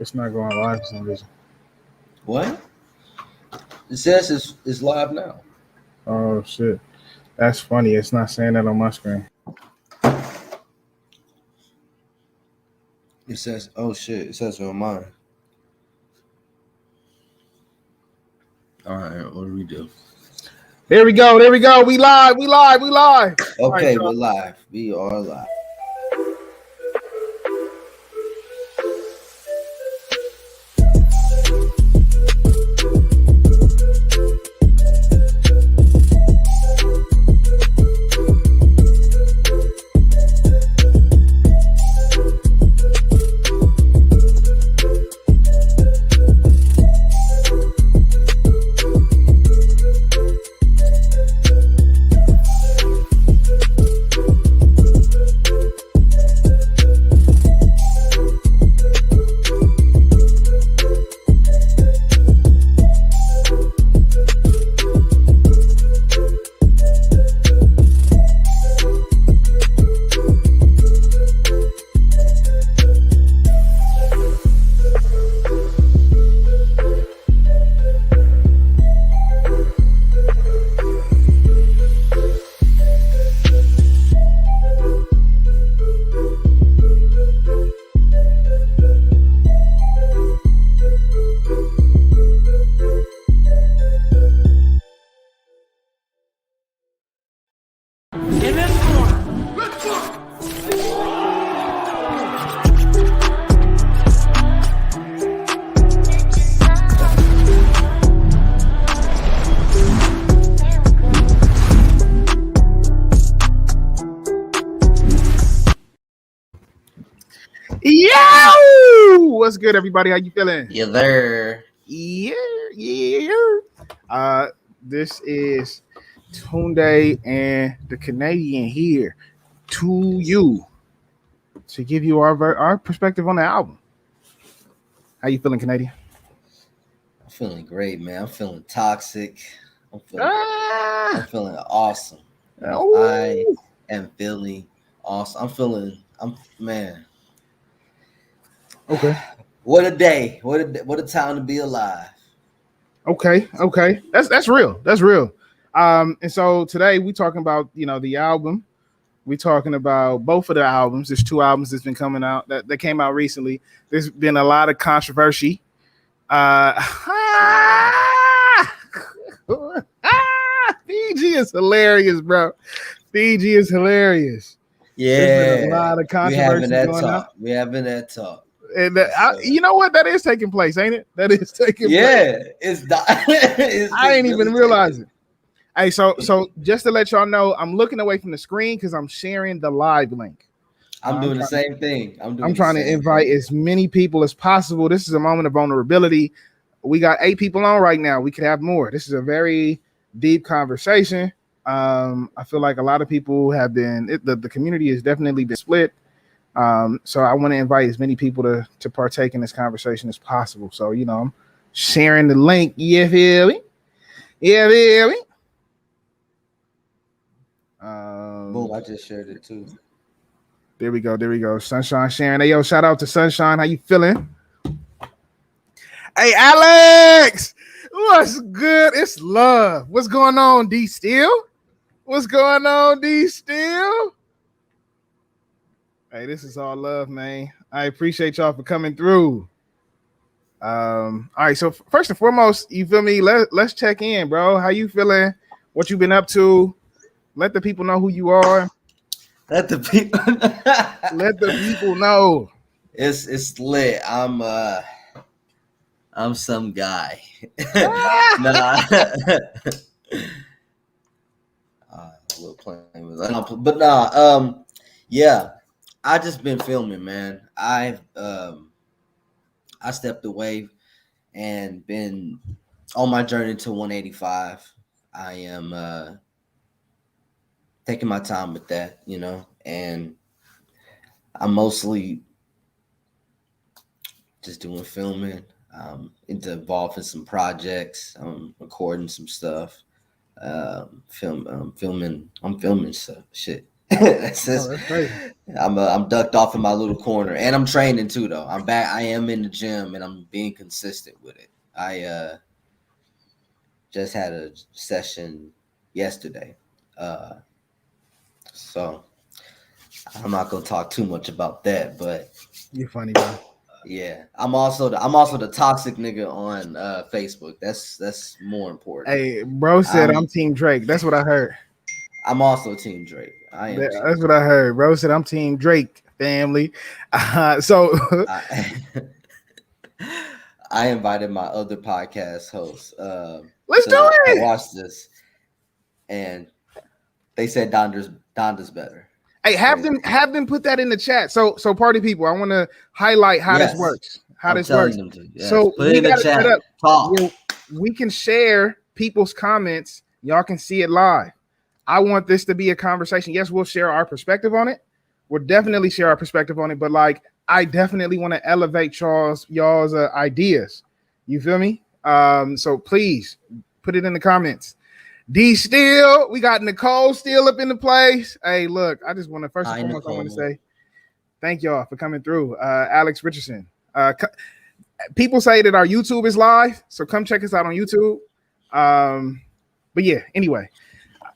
It's not going live for some reason. What? It says it's live now. Oh shit, that's funny. It's not saying that on my screen. It says, oh shit, it says on mine. All right, what do we do? There we go. There we go. We live. We live. We live. Okay, we're live. We are live. Yo! What's good, everybody? How you feeling? You there? Yeah. This is Tunde and the Canadian here to you to give you our perspective on the album. How you feeling, Canadian? I'm feeling great, man. I'm feeling toxic. I'm feeling awesome. I am feeling awesome. Man. Okay. What a day. What a time to be alive. Okay. That's real. That's real. And so today we talking about, the album. We talking about both of the albums. There's two albums that's been coming out that came out recently. There's been a lot of controversy. Fiji is hilarious, bro. Fiji is hilarious. Yeah. There's been a lot of controversy going on. We having that talk. And you know what? That is taking place, ain't it? That is taking place. Yeah, it's I ain't even realize it. Hey, so just to let y'all know, I'm looking away from the screen because I'm sharing the live link. I'm doing the same thing. I'm trying to invite as many people as possible. This is a moment of vulnerability. We got 8 people on right now. We could have more. This is a very deep conversation. I feel like a lot of people have been. The community has definitely been split. So I want to invite as many people to partake in this conversation as possible. So, I'm sharing the link. You feel me? Yeah, feel me? Boom, I just shared it too. There we go. Sunshine sharing. Hey, yo, shout out to Sunshine. How you feeling? Hey, Alex! What's good? It's love. What's going on, D Steel? What's going on, D Steel? Hey, this is all love, man. I appreciate y'all for coming through. All right, so first and foremost, you feel me? Let's check in, bro. How you feeling? What you been up to? Let the people know who you are. Let the people know. It's lit. I'm some guy. Yeah. I just been filming, man. I stepped away and been on my journey to 185. I am taking my time with that, and I'm mostly just doing filming. Involved in some projects. I'm recording some stuff. I'm filming stuff. Shit. That's Oh, just, that's crazy. I'm ducked off in my little corner, and I'm training too. Though I'm back, I am in the gym, and I'm being consistent with it. I just had a session yesterday, uh, so I'm not gonna talk too much about that. But You're funny, bro. yeah, I'm also the toxic nigga on Facebook. That's more important. Hey, bro said I'm I'm Team Drake. That's what I heard. I'm also Team Drake. I am Team That's what Drake. I heard. Bro said I'm Team Drake, family. So I I invited my other podcast hosts let's do to it. watch this, and they said Donda's better. Hey, It's crazy. have them put that in the chat. So party people, I want to highlight how this Yes, works. How I'm this telling works. them to. Yes, So put it we in the got it set chat. up Talk. where we can share people's comments. Y'all can see it live. I want this to be a conversation. Yes, we'll share our perspective on it. We'll definitely share our perspective on it. But like, I definitely want to elevate y'all's ideas. You feel me? So please put it in the comments. D Steel, we got Nicole still up in the place. Hey, look, I just want to first and Hi, foremost, I want to Nicole. say thank y'all for coming through. Alex Richardson. People say that our YouTube is live, so come check us out on YouTube. But yeah, anyway,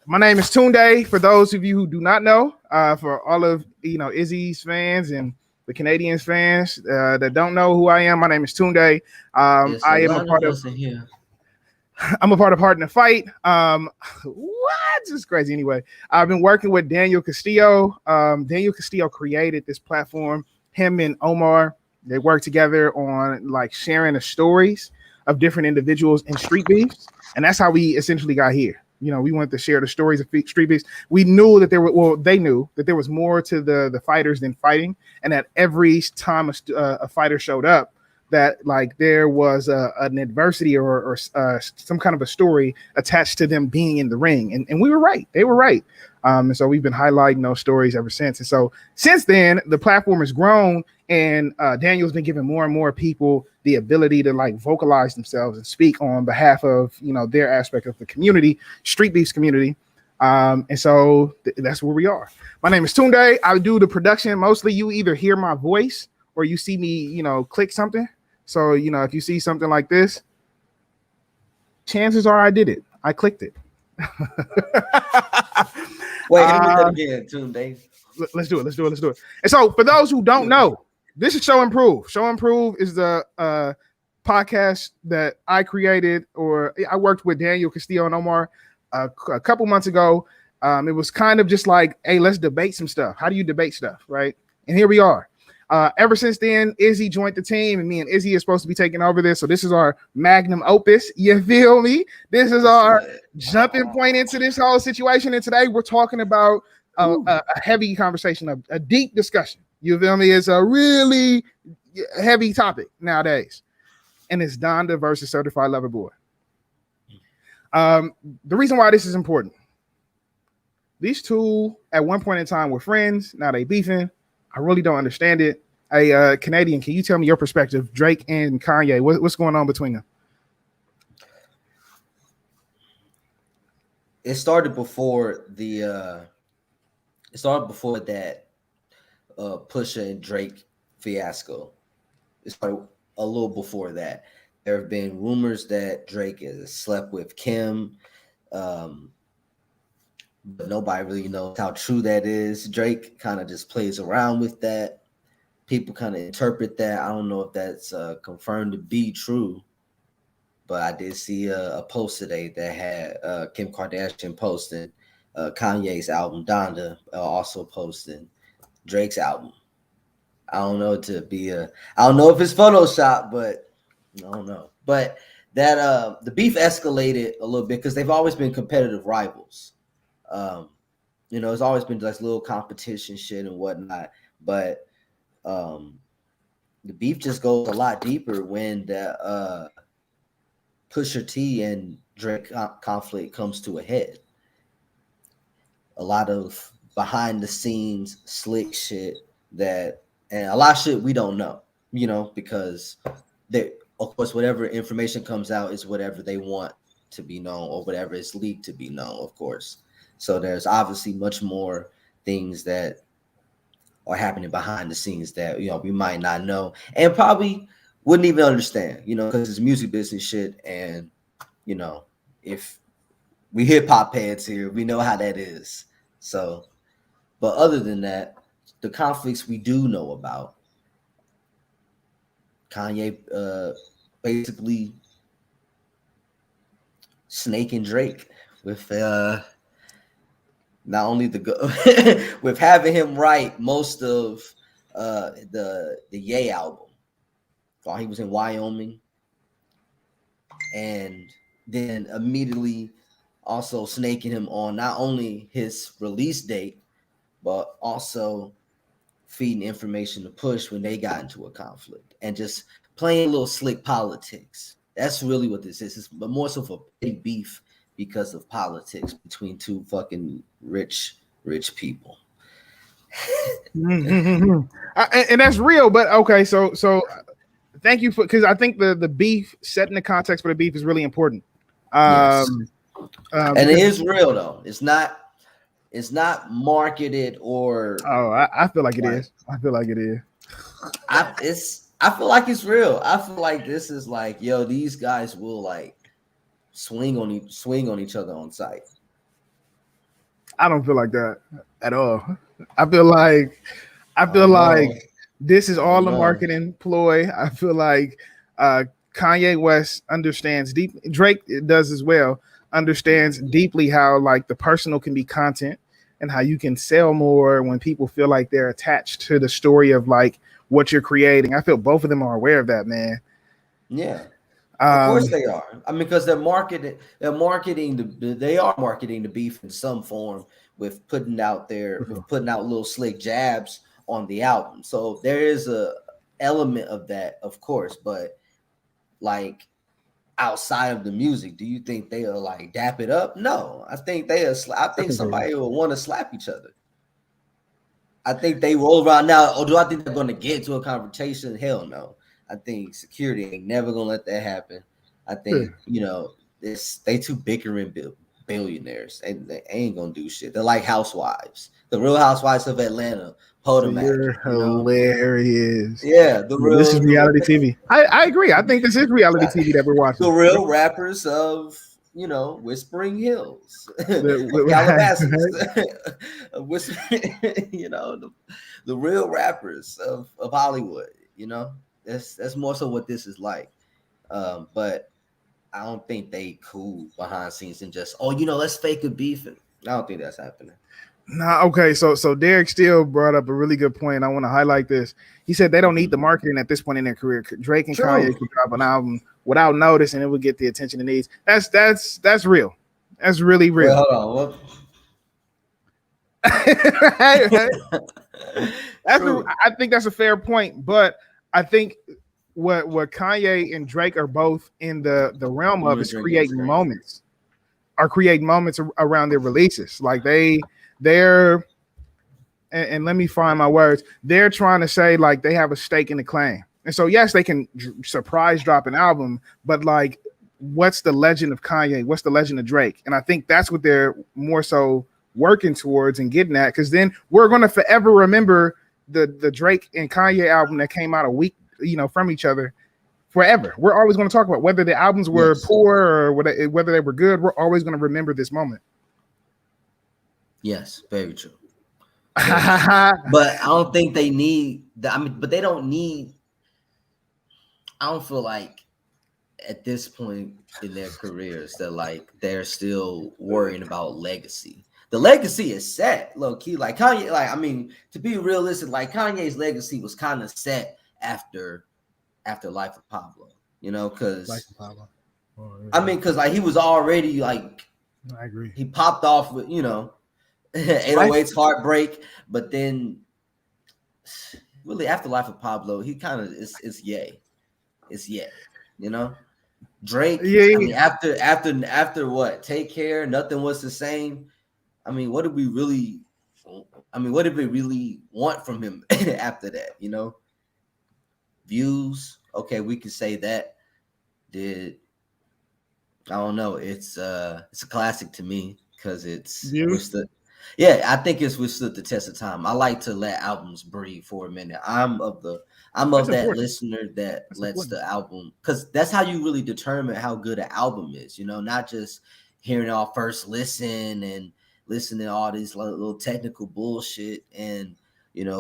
my name is Tunde. For those of you who do not know, for all of Izzy's fans and the Canadians fans that don't know who I am, my name is Tunde. It's a I am a lot of part of us in here. I'm a part of Heart in the Fight. What? It's crazy. Anyway, I've been working with Daniel Castillo. Daniel Castillo created this platform. Him and Omar, they work together on like sharing the stories of different individuals in street beefs, and that's how we essentially got here. We wanted to share the stories of street beefs. We knew that they knew that there was more to the fighters than fighting, and that every time a fighter showed up, that like there was an adversity or some kind of a story attached to them being in the ring, and we were right. They were right. And so we've been highlighting those stories ever since. And so since then, the platform has grown, and Daniel's been giving more and more people the ability to like vocalize themselves and speak on behalf of their aspect of the community, street beefs community. And so that's where we are. My name is Tunde. I do the production. Mostly you either hear my voice or you see me, click something. So, if you see something like this, chances are I did it. I clicked it. Wait, hit me with that again, Tunde. Let's do it. Let's do it. Let's do it. And so, for those who don't know, this is Show Improve. Show Improve is the podcast that I created, or I worked with Daniel Castillo and Omar a couple months ago. It was kind of just like, hey, let's debate some stuff. How do you debate stuff, right? And here we are. Ever since then, Izzy joined the team, and me and Izzy are supposed to be taking over this. So this is our magnum opus. You feel me? This is our jumping point into this whole situation. And today we're talking about a heavy conversation, a deep discussion. You feel me? It's a really heavy topic nowadays. And it's Donda versus Certified Lover Boy. The reason why this is important, these two at one point in time were friends. Now they beefing. I really don't understand it. Hey, Canadian, can you tell me your perspective? Drake and Kanye, what's going on between them? It started before that Pusha and Drake fiasco. It started a little before that. There have been rumors that Drake has slept with Kim, but nobody really knows how true that is. Drake kind of just plays around with that. People kind of interpret that. I don't know if that's confirmed to be true, but I did see a post today that had Kim Kardashian posting Kanye's album Donda, also posting Drake's album. I don't know I don't know if it's Photoshop, but I don't know. But that the beef escalated a little bit because they've always been competitive rivals. It's always been like little competition shit and whatnot. But the beef just goes a lot deeper when the Pusha T and Drake conflict comes to a head. A lot of behind the scenes slick shit and a lot of shit we don't know, because of course, whatever information comes out is whatever they want to be known or whatever is leaked to be known, of course. So there's obviously much more things that are happening behind the scenes that we might not know and probably wouldn't even understand, because it's music business shit, and if we hip hop heads here, we know how that is. So, but other than that, the conflicts we do know about, Kanye basically Snake and Drake with not only with having him write most of the Ye album while he was in Wyoming, and then immediately also snaking him on not only his release date, but also feeding information to Push when they got into a conflict and just playing a little slick politics. That's really what this is. It's more so for petty beef because of politics between two fucking rich people. And that's real. But okay, so thank you because I think the beef, setting the context for the beef is really important. Yes. And it is real though. It's not marketed or. Oh, I feel like it is. I feel like it is. I feel like it's real. I feel like this is like, yo, these guys will like swing on each other on site. I don't feel like that at all. I feel like this is all a marketing ploy. I feel like Kanye West understands deep. Drake does as well. Understands deeply how like the personal can be content and how you can sell more when people feel like they're attached to the story of like what you're creating. I feel both of them are aware of that, man. Yeah. Of course they are. I mean, because they are marketing the beef in some form with putting out little slick jabs on the album. So there is a element of that, of course, but like outside of the music, do you think they'll like dap it up? No, I think somebody will want to slap each other. I think they roll around now. Or do I think they're going to get into a confrontation? Hell no. I think security ain't never gonna let that happen. I think they too bickering billionaires, and they ain't gonna do shit. They're like housewives, the Real Housewives of Atlanta. You're hilarious. Yeah, this is reality TV. I agree. I think this is reality TV that we're watching. The real rappers of Whispering Hills, Calabasas, the real rappers of Hollywood. That's more so what this is like. But I don't think they cool behind scenes and just let's fake a beef. I don't think that's happening. Nah, okay. So Derek Steele brought up a really good point. I want to highlight this. He said they don't need the marketing at this point in their career. Drake and Kanye could drop an album without notice, and it would get the attention it needs. That's real. That's really real. Wait, hold on. I think that's a fair point, but I think what Kanye and Drake are both in the realm of is creating moments around their releases. Like they're and let me find my words. They're trying to say like they have a stake in the claim. And so yes, they can surprise drop an album, but like what's the legend of Kanye? What's the legend of Drake? And I think that's what they're more so working towards and getting at, because then we're going to forever remember the Drake and Kanye album that came out a week from each other forever. We're always going to talk about whether the albums were poor or whether they were good. We're always going to remember this moment. Yes, very true. But I don't think they need that. I mean, but they don't need. I don't feel like at this point in their careers that like they're still worrying about legacy. The legacy is set, low key. Like Kanye, like I mean, to be realistic, like Kanye's legacy was kind of set after Life of Pablo, because because like he was already like, I agree. He popped off with 808's Heartbreak, but then really after Life of Pablo, he kind of it's Ye. Drake. I mean, after what? Take Care, Nothing Was the Same. I mean, what did we really want from him after that? Views. Okay, we can say that. I don't know. It's a classic to me because it's Yeah, I think it's withstood the test of time. I like to let albums breathe for a minute. I'm That's of that important. listener that That's lets important. the album, because that's how you really determine how good an album is. You know, not just hearing it all first listen and listening to all these little technical bullshit and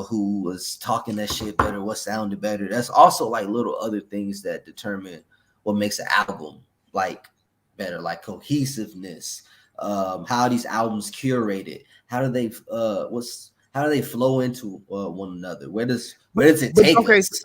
who was talking that shit better, what sounded better. That's also like little other things that determine what makes an album like better, like cohesiveness, how these albums curated, how do they flow into one another, where does it But take okay, us?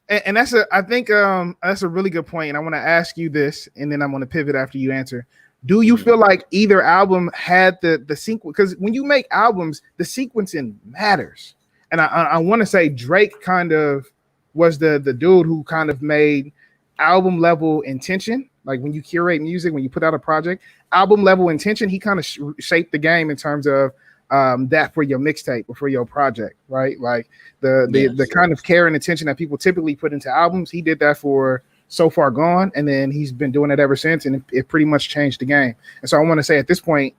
and I think that's a really good point. And I want to ask you this, and then I'm going to pivot after you answer. Do you Mhm. feel like either album had the sequence? Because when you make albums, the sequencing matters. And I want to say Drake kind of was the dude who kind of made album level intention. Like when you curate music, when you put out a project, album level intention, he kind of shaped the game in terms of that for your mixtape or for your project, right? Like the Yes. kind of care and attention that people typically put into albums. He did that for So Far Gone, and then he's been doing it ever since, and it pretty much changed the game. And so I want to say at this point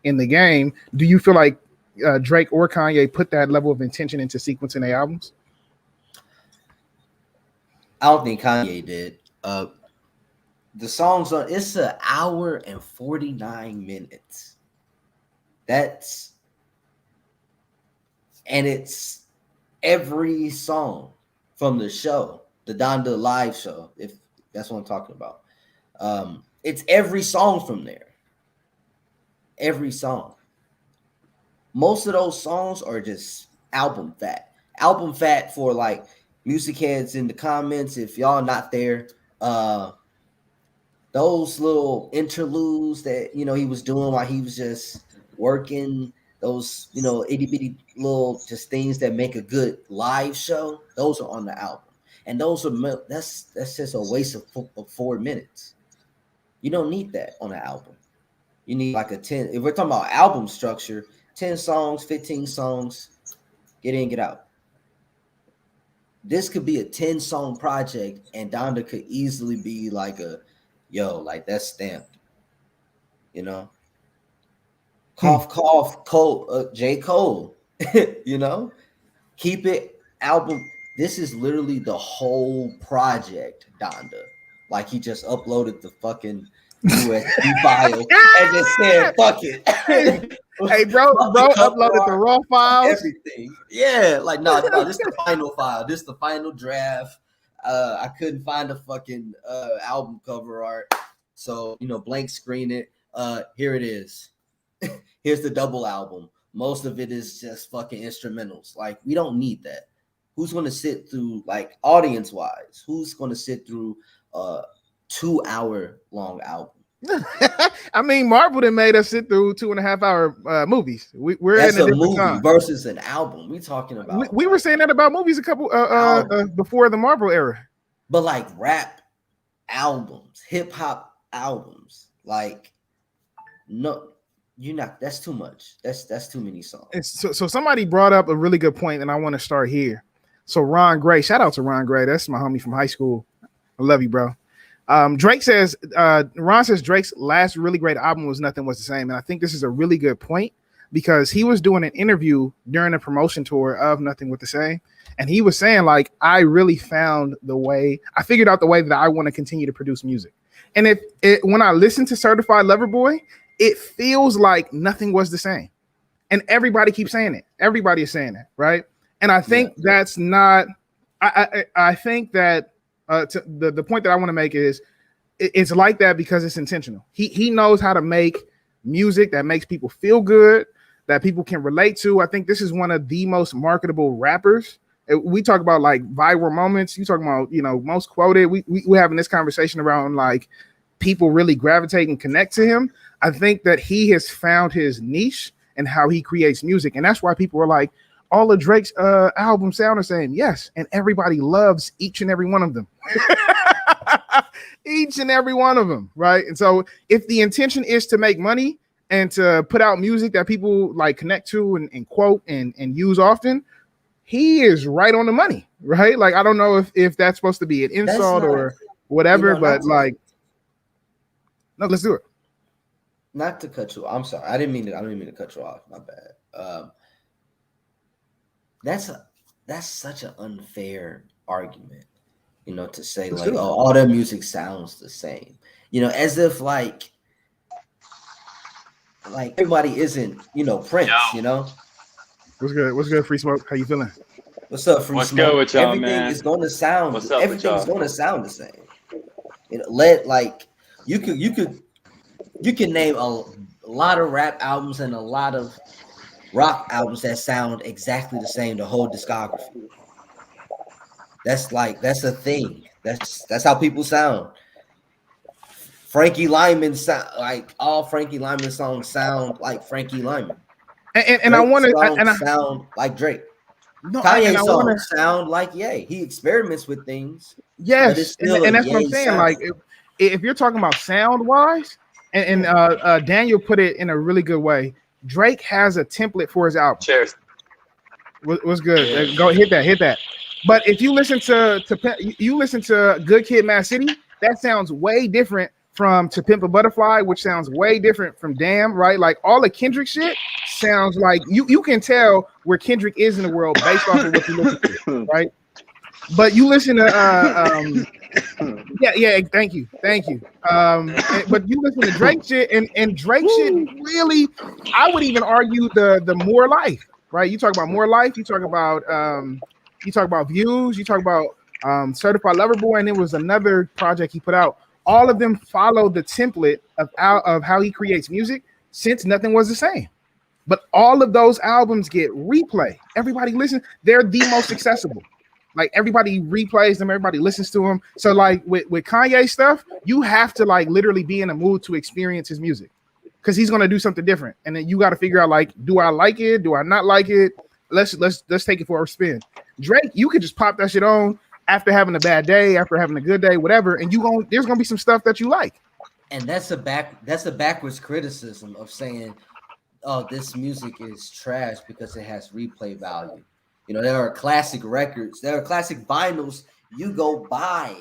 in the game, do you feel like Drake or Kanye put that level of intention into sequencing their albums? I don't think Kanye did. The songs on it's an hour and 49 minutes. That's and it's every song from the show, the Donda live show, if that's what I'm talking about. It's every song from there. Every song. Most of those songs are just album fat. Album fat for like music heads in the comments. If y'all not there, those little interludes that he was doing while he was just working, those itty bitty little just things that make a good live show, those are on the album. And those are that's just a waste of 4 minutes. You don't need that on an album. You need like a 10, if we're talking about album structure, 10 songs, 15 songs, get in, get out. This could be a 10-song project, and Donda could easily be like like that's stamped, you know. Hmm. Cough, cough, Cole, J. Cole, you know, keep it album. This is literally the whole project, Donda. Like he just uploaded the fucking USB file and just said, fuck it. Hey, hey, Fuck the bro, cover uploaded the art, raw fuck files. everything. Yeah, like no, this is the final file. This is the final draft. I couldn't find a fucking album cover art. So, blank screen it. Here it is. Here's the double album. Most of it is just fucking instrumentals. Like, we don't need that. Who's going to sit through, like, audience wise? Who's going to sit through a 2-hour long album? I mean, Marvel then made us sit through 2.5 hour movies. We're That's in a a different movie time. versus an album. We talking about We were saying that about movies a couple before the Marvel era. but like rap albums, hip hop albums, like no, you're not. That's too much. That's too many songs. So somebody brought up a really good point, and I want to start here. So Ron Gray, shout out to Ron Gray. That's my homie from high school. I love you, bro. Drake says, Ron says Drake's last really great album was Nothing Was the Same. And I think this is a really good point because he was doing an interview during a promotion tour of Nothing Was the Same. And he was saying, like, I really found I figured out the way that I want to continue to produce music. And when I listen to Certified Lover Boy, it feels like Nothing Was the Same. And everybody keeps saying it. Everybody is saying that, right? And I think that's not, I think that the point that I want to make is it's like that because it's intentional. He knows how to make music that makes people feel good, that people can relate to. I think this is one of the most marketable rappers. We talk about like viral moments. You talking about most quoted. We having this conversation around like people really gravitate and connect to him. I think that he has found his niche and how he creates music, and that's why people are like, all of Drake's albums sound the same. Yes, and everybody loves each and every one of them. Each and every one of them, right? And so if the intention is to make money and to put out music that people like connect to and quote and use often, he is right on the money, right? Like, I don't know if that's supposed to be an insult or whatever, but like, no, let's do it. not to cut you. I'm sorry. I didn't mean to cut you off. My bad. That's such an unfair argument, to say Let's like, do it. oh, all their music sounds the same, as if like everybody isn't, Prince, What's good? What's good? Free smoke. How you feeling? What's up, Free What's good Smoke? with y'all, man? What's up with Everything's y'all? going to sound the same. You can name a lot of rap albums and a lot of rock albums that sound exactly the same, the whole discography. That's a thing. That's how people sound. Frankie Lyman sound like all Frankie Lyman songs sound like Frankie Lyman. And I want to sound like Drake. no, Kanye and I want songs sound like Ye. He experiments with things, but it's yes, still and a that's what I'm Ye saying. sound. Like if you're talking about sound wise, and Daniel put it in a really good way. Drake has a template for his album. Cheers. What's good? Yeah. Go hit that. But if you listen to Good Kid, Mad City, that sounds way different from To Pimp a Butterfly, which sounds way different from Damn, right? Like all the Kendrick shit sounds like you can tell where Kendrick is in the world based off of what you listen to, right? But you listen to yeah, thank you. But you listen to Drake shit and Drake shit really, I would even argue the More Life, right? You talk about More Life, you talk about Views, you talk about Certified Lover Boy, and it was another project he put out. All of them follow the template of how he creates music since nothing was the same. But all of those albums get replay. Everybody listens. They're the most accessible. Like everybody replays them, everybody listens to them. So like with Kanye stuff, you have to like literally be in a mood to experience his music because he's gonna do something different. And then you got to figure out like, do I like it? Do I not like it? Let's take it for a spin. Drake, you could just pop that shit on after having a bad day, after having a good day, whatever, and there's gonna be some stuff that you like. And that's a backwards criticism of saying, oh, this music is trash because it has replay value. There are classic records, there are classic vinyls you go buy.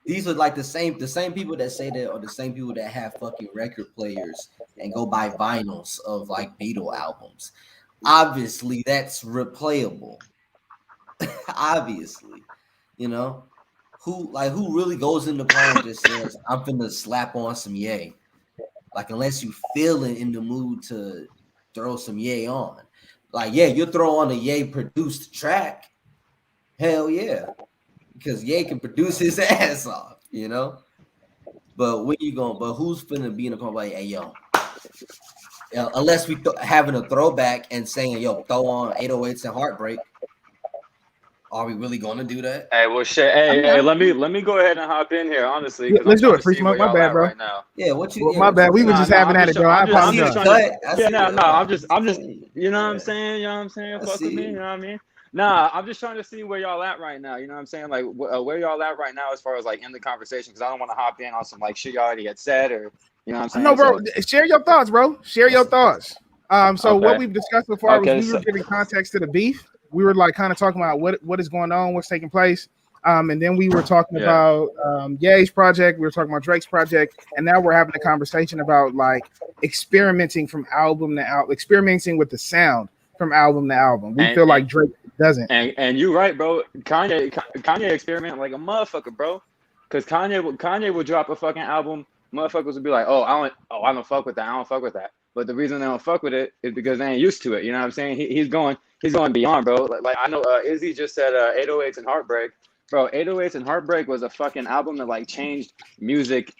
These are like the same people that say that, or the same people that have fucking record players and go buy vinyls of like Beatle albums. Obviously, that's replayable. Obviously, who really goes in the car and just says, I'm finna slap on some Ye. Like, unless you feeling in the mood to throw some Ye on. Like, yeah, you throw on a Ye produced track. Hell yeah. Because Ye can produce his ass off, But who's finna be in the car like, hey, yo, unless we having a throwback and saying, yo, throw on 808s and Heartbreak. Are we really gonna do that? Hey, well, shit. Hey, let me go ahead and hop in here, honestly. Let's do it. Free Smoke. My bad, bro. Right now. Yeah, my bad. We were just having at it, bro. I apologize. I'm just, you know what I'm saying? You know what I'm saying? Fuck with me, you know what I mean? Nah, I'm just trying to see where y'all at right now. You know what I'm saying? Like, where y'all at right now as far as like in the conversation? Because I don't want to hop in on some like shit y'all already had said, or you know what I'm saying? No, bro. Share your thoughts, bro. Share your thoughts. So what we've discussed so far was we were giving context to the beef. We were like kind of talking about what is going on, what's taking place. And then we were talking about Ye's project. We were talking about Drake's project. And now we're having a conversation about like experimenting from album to album, experimenting with the sound from album to album. We feel like Drake doesn't. And you're right, bro. Kanye experiment like a motherfucker, bro. Because Kanye would drop a fucking album. Motherfuckers would be like, I don't fuck with that. I don't fuck with that. But the reason they don't fuck with it is because they ain't used to it. You know what I'm saying? He's going beyond, bro. Like I know Izzy just said 808s and Heartbreak. Bro, 808s and Heartbreak was a fucking album that like changed music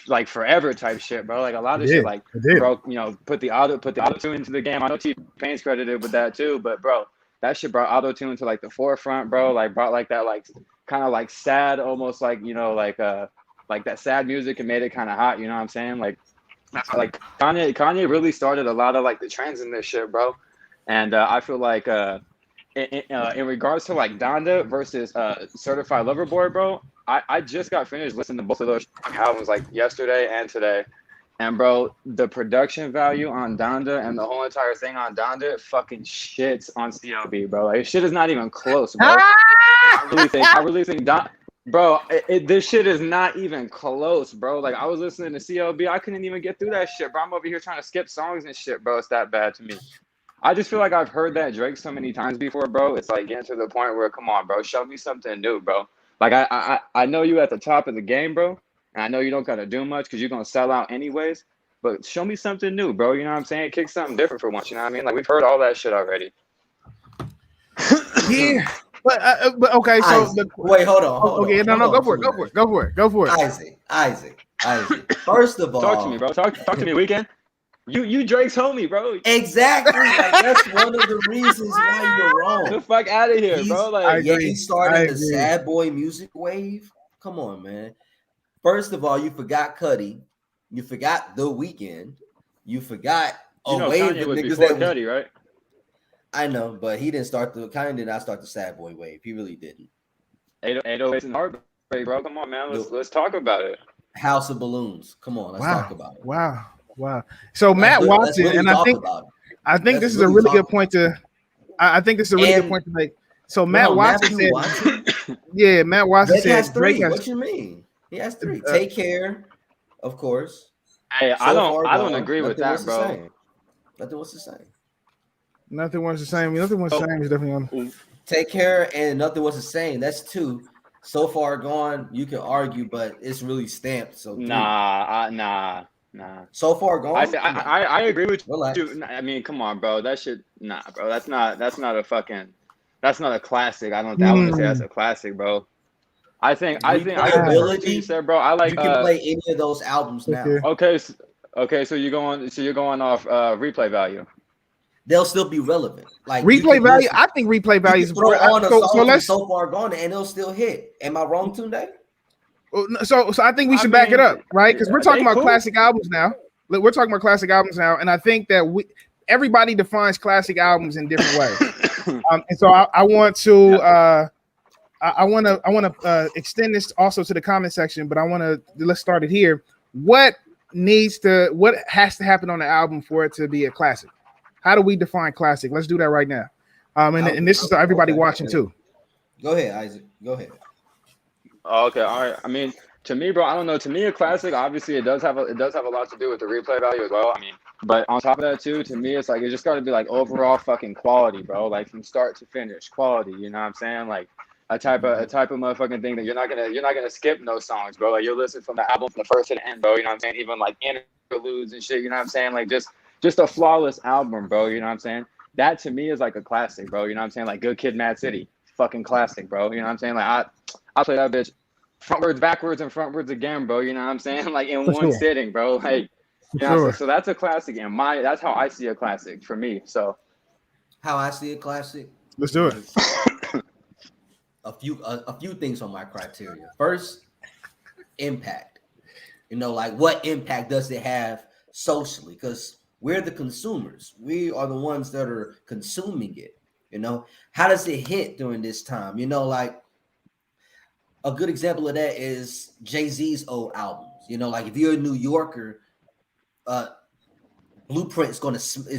like forever type shit, bro. Like a lot of shit like bro, put the auto tune into the game. I know T-Pain's credited with that too, but bro, that shit brought auto tune to like the forefront, bro. Like brought like that like kind of like sad, almost like like that sad music and made it kind of hot, you know what I'm saying? Like Kanye really started a lot of like the trends in this shit, bro. And I feel like in regards to like Donda versus Certified Lover Boy, bro, I just got finished listening to both of those albums like yesterday and today. And bro, the production value on Donda and the whole entire thing on Donda fucking shits on CLB, bro. Like shit is not even close, bro. I really think Bro, this shit is not even close, bro. Like I was listening to CLB, I couldn't even get through that shit, bro. I'm over here trying to skip songs and shit, bro. It's that bad to me. I just feel like I've heard that Drake so many times before, bro. It's like getting to the point where, come on, bro, show me something new, bro. Like I know you at the top of the game, bro, and I know you don't gotta do much because you're gonna sell out anyways. But show me something new, bro. You know what I'm saying? Kick something different for once. You know what I mean? Like we've heard all that shit already. Yeah, but okay. So wait, hold on. Okay, no, go for it. Go for it. Isaac. First of all, talk to me, bro. Talk to me, Weekend. You Drake's homie, bro. Exactly. Like, that's one of the reasons why you're wrong. Get the fuck out of here, bro. Like, he started the sad boy music wave. Come on, man. First of all, you forgot Cudi. You forgot The Weeknd. You forgot a wave of niggas that Cudi, right? I know, but he didn't start Kanye did not start the sad boy wave. He really didn't. 808s and Heartbreak, bro. Come on, man. Let's talk about it. House of Balloons. Come on, let's talk about it. Wow. So Matt Watson, and I think this is a really good point to. I think this is a really good point to make. So Matt Watson said, "Yeah, Matt Watson said Drake has 3. What you mean? He has 3. Take Care, of course. Hey, I don't agree with that, bro. Nothing was the same. Nothing was the same. Nothing was the same is definitely on. Take Care and Nothing Was the Same. That's 2. So Far Gone, you can argue, but it's really stamped. So nah. So Far Gone. I agree with Relax. you. I mean, come on, bro. That shit, nah, bro. That's not a classic. I wouldn't say that's a classic, bro. I think ability, you said, bro. I like you can play any of those albums now. Okay, so you're going off replay value. They'll still be relevant. Like replay value, I think replay value is throw on a song So Far Gone and it'll still hit. Am I wrong, Tunde? So I think we should back it up, right? Because we're talking about classic albums now. We're talking about classic albums now, and I think that everybody defines classic albums in different ways. And so I want to extend this also to the comment section, but let's start it here. What has to happen on the album for it to be a classic? How do we define classic? Let's do that right now. And this is for everybody watching too. Go ahead, Isaac. Go ahead. Okay, all right. I mean, to me, bro, I don't know. To me, a classic, obviously, it does have a lot to do with the replay value as well. I mean, but on top of that too, to me, it's like it just got to be like overall fucking quality, bro. Like from start to finish, quality. You know what I'm saying? Like a type of motherfucking thing that you're not gonna skip no songs, bro. Like you're listening from the album from the first to the end, bro. You know what I'm saying? Even like interludes and shit. You know what I'm saying? Like just a flawless album, bro. You know what I'm saying? That to me is like a classic, bro. You know what I'm saying? Like Good Kid, Mad City, fucking classic, bro. You know what I'm saying? Like I play that bitch frontwards, backwards, and frontwards again, bro. You know what I'm saying? Like in one sitting, bro. Like, you know, so that's a classic, and that's how I see a classic for me. So, how I see a classic. Let's do it. A few things on my criteria. First, impact. You know, like what impact does it have socially? Because we're the consumers. We are the ones that are consuming it. You know, how does it hit during this time? You know, like a good example of that is Jay-Z's old albums. You know, like if you're a New Yorker, Blueprint is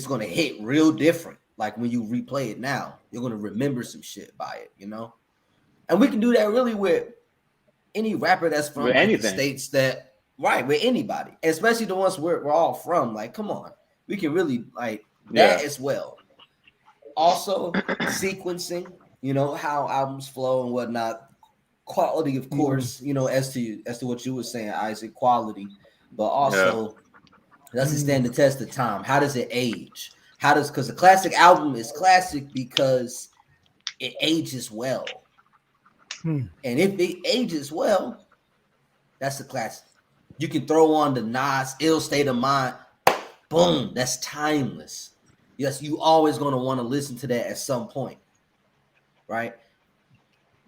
gonna hit real different. Like when you replay it now, you're gonna remember some shit by it. You know, and we can do that really with any rapper that's from the states that with anybody, especially the ones we're all from. Like, come on, we can really like that as well. Also, sequencing. You know how albums flow and whatnot. Quality, of course, you know, as to what you were saying, Isaac, quality, but also does it stand the test of time? How does it age? Because a classic album is classic because it ages well. And if it ages well, that's a classic. You can throw on the Nas Ill State of Mind, boom, that's timeless. Yes, you always gonna want to listen to that at some point, right?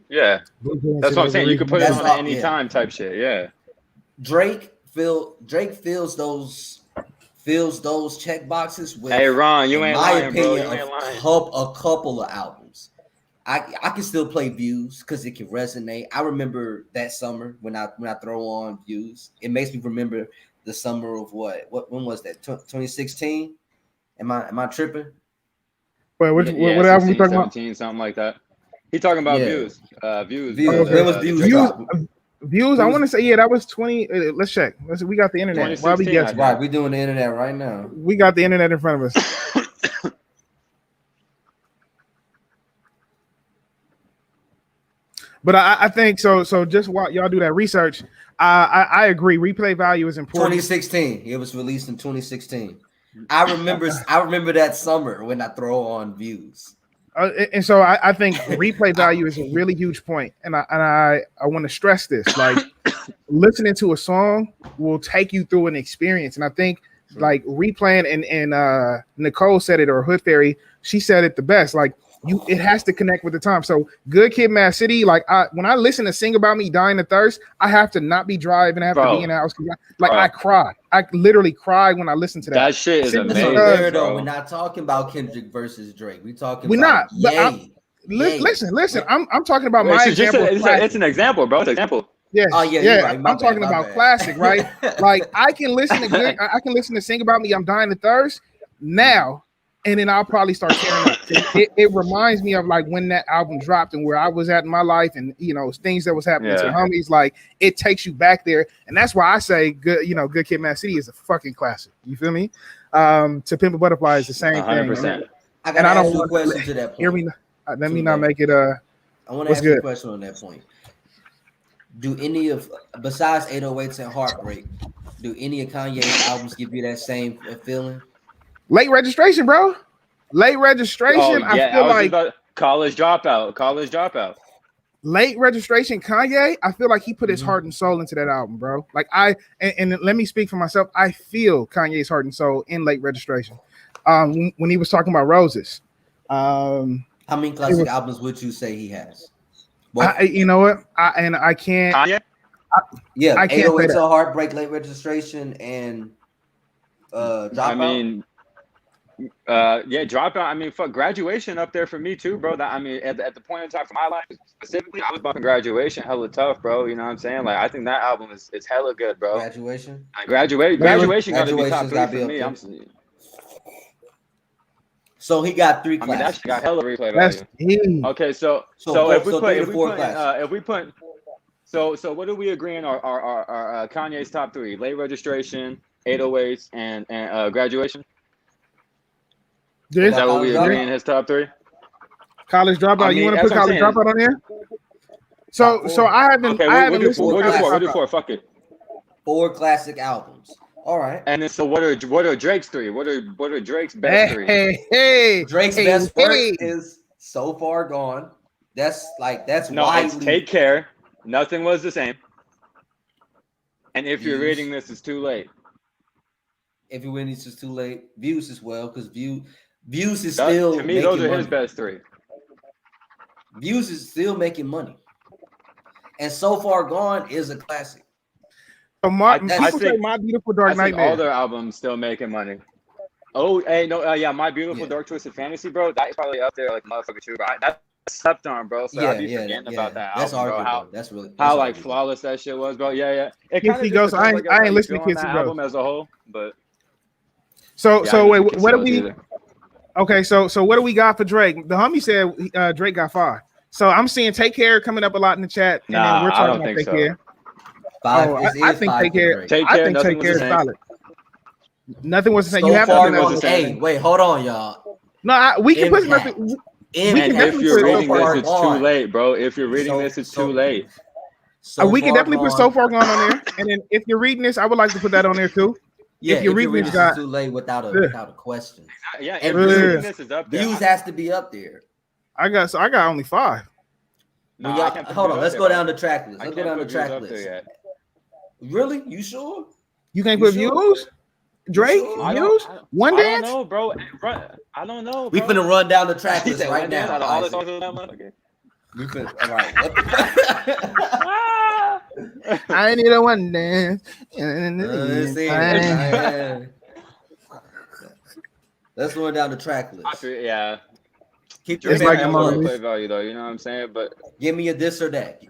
Yeah, that's what I'm saying. You can put it on at any time, type shit. Yeah. Drake fills those check boxes with. Hey Ron, you ain't lying, opinion, bro. You ain't lying. A couple of albums. I can still play Views because it can resonate. I remember that summer when I throw on Views. It makes me remember the summer of when was that? 2016? Am I tripping? Wait, what album we talking about? Something like that. He talking about Yeah. views. Views. Views. There was views. Drake Views. album. Views. I want to say that was 20. Let's check. We got the internet. Why we 2016, guessing? Right, we doing the internet right now. We got the internet in front of us. But I think so. So just while y'all do that research, I agree. Replay value is important. 2016. It was released in 2016. I remember that summer when I throw on views. And so I think replay value is a really huge point, and I want to stress this. Like, listening to a song will take you through an experience, and I think like replaying and Nicole said it, or Hood Fairy, she said it the best. Like, it has to connect with the time. So Good Kid, Mad City, like when I listen to Sing About Me, Dying of Thirst, I have to not be driving. I have to be in the house. I cry. I literally cry when I listen to that. That shit is amazing, bro. We're not talking about Kendrick versus Drake. We're talking about Ye. Listen. I'm talking about my example. It's an example, bro. It's an example. Yes. Oh yeah. Right. I'm talking about classic, right? Like I can listen to Sing About Me, I'm Dying of Thirst now. And then I'll probably start tearing up. It reminds me of like when that album dropped and where I was at in my life, and things that was happening to homies. Like it takes you back there, and that's why I say Good Kid, Mad City is a fucking classic. You feel me? To Pimp a Butterfly is the same 100%. Thing. I don't want a question to that point. Hear me? Let me not make it. I want to ask you a question on that point. Do any of besides 808s and Heartbreak, do any of Kanye's albums give you that same feeling? Late Registration, bro. Late Registration. I feel like College Dropout. Late Registration, Kanye. I feel like he put his heart and soul into that album, bro. Like and let me speak for myself. I feel Kanye's heart and soul in Late Registration. When he was talking about Roses. How many classic albums would you say he has? You know what? I can't. Kanye? I can't 808s and Heartbreak, Late Registration, and Dropout. I mean. Dropout. I mean, fuck, Graduation up there for me too, bro. That at the point in time for my life specifically, I was bumping Graduation hella tough, bro. You know what I'm saying? Like, I think that album is hella good, bro. Graduation got to be top 3 for me. So he got 3 classes. I mean, that shit got hella replay value. Okay, so what do we agree on our Kanye's top 3? Late Registration, 808s, and Graduation. Yeah. Is that what we agree in his top 3? College Dropout. You want to put College Dropout on there? So I haven't. Okay, we'll do 4. Fuck it. 4 classic albums. All right. And then, so what are Drake's 3? What are Drake's best 3? Drake's best work is So Far Gone. That's it's Take Care. Nothing Was the Same. And If You're Reading This, It's Too Late. If You're Reading This, Is Too Late. Views as well, because Views is still, to me, those are his best 3. Views is still making money, and So Far Gone is a classic. So My Beautiful Dark Nightmare. All their albums still making money. Oh, hey, no, My Beautiful Dark Twisted Fantasy, bro. That's probably up there, like motherfucker too, bro. That's slept on, bro. So I'd be forgetting about that that's album, bro. That's How flawless that shit was, bro. Yeah. It kind of goes. I ain't listening to Kids that album as a whole, but. So wait, what do we? Okay, so what do we got for Drake? The homie said Drake got 5. So I'm seeing Take Care coming up a lot in the chat, and then we're talking about Take Care. 5. I think Take Care. I think Take Care is solid. Nothing was the same. So you have far, nothing. Hey, wait, hold on, y'all. No, we can put nothing. If you're reading this, it's too late, bro. If you're reading this, it's too late. We can definitely put So Far Gone on there, and then if you're reading this, I would like to put that on there too. Yeah, if you're reading this, it's too late without a question. Yeah, if you're reading this, is up there. Views has to be up there. I got only 5. No, hold on, let's go down the track list. Let's go down the track list. Really? You sure? You can't put Views? Drake? Views? One Dance? I don't know, bro. I don't know. We finna run down the track list right now. All the songs of that motherfucker. All right. I need a one dance. Let's run down the track list. Yeah. Keep your play value though, you know what I'm saying? But give me a this or that.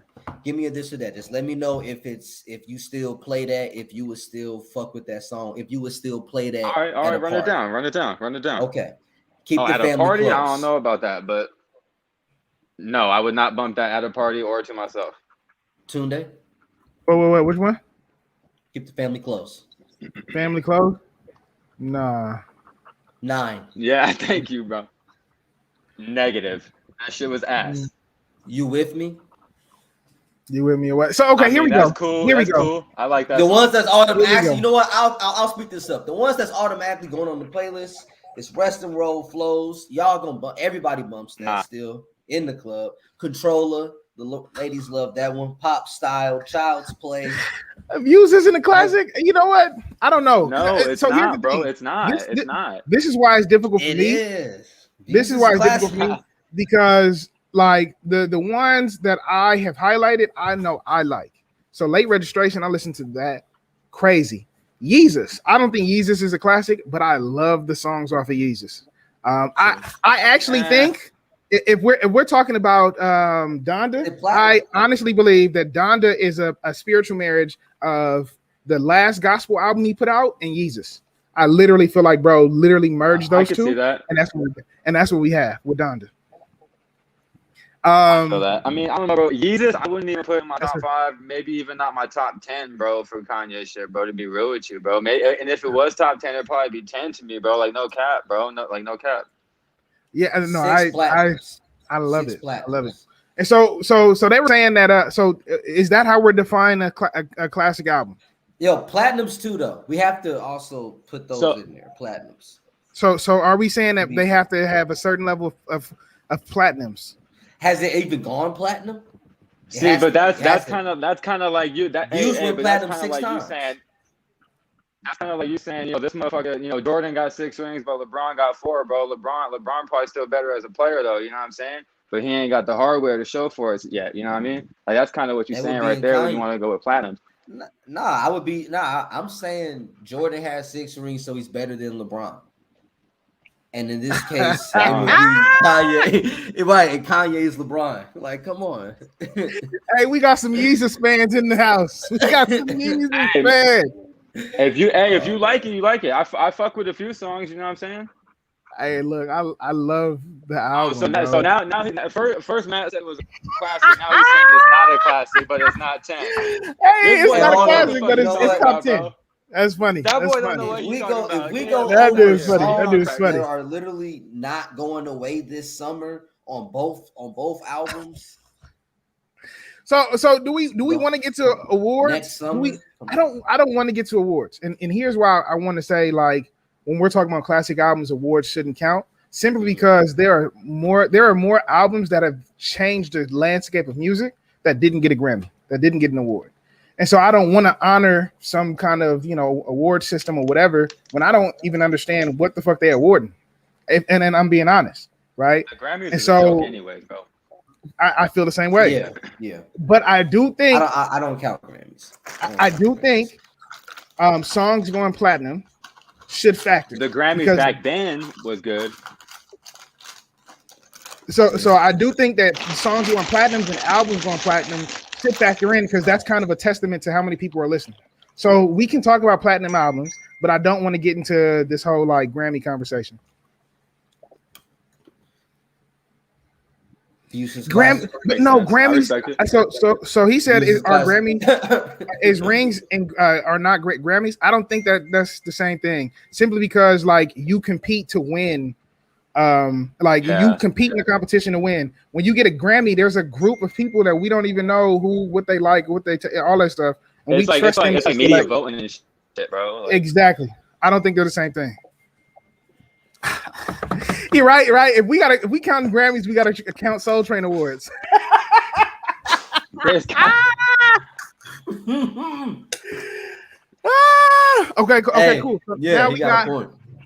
Just let me know if you still play that, if you would still fuck with that song, if you would still play that. All right, run it down. Okay. Keep the at family a party, close. I don't know about that, but No, I would not bump that at a party or to myself. Tunde, Wait, which one? keep the family close. Family clothes? Nah. 9. Yeah, thank you, bro. Negative. That shit was ass. You with me? You with me or what? So okay, I here mean, we that's go. cool. Here That's we go. cool. I like that. The song. ones that's Here we automatically, go. you know what? I'll speak this up. The ones that's automatically going on the playlist is Rest and Roll Flows. Y'all gonna bump. Everybody bumps that Nah. still in the club. Controller. The ladies love that one. Pop Style. Child's Play. Views isn't a classic. You know what? I don't know. No, it's so here's not, the bro. thing. It's not. This- It's not. This is why it's difficult for It me. is. This is why it's difficult for me because like the ones that I have highlighted, I know I like. So Late Registration, I listen to that. Crazy. Yeezus. I don't think Yeezus is a classic, but I love the songs off of Yeezus. I actually think if we're talking about Donda, I honestly believe that Donda is a spiritual marriage of the last gospel album he put out and Yeezus. I literally feel like, bro, literally merged those I could two, see that. and that's what we have with Donda. I feel that. I mean, I don't know, bro. Yeezus, I wouldn't even put in my top 5, maybe even not my top 10, bro, for Kanye shit, bro. To be real with you, bro. And if it was top 10, it'd probably be 10 to me, bro. Like no cap, bro. No cap. Yeah, no, I love it. I love it. And so they were saying that. So is that how we're defining a classic album? Yo, platinums too, though. We have to also put those in there. Platinums. So are we saying that they have to have a certain level of platinums? Has it even gone platinum? See, but that's kind of like you. That Views went platinum 6 times. That's kind of like you saying, you know, this motherfucker, you know, Jordan got 6 rings, but LeBron got 4, bro. LeBron probably still better as a player, though. You know what I'm saying? But he ain't got the hardware to show for it yet. You know what I mean? Like that's kind of what you're saying right there when you want to go with platinum. I'm saying Jordan has 6 rings, so he's better than LeBron. And in this case, it would be Kanye. Right, and Kanye is LeBron. Like, come on. Hey, we got some Yeezus fans in the house. We got some Yeezus fans. If you like it, you like it. I fuck with a few songs. You know what I'm saying? Hey, look, I love the album. So now first Matt said it was a classic. Now he's saying it's not a classic, but it's not 10. Hey, it's not a classic, but it's top 10. Bro. That's funny. That That's boy funny. don't know what If we he's go that over dude's funny. That dude's funny. that are literally not going away this summer on both albums. So do we want to get to awards? Next summer? I don't want to get to awards. And here's why I want to say, like, when we're talking about classic albums, awards shouldn't count. Simply because there are more albums that have changed the landscape of music that didn't get a Grammy, that didn't get an award. And so I don't want to honor some kind of, you know, award system or whatever when I don't even understand what the fuck they're awarding. And I'm being honest, right? The Grammys and so, a joke anyways, bro. I feel the same way. Yeah. But I do think I don't count Grammys. I do think songs going platinum should factor. The Grammys back then was good. So I do think that songs going platinums and albums going platinum should factor in because that's kind of a testament to how many people are listening. So we can talk about platinum albums, but I don't want to get into this whole like Grammy conversation. Grammys. So he said, "Are Grammys rings and are not great Grammys?" I don't think that's the same thing. Simply because like you compete to win. You compete in a competition to win. When you get a Grammy, there's a group of people that we don't even know what they like, all that stuff. And it's like media voting and shit, bro. Like, exactly. I don't think they're the same thing. You're right. If we count Grammys, we gotta count Soul Train Awards. Okay, cool. So yeah,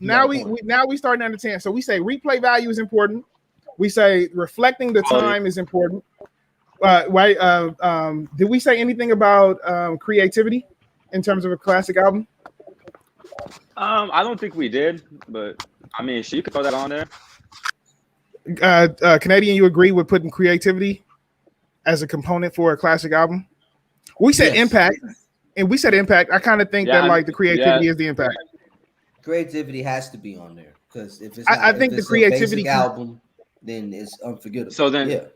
now we starting to understand. So we say replay value is important. We say reflecting the time is important. Did we say anything about creativity in terms of a classic album? I don't think we did, but I mean, you could throw that on there. Canadian, you agree with putting creativity as a component for a classic album? We said impact, and we said impact. I kind of think that like the creativity is the impact. Creativity has to be on there because if it's I think the creativity album, then it's unforgettable. So then,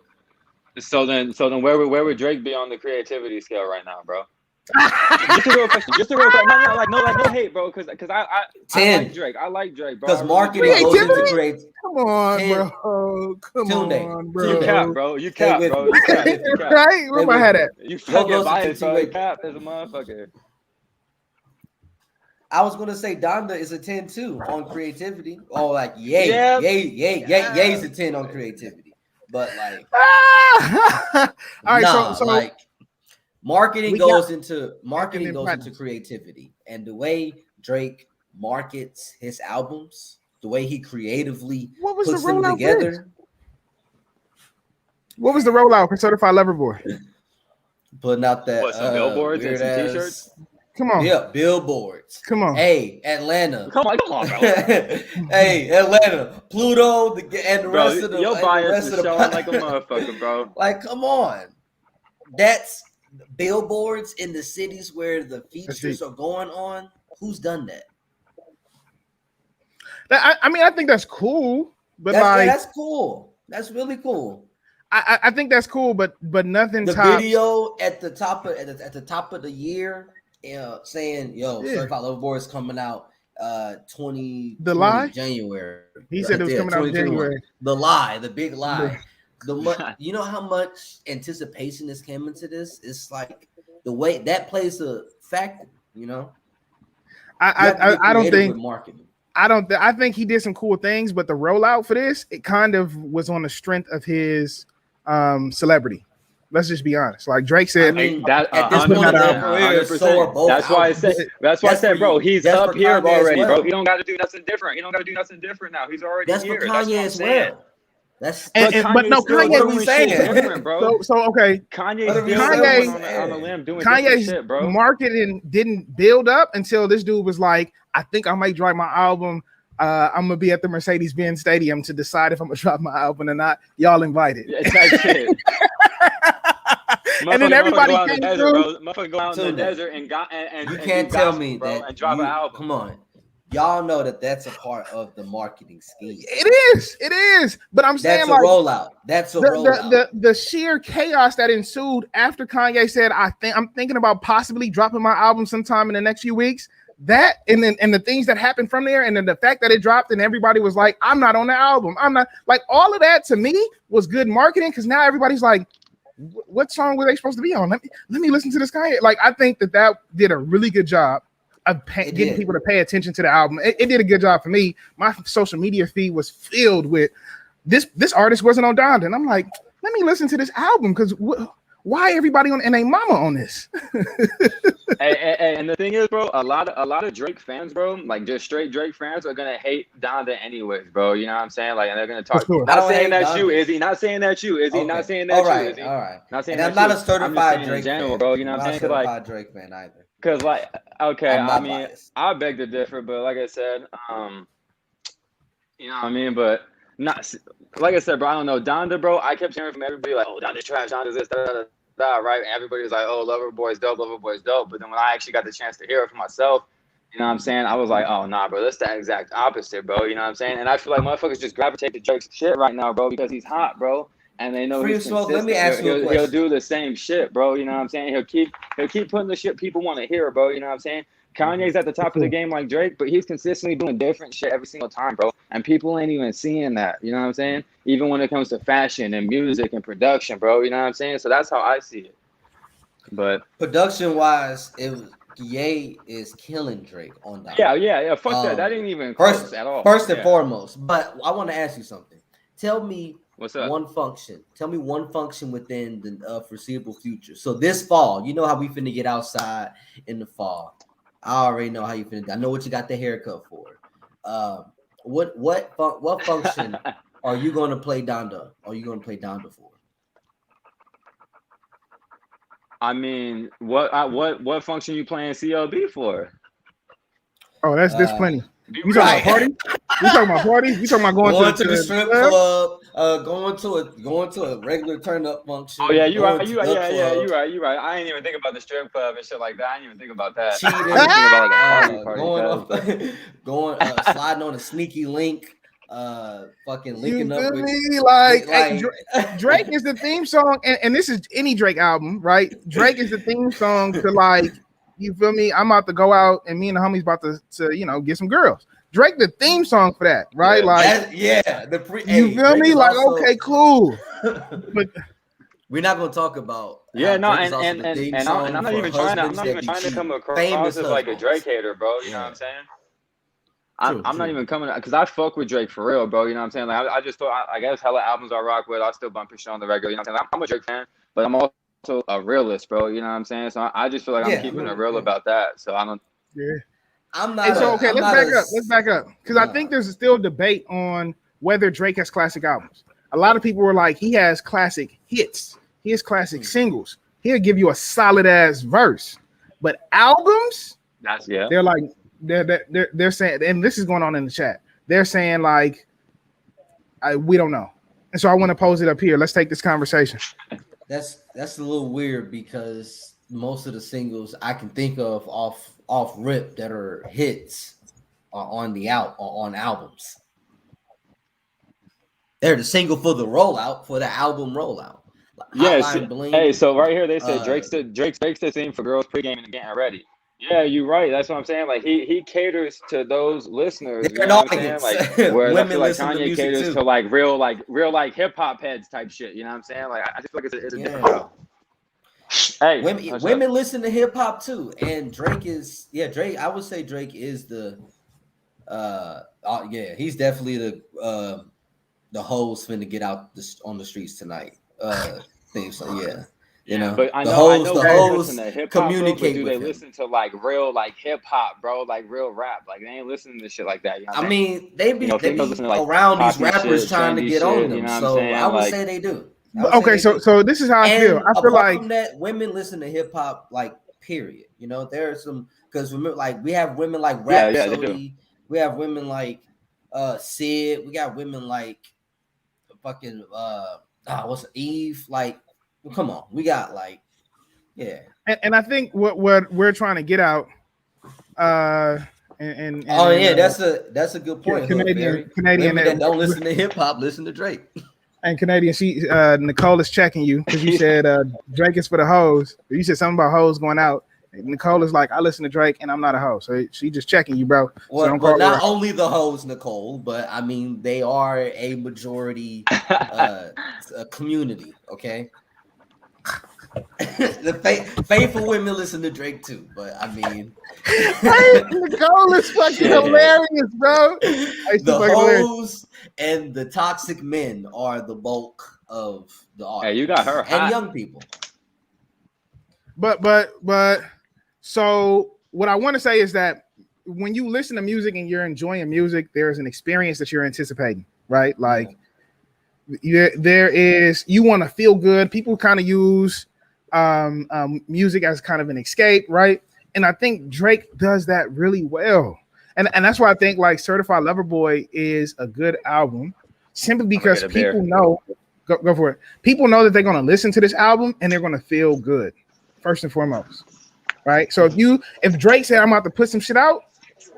So then, where would Drake be on the creativity scale right now, bro? Just a real question. No hate, bro. Because I like Drake. I like Drake, bro. Because marketing goes into create. Come on, 10. bro. Come Tunde. on, bro. You cap, bro. You cap, bro. You cap. You cap. Right? Where my head at? You What fucking goes biased, into bro. T-Ray? Cap is a motherfucker. I was gonna say Donda is a 10 too on creativity. Oh, like yay, Yeah. yay's a 10 on creativity. But like, all right, nah, so like marketing we goes got- into platinum. creativity, and the way Drake markets his albums, the way he creatively what was puts the them rollout? together. What was the rollout for Certified Lover Boy? Putting out that What, some billboards and weird some ass- t-shirts? Come on, Yeah, billboards. come on. Hey, Atlanta. Come on, bro. Hey, Atlanta, Pluto, and the Bro, rest of the your and the bias rest is of the showing like a motherfucker, bro. Like, come on. That's billboards in the cities where the features are going on. Who's done that? I mean, I think that's cool, but That's cool. That's really cool. I think that's cool, but nothing. The tops, video at the top of the year, saying, "Yo, Certified Lover Boy is coming out 20 The lie? January." He said it was coming out in 2021. January. The lie, the big lie. You know how much anticipation this came into this? It's like the way that plays a factor. You know, I don't think marketing. I think he did some cool things, but the rollout for this, it kind of was on the strength of his celebrity. Let's just be honest. Like Drake said, I mean, that at this point in their career, so are both that's why I said. That's why I said, bro, he's up here already, bro. He don't got to do nothing different. He don't got to do nothing different now. He's already that's here. For Kanye as well. That's but no, Kanye. What are we saying, different, bro? So okay, Kanye on a limb doing Kanye's shit, bro. marketing didn't build up until this dude was like, I think I might drop my album. I'm gonna be at the Mercedes-Benz Stadium to decide if I'm gonna drop my album or not. Y'all invited. Yeah, type shit. And then everybody came through. Motherfucker go out in the desert and you can't tell me bro, that and drop an album. Come on, y'all know that's a part of the marketing scheme. It is. But I'm saying that's a like rollout. That's a rollout. The sheer chaos that ensued after Kanye said, I'm thinking about possibly dropping my album sometime in the next few weeks. That and the things that happened from there, and then the fact that it dropped and everybody was like, I'm not on the album. I'm not, like, all of that to me was good marketing, because now everybody's like, what song were they supposed to be on? Let me listen to this guy. Like, I think that did a really good job of getting people to pay attention to the album. It did a good job for me. My social media feed was filled with this artist wasn't on Donda, and I'm like, let me listen to this album, because why everybody on and they mama on this? And the thing is, bro, a lot of Drake fans, bro, like just straight Drake fans, are gonna hate Donda anyways, bro. You know what I'm saying? Like, and they're gonna talk. Sure. Not saying that you, Izzy. Not saying that you, Izzy. Not saying that you, Izzy. All right. Not saying and that I'm not a certified Drake general, fan, bro. You know what I'm saying? I'm not a certified Drake fan either. Because like, okay, I mean, biased. I beg to differ, but like I said, you know what I mean, but not like I said, bro. I don't know Donda, bro. I kept hearing from everybody like, oh, Donda's trash, Donda's this, right? And everybody was like, oh, Lover Boy's dope, Lover Boy's dope. But then when I actually got the chance to hear it for myself, you know what I'm saying? I was like, oh, nah, bro, that's the exact opposite, bro. You know what I'm saying? And I feel like motherfuckers just gravitate to Drake's shit right now, bro, because he's hot, bro. And they know he's consistent. Let me ask you a question. He'll do the same shit, bro. You know what I'm saying? He'll keep putting the shit people want to hear, bro. You know what I'm saying? Kanye's at the top of the game like Drake, but he's consistently doing different shit every single time, bro. And people ain't even seeing that. You know what I'm saying? Even when it comes to fashion and music and production, bro. You know what I'm saying? So that's how I see it. But production-wise, Ye is killing Drake on that. Yeah. Fuck that. That ain't even close at all. First and foremost. But I want to ask you something. Tell me what's up? One function. Tell me one function within the foreseeable future. So this fall, you know how we finna get outside in the fall. I already know how you finna. I know what you got the haircut for. What function are you going to play Donda? Are you going to play Donda for? I mean, what function you playing CLB for? Oh, that's plenty. You talking about party? You talking about parties? You talking about going to the strip club? Going to a regular turn up function. Oh yeah, you're right. You're right. I ain't even think about the strip club and shit like that. I didn't even think about that. Cheating, sliding on a sneaky link. fucking You linking up feel with me? Like, hey, like Drake is the theme song, and this is any Drake album, right? Drake is the theme song to like, you feel me? I'm about to go out, and me and the homies about to get some girls. Drake, the theme song for that, right? Yeah. Like, you feel Drake me? is Like, also, okay, cool. But we're not gonna talk about Yeah, how no, Drake is also the theme song I'm not for even trying to husbands that become come across famous as like a husbands. Drake hater, bro. You know what I'm saying? I'm not True. even coming because I fuck with Drake for real, bro. You know what I'm saying? Like I just thought I guess hella albums I rock with. I still bump his shit on the regular. You know what I'm saying? I'm a Drake fan, but I'm also a realist, bro. You know what I'm saying? So I just feel like I'm keeping it real about that. So I don't. yeah. I'm not. And so okay, I'm let's not back a- up. Let's back up because I think there's still debate on whether Drake has classic albums. A lot of people were like, he has classic hits, he has classic singles. He'll give you a solid ass verse, but albums, That's they're like they're saying, and this is going on in the chat. They're saying like, we don't know, and so I want to pose it up here. Let's take this conversation. That's a little weird because most of the singles I can think of off rip that are hits are on albums. They're the single for the rollout for the album rollout. Yes. Hotline Bling. Hey, so right here they said Drake's the theme for girls pre-gaming and getting ready. Yeah, you're right. That's what I'm saying. Like he caters to those listeners. You know what I'm saying? Like whereas I feel like Kanye caters to like real hip hop heads type shit. You know what I'm saying? Like I just feel like it's a different show. Hey, women listen to hip hop too, and Drake is Drake. I would say Drake is the he's definitely the hoes finna get out on the streets tonight. Thing so you know. But I the know hoes listen to hip hop, communicate bro, but do with they him. listen to like real like hip hop, bro? Like real rap. Like they ain't listening to shit like that. You know I mean, they be listen to, like, around these poppy rappers shit, trying to trendy get on shit, them. you know what I'm So saying? I would Like- say they do. Okay, so this is how I feel. I feel apart like from that, women listen to hip hop like period. You know, there are some because remember, like we have women like Yeah, they Rhapsody, we have women like Sid, we got women like fucking what's Eve? Like, well, come on, we got like and I think what we're trying to get out, and that's a good point. Canadian women that don't listen to hip hop listen to Drake. And Canadian, she Nicole is checking you because you said Drake is for the hoes. You said something about hoes going out. And Nicole is like, I listen to Drake and I'm not a hoe. So she just checking you, bro. Well, but not only the hoes, Nicole, but I mean they are a majority community. Okay. The faithful women listen to Drake too, but I mean, Nicole is fucking hilarious, bro. The hoes and the toxic men are the bulk of the audience. Hey, you got her hot. And young people. But so what I want to say is that when you listen to music and you're enjoying music, there's an experience that you're anticipating, right? Like there is, you want to feel good. People kind of use music as kind of an escape, right? And I think Drake does that really well. And that's why I think like Certified Lover Boy is a good album, simply because people know, go for it. People know that they're going to listen to this album and they're going to feel good, first and foremost, right? So if Drake said, I'm about to put some shit out,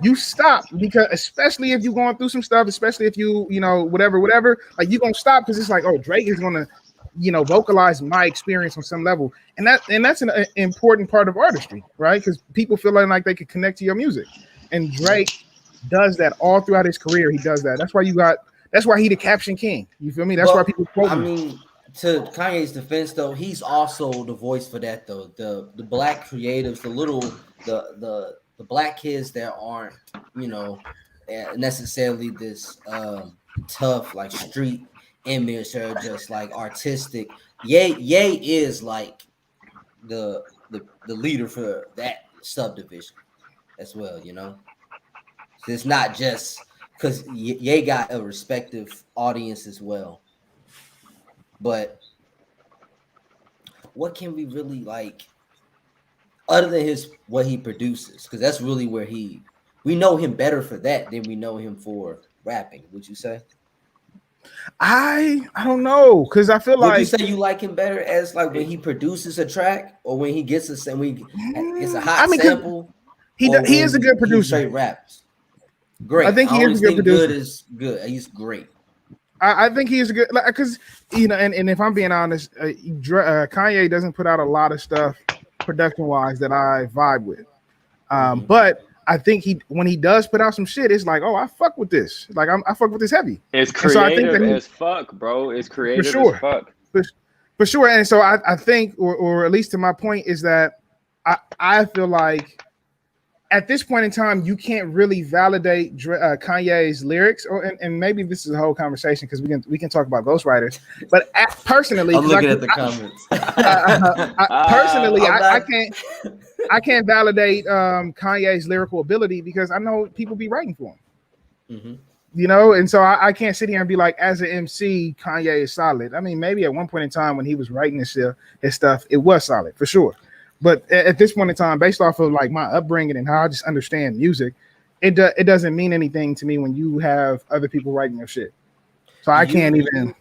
you stop, because especially if you're going through some stuff, especially if you know, whatever, like you're going to stop because it's like, oh, Drake is going to, vocalize my experience on some level. And that's an important part of artistry, right? Because people feel like they can connect to your music. And Drake does that all throughout his career. He does that. That's why he the caption king. You feel me? That's why people quote him. I mean, to Kanye's defense though, he's also the voice for that though. The black creatives, the black kids that aren't, necessarily this tough like street image or just like artistic. Ye is like the leader for that subdivision as well, So it's not just because Ye got a respective audience as well. But what can we really like other than what he produces? Because that's really where we know him better for that than we know him for rapping. Would you say? I don't know, because I feel Would you say you like him better as like when he produces a track or when he gets a hot sample? He is a good producer. Straight raps. Great. I think he I is always a good think producer. good is good. He's great. I think he is a good, because and if I'm being honest, Kanye doesn't put out a lot of stuff production wise that I vibe with. But I think when he does put out some shit, it's like, oh, I fuck with this. Like I fuck with this heavy. It's And so I think creative that as fuck, bro. It's for creative as sure, fuck. for sure. And so I think, or at least to my point, is that I feel like at this point in time, you can't really validate Kanye's lyrics, and maybe this is a whole conversation because we can talk about ghostwriters. But personally, I'm looking at the comments. Personally, not... I can't validate Kanye's lyrical ability because I know people be writing for him. And so I can't sit here and be like, as an MC, Kanye is solid. I mean, maybe at one point in time when he was writing his stuff, it was solid for sure. But at this point in time, based off of like my upbringing and how I just understand music, it doesn't mean anything to me when you have other people writing your shit. So I can't even.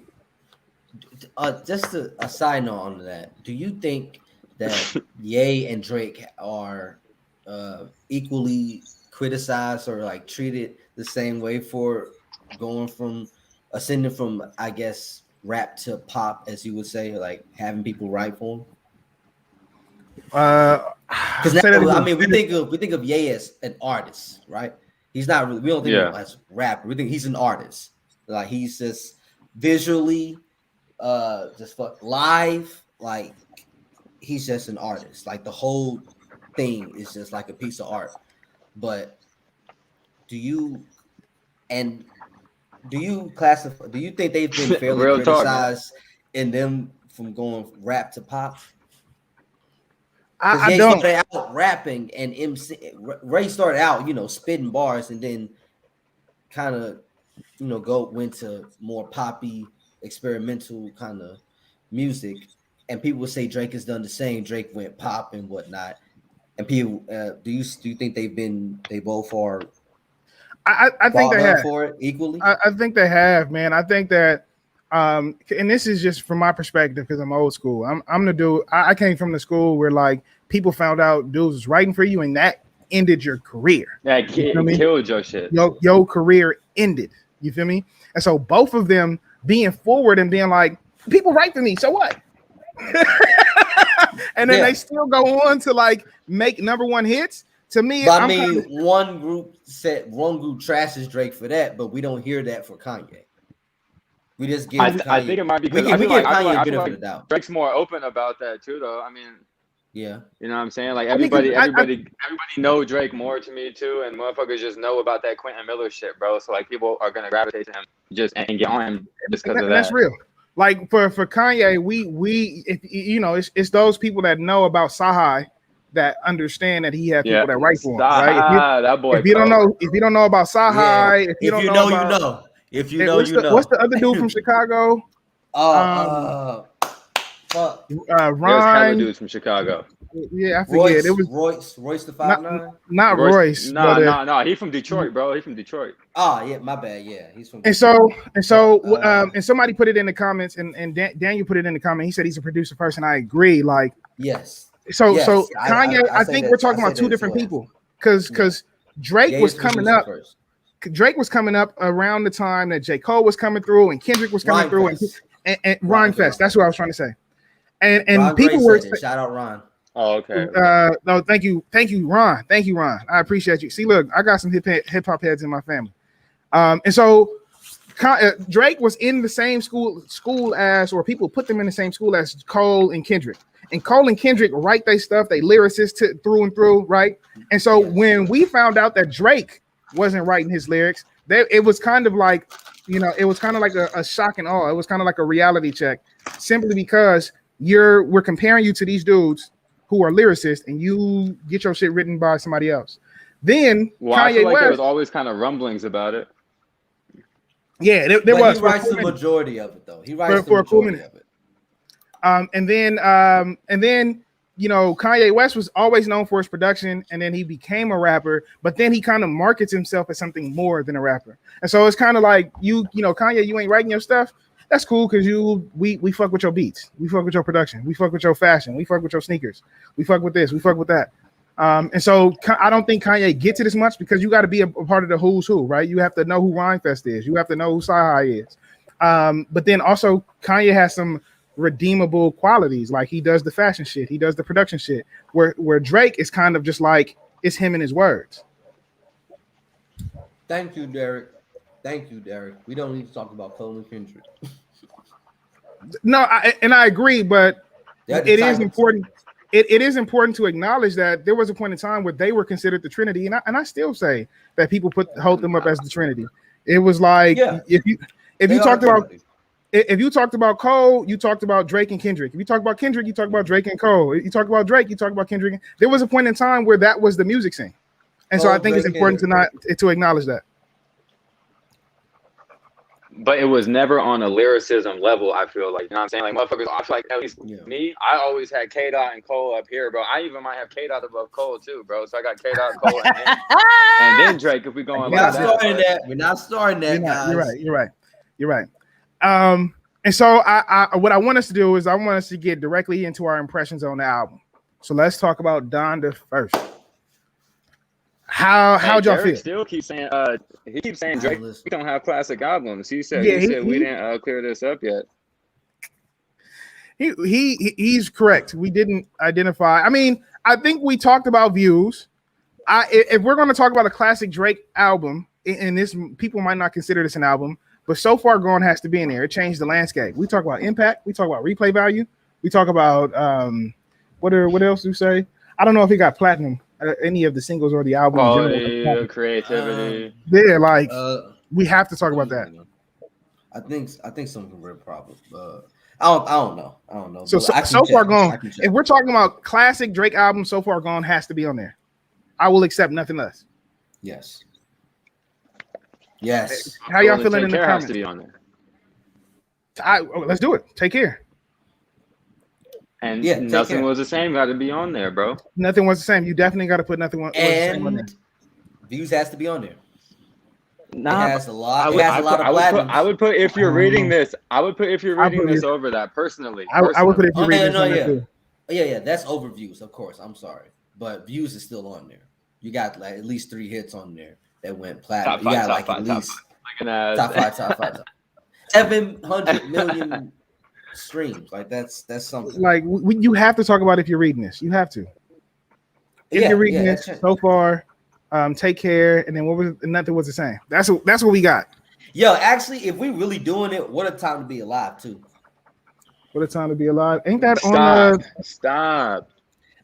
Just a side note on that. Do you think that Ye and Drake are equally criticized or like treated the same way for ascending from, I guess, rap to pop, as you would say, like having people write for them? Because I mean, we think of Ye as an artist, right? He's not really. We don't think of him as a rapper. We think he's an artist. Like he's just visually, just live. Like he's just an artist. Like the whole thing is just like a piece of art. But do you classify? Do you think they've been fairly criticized in them from going rap to pop? I don't. Started out rapping and MC. Ray started out, spitting bars, and then kind of, went to more poppy, experimental kind of music. And people would say Drake has done the same. Drake went pop and whatnot. And people, do you think they both are? I think they have for it equally. I think they have, man. I think that. And this is just from my perspective because I'm old school. I'm the dude. I came from the school where like people found out dudes was writing for you, and that ended your career. That killed your shit. Your career ended. You feel me? And so both of them being forward and being like, people write for me, so what? And then they still go on to like make #1 hits. To me, but one group trashes Drake for that, but we don't hear that for Kanye. We just give. I think it might be because we give Kanye a benefit of the doubt. Drake's more open about that too, though. I mean, yeah, you know what I'm saying? Like everybody know Drake more to me too, and motherfuckers just know about that Quentin Miller shit, bro. So like people are gonna gravitate to him and get on him just because of that. That's real. Like for Kanye, we it's those people that know about Sahai that understand that he had people that write for him. Right? That boy. If you don't know about Sahai, if you know, you know. If you know, what's the other dude from Chicago? Ryan. There's dudes from Chicago. Yeah, I forget. It was Royce the 5'9". Not Royce. No. He from Detroit, bro. He from Detroit. Oh yeah, my bad. Yeah, he's from. And somebody put it in the comments, and Daniel put it in the comment. He said he's a producer person. I agree. Like yes. So Kanye, I think we're talking about two different people because Drake was coming up. Drake was coming up around the time that J. Cole was coming through and Kendrick was coming through and Rhyme Fest. That's what I was trying to say. And people were shout out Ron. Oh, okay. No, thank you, Ron. Thank you, Ron. I appreciate you. See, look, I got some hip hop heads in my family. And so Drake was in the same school as, or people put them in the same school as Cole and Kendrick. And Cole and Kendrick write their stuff, they lyricists through and through, right? And so when we found out that Drake wasn't writing his lyrics, it was kind of like, it was kind of like a shock and awe. It was kind of like a reality check, simply because we're comparing you to these dudes who are lyricists, and you get your shit written by somebody else. Then I feel like there was always kind of rumblings about it. Yeah, there was. He writes the majority of it, though. He writes for the majority of it. And then Kanye West was always known for his production, and then he became a rapper, but then he kind of markets himself as something more than a rapper. And so it's kind of like Kanye, you ain't writing your stuff. That's cool because we fuck with your beats, we fuck with your production, we fuck with your fashion, we fuck with your sneakers, we fuck with this, we fuck with that. And so I don't think Kanye gets it as much because you got to be a part of the who's who, right? You have to know who Rhymefest is. You have to know who Sci-Hi is. But then also Kanye has some redeemable qualities. Like he does the fashion shit. He does the production shit. Where Drake is kind of just like, it's him and his words. Thank you, Derek. We don't need to talk about Cole and Kendrick. No, I agree, but it is important. It is important to acknowledge that there was a point in time where they were considered the Trinity, and I still say that people hold them up as the Trinity. It was like if you talked about Cole, you talked about Drake and Kendrick. If you talk about Kendrick, you talk about Drake and Cole. If you talk about Drake, you talk about Kendrick. There was a point in time where that was the music scene, and so I think it's important to acknowledge that. But it was never on a lyricism level, I feel like. You know what I'm saying? Like, motherfuckers, I feel like, at least me, I always had K-Dot and Cole up here, bro. I even might have K-Dot above Cole, too, bro. So I got K-Dot, Cole, and then Drake, if we going like that. We're not starting that, guys. You're right. And so what I want us to do is I want us to get directly into our impressions on the album. So let's talk about Donda first. How'd y'all feel? Still keeps saying he keeps saying Drake we don't have classic albums. He said we didn't clear this up yet. He's correct. We didn't identify. I mean, I think we talked about views. If we're going to talk about a classic Drake album, and this people might not consider this an album, but So Far Gone has to be in there. It changed the landscape. We talk about impact. We talk about replay value. We talk about what else do we say? I don't know if he got platinum. Any of the singles or the album. Quality, creativity. Like we have to talk about that. I think some of them problems. I don't know. So Far Gone. If we're talking about classic Drake album, So Far Gone has to be on there. I will accept nothing less. Yes. How y'all feeling in the comments? Has to be on there. Let's do it. Take care. And nothing was the same. Got to be on there, bro. Nothing was the same. You definitely got to put nothing was the same on there. Views has to be on there. Nah, it has a lot. Of I would put if you're reading this. I would put if you're reading this over that personally. I would put if you're reading this. Yeah. That's overviews, of course. I'm sorry, but views is still on there. You got like at least 3 hits on there that went platinum. You got like at least top five. 700 million. Streams like that's something like you have to talk about if you're reading this. You have to. If you're reading this So Far, Take Care, and then nothing was the same. That's what we got. Yo, actually, if we really doing it, what a time to be alive too. What a time to be alive. Ain't that Stop.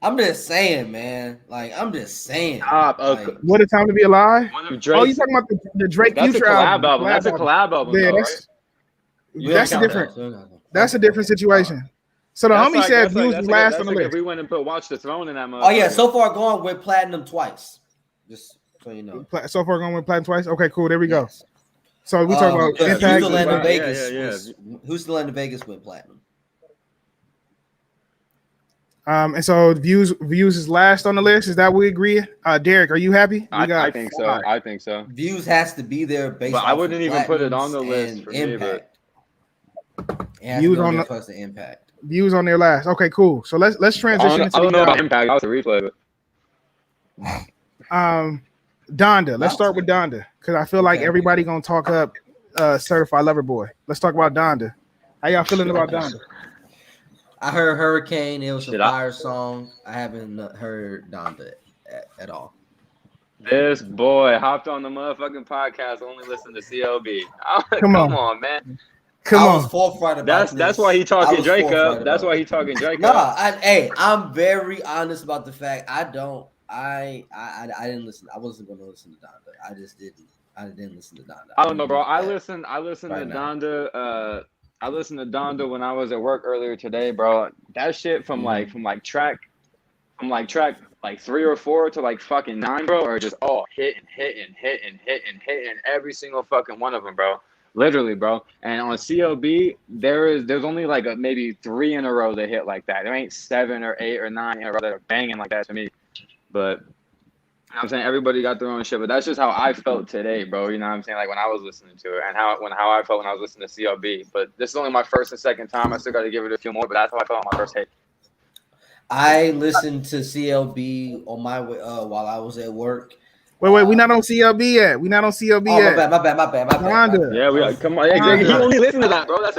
I'm just saying, man. Like I'm just saying. Stop. Okay. Like, what a time to be alive. You talking about the Drake Future album? That's a collab album. Yeah, that's a different situation. So the homie said views was last on the list. If we went and put Watch the Throne in that motherfucker. Oh yeah, So Far Gone went platinum twice. Just so you know. So Far Gone went platinum twice. Okay, cool. There we go. So we talk about impact. Who's the Land of Vegas? Who's the Land of Vegas went platinum? And so views is last on the list. Is that what we agree? Derek, are you happy? I think so. I think so. Views has to be there based. But I wouldn't even put it on the list for impact. Views on the impact. Views on their last. Okay, cool. So let's transition. I don't know about impact. I was a replay. Donda. Let's start with Donda because I feel like everybody gonna talk up Certified Lover Boy. Let's talk about Donda. How y'all feeling about Donda? I heard Hurricane. It was a fire song. I haven't heard Donda at all. This boy hopped on the motherfucking podcast. Only listen to CLB. Come on, man. I was forthright about that's why he talking Drake up. That's why he talking Drake up. I'm very honest about the fact I didn't listen. I wasn't going to listen to Donda. I didn't listen to Donda. I don't know, bro. I listened to Donda. I listened to Donda when I was at work earlier today, bro. That shit from track 3 or 4 to like fucking 9, bro, are just all hitting every single fucking one of them, bro. Literally, bro. And on CLB, there's only like maybe 3 in a row that hit like that. There ain't 7 or 8 or 9 in a row that are banging like that to me. But you know what I'm saying, everybody got their own shit. But that's just how I felt today, bro. You know what I'm saying? Like when I was listening to it and how I felt when I was listening to CLB. But this is only my first and second time. I still got to give it a few more. But that's how I felt on my first hit. I listened to CLB on my way while I was at work. Wait, we not on CLB yet. We not on CLB yet. My bad. Donda. Yeah, we come on. Exactly. He only listened to that, bro. That's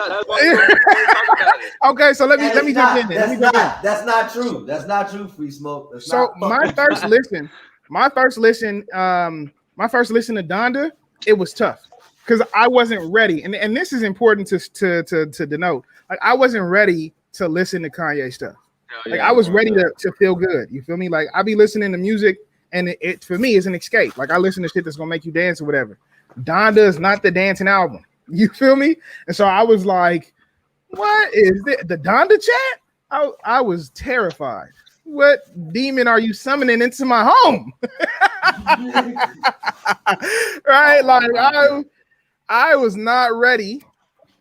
Okay, so let me jump in. That's not true. That's not true. Free smoke. My first listen to Donda, it was tough because I wasn't ready, and this is important to denote. Like I wasn't ready to listen to Kanye stuff. Like I was ready to feel good. You feel me? Like I be listening to music, and it for me is an escape. Like I listen to shit that's gonna make you dance or whatever. Donda is not the dancing album. You feel me? And so I was like, "What is this? The Donda chat?" I was terrified. What demon are you summoning into my home? Right? Like I was not ready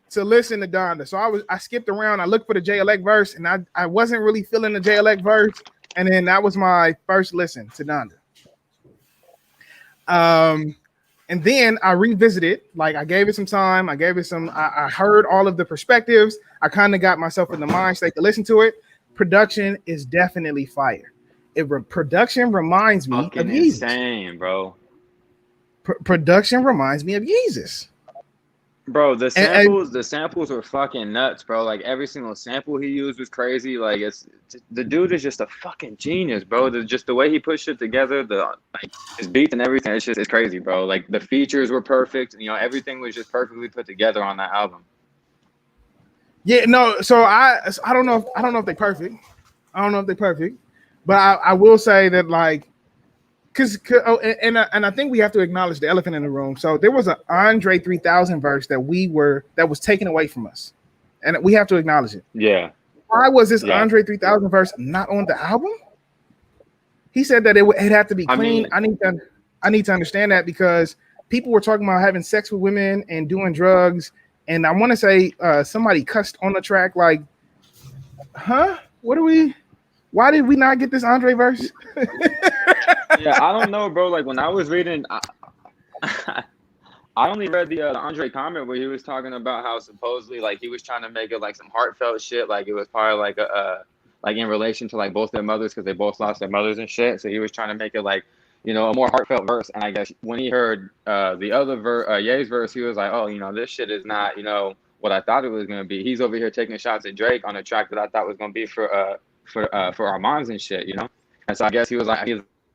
to listen to Donda. So I skipped around. I looked for the JLX verse, and I wasn't really feeling the JLX verse. And then that was my first listen to Donda. And then I revisited, like I gave it some time. I heard all of the perspectives. I kind of got myself in the mind state to listen to it. Production is definitely fire. Production reminds me of Yeezus. Insane, bro. Production reminds me of Yeezus. Bro, the samples were fucking nuts, bro. Like every single sample he used was crazy. Like the dude is just a fucking genius, bro. Just the way he put shit together, his beats and everything, it's crazy, bro. Like the features were perfect. You know, everything was just perfectly put together on that album. Yeah, no. So I don't know if they're perfect. I don't know if they're perfect, but I will say that like. And I think we have to acknowledge the elephant in the room. So there was an Andre 3000 verse that was taken away from us, and we have to acknowledge it. Yeah. Why was this Andre 3000 verse not on the album? He said that it had to be clean. I need to understand that because people were talking about having sex with women and doing drugs, and I want to say somebody cussed on the track. Like, huh? Why did we not get this Andre verse? Yeah, I don't know, bro. Like when I was reading, I only read the Andre comment where he was talking about how supposedly like he was trying to make it like some heartfelt shit. Like it was probably like like in relation to like both their mothers because they both lost their mothers and shit. So he was trying to make it like, you know, a more heartfelt verse. And I guess when he heard the other Ye's verse, he was like, oh, you know, this shit is not, you know, what I thought it was gonna be. He's over here taking shots at Drake on a track that I thought was gonna be for our moms and shit, you know. And so I guess he was like,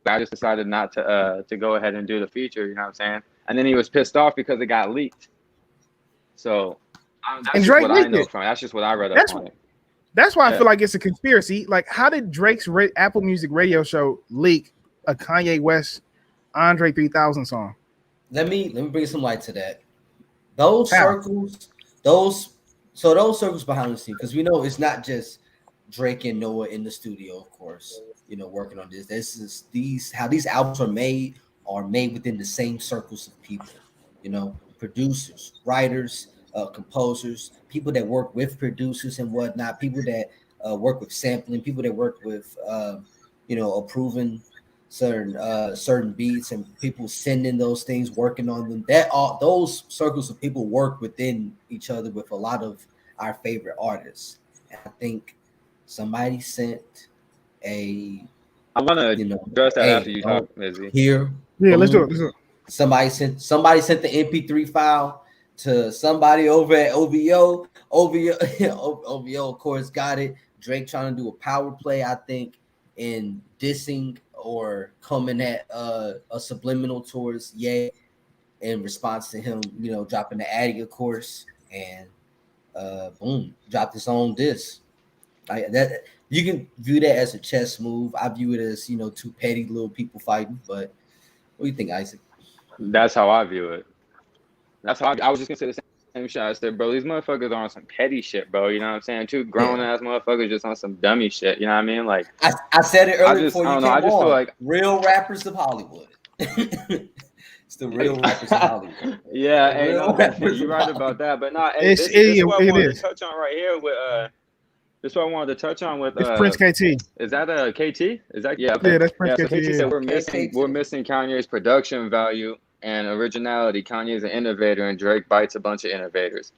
I just decided not to go ahead and do the feature, you know what I'm saying? And then he was pissed off because it got leaked. So that's just what I know from it. That's just what I read up on it. That's why I feel like it's a conspiracy. Like, how did Drake's Apple Music radio show leak a Kanye West Andre 3000 song? Let me bring some light to that. Those circles behind the scenes, because we know it's not just Drake and Noah in the studio, of course, you know, working on this. This is how these albums are made within the same circles of people, you know, producers, writers, composers, people that work with producers and whatnot, people that work with sampling, people that work with you know, approving certain beats, and people sending those things, working on them. Those circles of people work within each other with a lot of our favorite artists. And I think somebody sent I want to address that after you talk, Izzy. Here. Yeah, let's do it. Somebody sent the MP3 file to somebody over at OVO. OVO, of course, got it. Drake trying to do a power play, I think, in dissing or coming at a subliminal towards Ye in response to him, you know, dropping the Addy, of course, and boom, dropped his own diss. Like that, you can view that as a chess move. I view it as, you know, two petty little people fighting. But what do you think, Isaac? That's how I view it. That's how I was just gonna say the same shit. I said, bro, these motherfuckers are on some petty shit, bro. You know what I'm saying? Two grown ass motherfuckers just on some dummy shit. You know what I mean? Like I said it earlier before you came on. I just feel like real rappers of Hollywood. It's the real rappers of Hollywood. Yeah, hey, you're right about that. But not this is what I wanted to touch on right here with this is what I wanted to touch on with Prince KT. Is that a KT? Is that okay. Yeah, that's Prince KT. So KT said we're missing Kanye's production value and originality. Kanye is an innovator and Drake bites a bunch of innovators.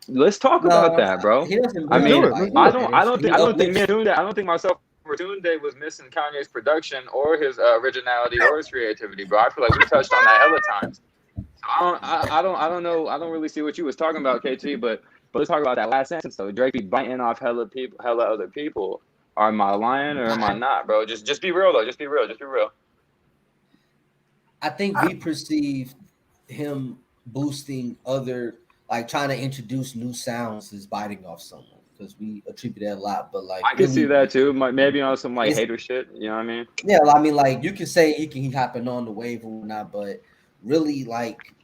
Let's talk about that, bro. I mean, I don't think myself or Tunde was missing Kanye's production or his originality or his creativity, bro. I feel like we touched on that hella times. I don't know. I don't really see what you was talking about, KT, but let's talk about that last sentence though. Drake be biting off hella other people. Am I lying or am I not, bro? Just be real though. Just be real. I think we perceive him boosting other, like trying to introduce new sounds as biting off someone, because we attribute that a lot. But like, I can see that too. Maybe on some like hater shit. You know what I mean? Yeah, I mean, like you can say he hopping on the wave or whatnot, but really, like,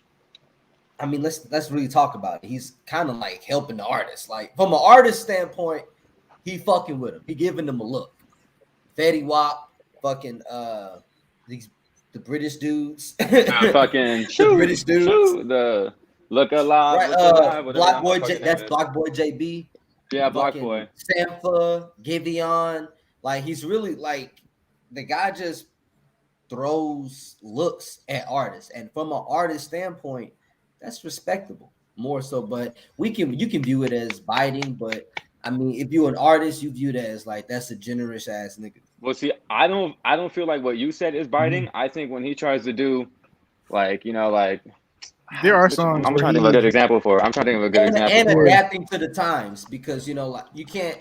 I mean, let's really talk about it. He's kind of like helping the artist. Like from an artist standpoint, he fucking with him. He giving them a look. Fetty Wap, fucking the British dudes, fucking the British dudes, the Look Alive, right, Block Boy, that's Block Boy JB. Yeah, Block Boy, Sampha, Giveon. Like he's really like the guy just throws looks at artists, and from an artist standpoint, that's respectable more so. But you can view it as biting, but I mean, if you're an artist, you view that as like that's a generous ass nigga. Well, see, I don't feel like what you said is biting. Mm-hmm. I think when he tries to do, like, you know, like there are songs. I'm trying to think of a good example for. I'm trying to think of a good example. And adapting to the times, because you know, like you can't.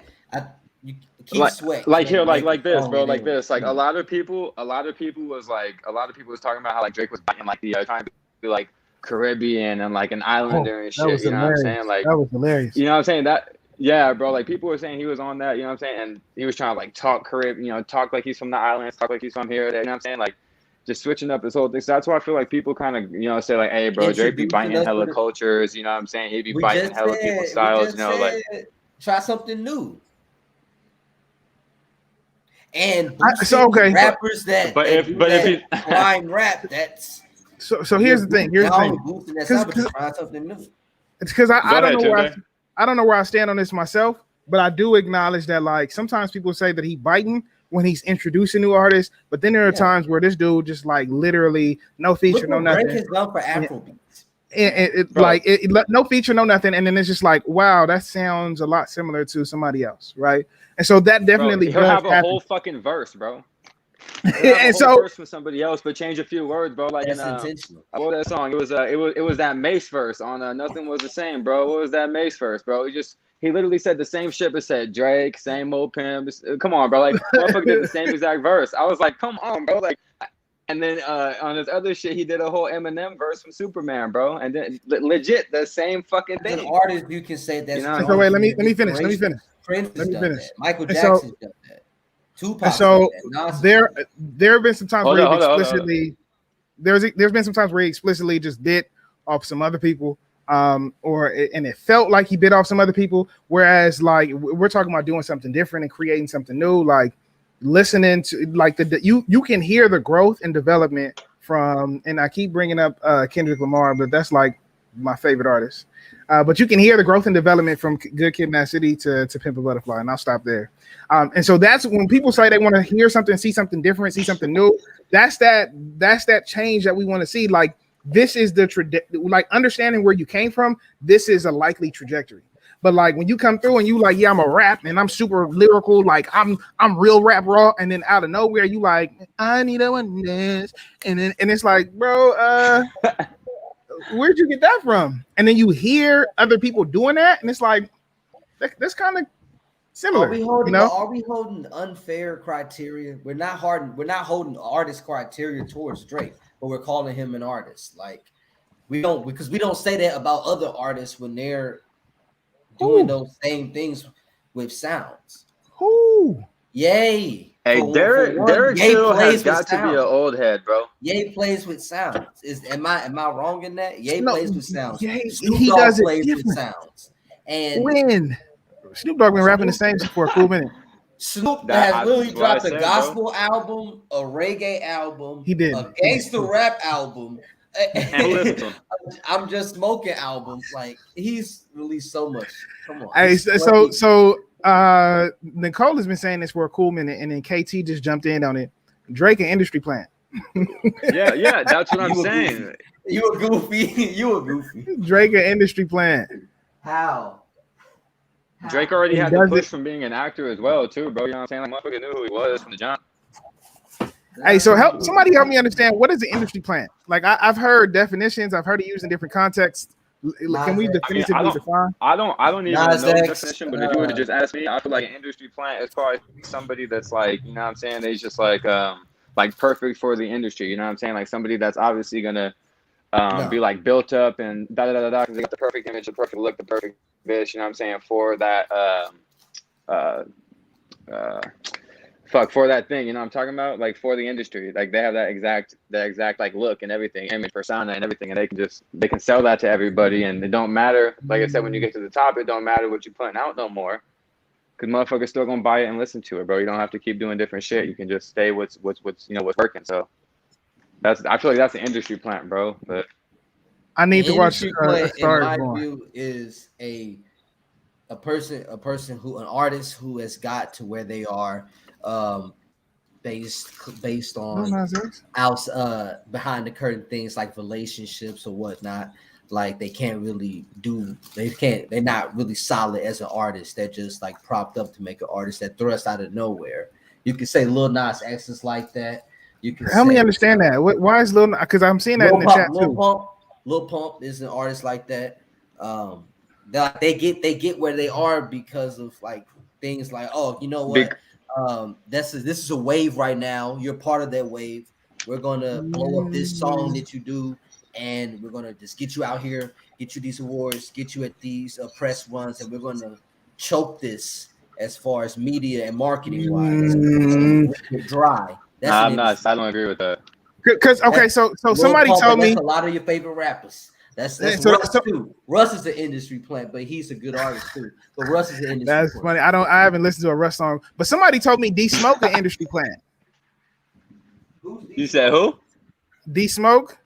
You keep sweat. Like here, like this, bro. Like this. Like a lot of people was talking about how like Drake was biting like the trying to be like Caribbean and like an islander and shit. You know what I'm saying? Like that was hilarious. You know what I'm saying? That. Yeah, bro. Like people were saying he was on that, you know what I'm saying? And he was trying to like talk Caribbean, you know, talk like he's from the islands, talk like he's from here, there, you know what I'm saying? Like just switching up this whole thing. So that's why I feel like people kind of, you know, say like, hey, bro, Drake be biting hella cultures, you know what I'm saying? He be biting hella people's styles, you know, like try something new. And so okay, rappers that crime rap, that's so here's the thing. Try something new. It's because I don't know I don't know where I stand on this myself, but I do acknowledge that like sometimes people say that he biting when he's introducing new artists, but then there are times where this dude just like literally no feature, no nothing. Drake has done for Afrobeats. No feature, no nothing, and then it's just like, wow, that sounds a lot similar to somebody else, right? And so that definitely he'll have a whole fucking verse, bro. And so verse for somebody else, but change a few words, bro. Like in what was that song? It was that Mace verse on Nothing Was the Same, bro. What was that Mace verse, bro? He literally said the same shit, but said Drake, same old pimp. Come on, bro. Like motherfucker did the same exact verse. I was like, come on, bro. Like, and then on his other shit, he did a whole Eminem verse from Superman, bro. And then legit the same fucking thing. As an artist, you can say that's. So wait, let me finish. Prince has done that. Michael Jackson's done that. Tupac. So there have been some times where there's been some times where he explicitly just bit off some other people, and it felt like he bit off some other people. Whereas like we're talking about doing something different and creating something new, like listening to like you can hear the growth and development from. And I keep bringing up Kendrick Lamar, but that's like my favorite artist. But you can hear the growth and development from Good Kid, Mad City to Pimp a Butterfly, and I'll stop there. And so that's when people say they want to hear something, see something different, see something new. That's that change that we want to see. Like this is like understanding where you came from. This is a likely trajectory. But like when you come through and you like, yeah, I'm a rap and I'm super lyrical, like I'm real rap raw, and then out of nowhere you like, I need a one dance, and it's like, bro, where'd you get that from? And then you hear other people doing that, and it's like that's kind of similar. Are we holding unfair criteria? We're not holding artist criteria towards Drake, but we're calling him an artist. Like we don't say that about other artists when they're doing those same things with sounds. Yay. Hey, Derek still has got to be an old head, bro. Ye plays with sounds. Am I wrong in that? Ye plays with sounds. He does plays with sounds. And when Snoop Dogg been rapping the same shit for a cool minute. Snoop has literally dropped a gospel album, a reggae album, he did a gangster rap album. I'm Just Smoking album. Like he's released so much. Come on. Hey, so Nicole has been saying this for a cool minute, and then KT just jumped in on it. Drake an industry plant. yeah, that's what I'm saying. You a goofy. Drake an industry plant. How? Drake already had the push from being an actor as well, too, bro. You know what I'm saying? Like, motherfucker knew who he was from the jump. Hey, so somebody help me understand, what is the industry plant? Like, I've heard definitions. I've heard it used in different contexts. Can we definitively define? I don't even know the definition, but if you were to just ask me, I feel like an industry plant is probably somebody that's like, you know what I'm saying? They're just like perfect for the industry. You know what I'm saying? Like somebody that's obviously gonna be like built up and da da da da, because they got the perfect image, the perfect look, the perfect this. You know what I'm saying? For that for that thing, you know what I'm talking about? Like for the industry, like they have that exact like look and everything, image, persona and everything, and they can sell that to everybody, and it don't matter. Like I said, when you get to the top, it don't matter what you're putting out no more, because motherfuckers still gonna buy it and listen to it, bro. You don't have to keep doing different shit. You can just stay what's working. So I feel like that's the industry plant, bro. But I need to watch. In my view, is an artist who has got to where they are. Based on behind the curtain things like relationships or whatnot. Like they're not really solid as an artist. They're just like propped up to make an artist that thrust out of nowhere. You can say Lil Nas X is like that. You can help me understand that. Why is Lil? Because I'm seeing that in the chat too. Lil Pump is an artist like that. They get where they are because of like things like, oh, you know what? This is a wave right now. You're part of that wave. We're gonna blow up this song that you do, and we're gonna just get you out here, get you these awards, get you at these press runs, and we're gonna choke this as far as media and marketing wise. Dry. I don't agree with that. Because so somebody told me a lot of your favorite rappers. That's Russ too. Russ is an industry plant, but he's a good artist too. But Russ is an industry That's plant. funny. I haven't listened to a Russ song, but somebody told me D-Smoke an industry plant. You said who? D-Smoke,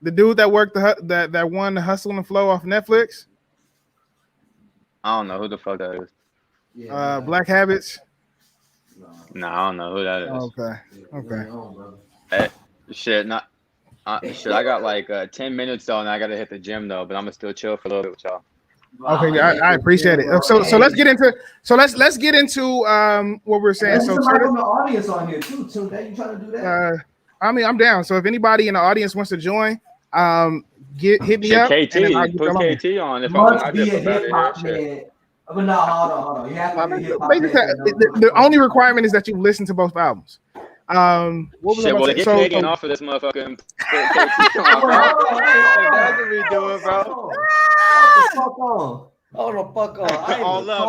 the dude that worked that won the Hustle and Flow off Netflix. I don't know who the fuck that is. Black Habits. No, I don't know who that is. Okay. Hey, shit, not. Shit, I got like 10 minutes though, and I gotta hit the gym though. But I'm gonna still chill for a little bit with y'all. Okay, I appreciate it. So let's get into what we're saying. So somebody from the audience on here too. Tunde, you trying to do that? I mean, I'm down. So if anybody in the audience wants to join, hit me up. KT, put KT on. If must be a hip hop man. But no, hold on. You have to be a hip hop man. The only requirement is that you listen to both albums. What was shit, well, get Canadian off of this motherfucker and put KT on, bro. That's what we doing, bro. Hold the fuck on. All up,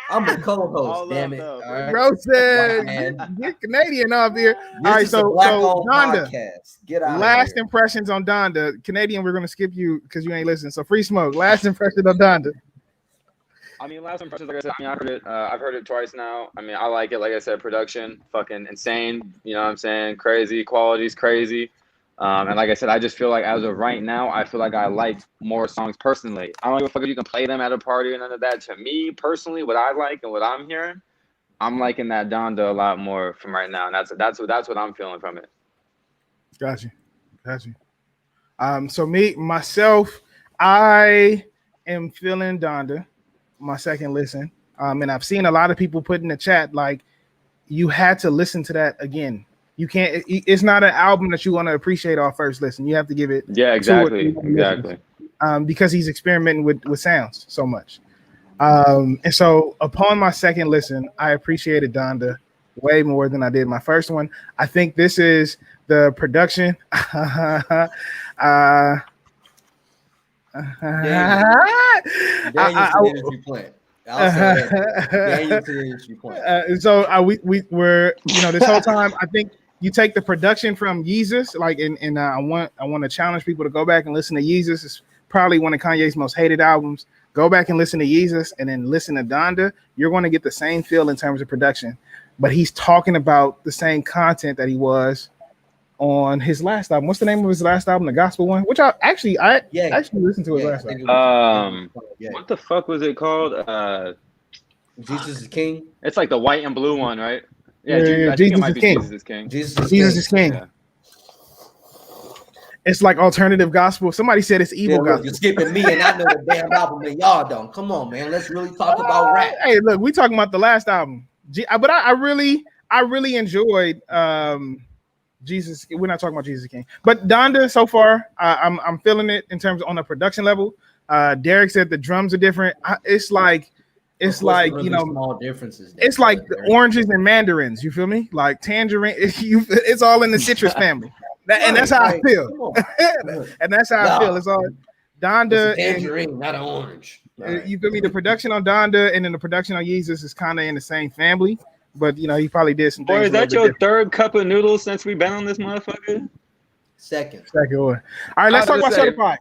I'm a co-host, damn it. All right. Bro said, get Canadian off here. All right, so Donda. Get out. Last impressions on Donda. Canadian, we're gonna skip you because you ain't listening. So Free Smoke. Last impression on Donda. I mean, last impressions, like I said, I've heard it twice now. I mean, I like it. Like I said, production, fucking insane. You know what I'm saying? Crazy. Quality's crazy. And like I said, I just feel like as of right now, I feel like I like more songs personally. I don't give a fuck if you can play them at a party or none of that. To me, personally, what I like and what I'm hearing, I'm liking that Donda a lot more from right now. And that's what I'm feeling from it. Got you. So myself, I am feeling Donda. My second listen, and I've seen a lot of people put in the chat like you had to listen to that again. You can't. It's not an album that you want to appreciate off first listen. You have to give it. Yeah, exactly. Because he's experimenting with sounds so much. And so upon my second listen, I appreciated Donda way more than I did my first one. I think this is the production. So we were, this whole time, I think you take the production from Yeezus, like, and I want to challenge people to go back and listen to Yeezus. It's probably one of Kanye's most hated albums. Go back and listen to Yeezus and then listen to Donda. You're going to get the same feel in terms of production, but he's talking about the same content that he was on his last album. What's the name of his last album? The gospel one, which I actually listened to his last album. What the fuck was it called? Jesus is King. It's like the white and blue one, right? Yeah, Jesus is King. Jesus is King. Jesus is King. Yeah. It's like alternative gospel. Somebody said it's evil gospel. You're skipping me, and I know the damn album, and y'all don't. Come on, man. Let's really talk about rap. Hey, look, we talking about the last album, but I really enjoyed Jesus. We're not talking about Jesus King, but Donda so far, I'm feeling it in terms of on a production level. Derek said the drums are different. It's like small differences. It's like the oranges and mandarins. You feel me? Like tangerine. It's all in the citrus family. And that's how I feel. And that's how I feel. It's all Donda. It's a tangerine, not an orange. You feel me? The production on Donda and then the production on Jesus is kind of in the same family. But he probably did some things. Boy, is that your third cup of noodles since we've been on this motherfucker? Second one. All right, let's talk about certified.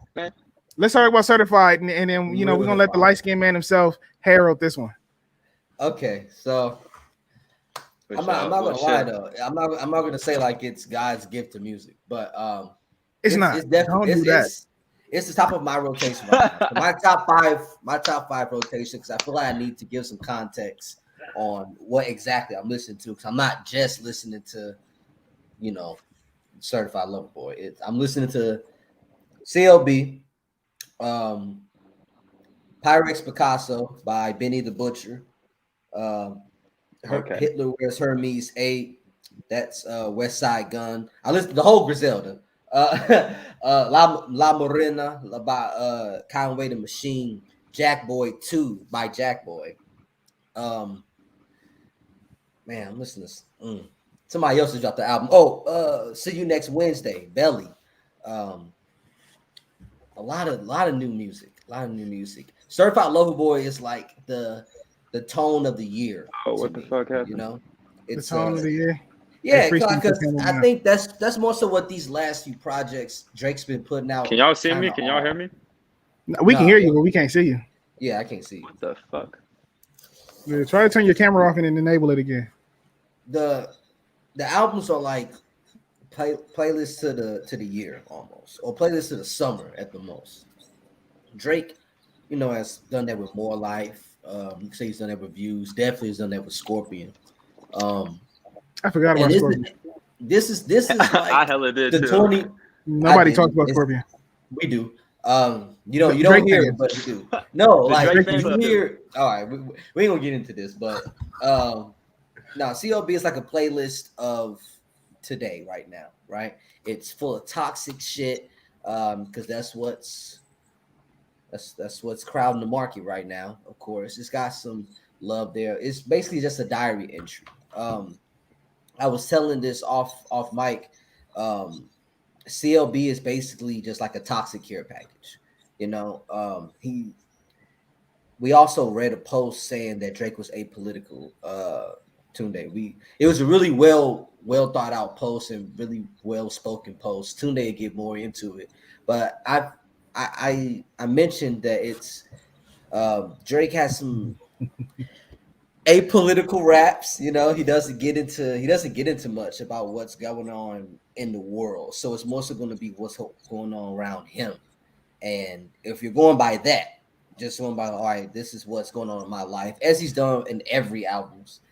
Let's talk about certified, and then we're gonna let the light skinned man himself herald this one. Okay, so I'm not gonna lie though. I'm not gonna say like it's God's gift to music, but it's not. It's definitely it's the top of my rotation. Right now. My top five rotation, because I feel like I need to give some context on what exactly I'm listening to, because I'm not just listening to, Certified Lover Boy. I'm listening to CLB, Pyrex Picasso by Benny the Butcher, Hitler Wears Hermes 8. That's West Side Gun. I listened to the whole Griselda. La Morena by Conway the Machine. Jack Boy 2 by Jack Boy. Man, I'm listening to somebody else has dropped the album. See You Next Wednesday, Belly. A lot of new music. Certified Lover Boy is like the tone of the year. Oh, what the fuck happened? It's the tone of the year. Yeah, because I think that's more so what these last few projects Drake's been putting out. Can y'all see me? Can y'all hear me? We can hear you, but we can't see you. Yeah, I can't see you. What the fuck? Yeah, try to turn your camera off and then enable it again. The albums are like playlists to the year almost, or playlists to the summer at the most. Drake, has done that with More Life. You can say he's done that with Views. Definitely has done that with Scorpion. I forgot about Scorpion. This is like I hella did the too. 20. Nobody talks about Scorpion. We do. You don't hear it, but you do. No, like you hear. All right, we ain't gonna get into this, but now CLB is like a playlist of today right now, right? It's full of toxic shit, because that's what's crowding the market right now. Of course, it's got some love there. It's basically just a diary entry. I was telling this off mic. CLB is basically just like a toxic care package. We also read a post saying that Drake was apolitical. Tunde, it was a really well thought out post and really well spoken post. Tunde would get more into it, but I mentioned that it's Drake has some apolitical raps. He doesn't get into much about what's going on in the world. So it's mostly going to be what's going on around him. And if you're going by that, just going by all right, this is what's going on in my life, as he's done in every albums.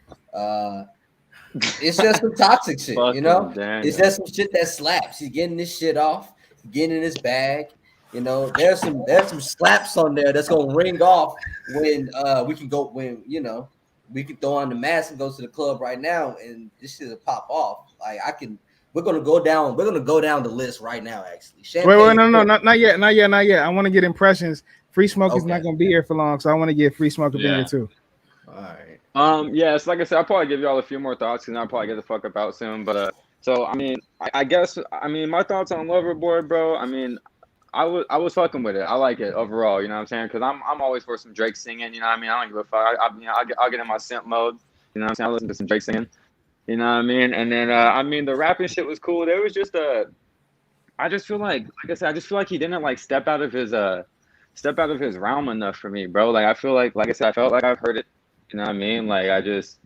It's just some toxic shit, It's just some shit that slaps. He's getting this shit off, getting in his bag. There's some slaps on there that's gonna ring off when we can throw on the mask and go to the club right now, and this shit will pop off. Like we're gonna go down the list right now. Actually, wait, no, not yet. I want to get impressions. Free Smoke is not gonna be here for long, so I want to get Free Smoke up in here too. All right. Yes, like I said, I'll probably give y'all a few more thoughts, and I'll probably get the fuck up out soon. But I guess my thoughts on Loverboy, bro. I was fucking with it. I like it overall. You know what I'm saying? Because I'm always for some Drake singing. You know what I mean? I don't give a fuck. I'll get in my simp mode. You know what I'm saying? I listen to some Drake singing. You know what I mean? And then the rapping shit was cool. There was just I just feel like I said, I just feel like he didn't like step out of his realm enough for me, bro. Like I feel like I said, I felt like I've heard it. You know what I mean? Like I just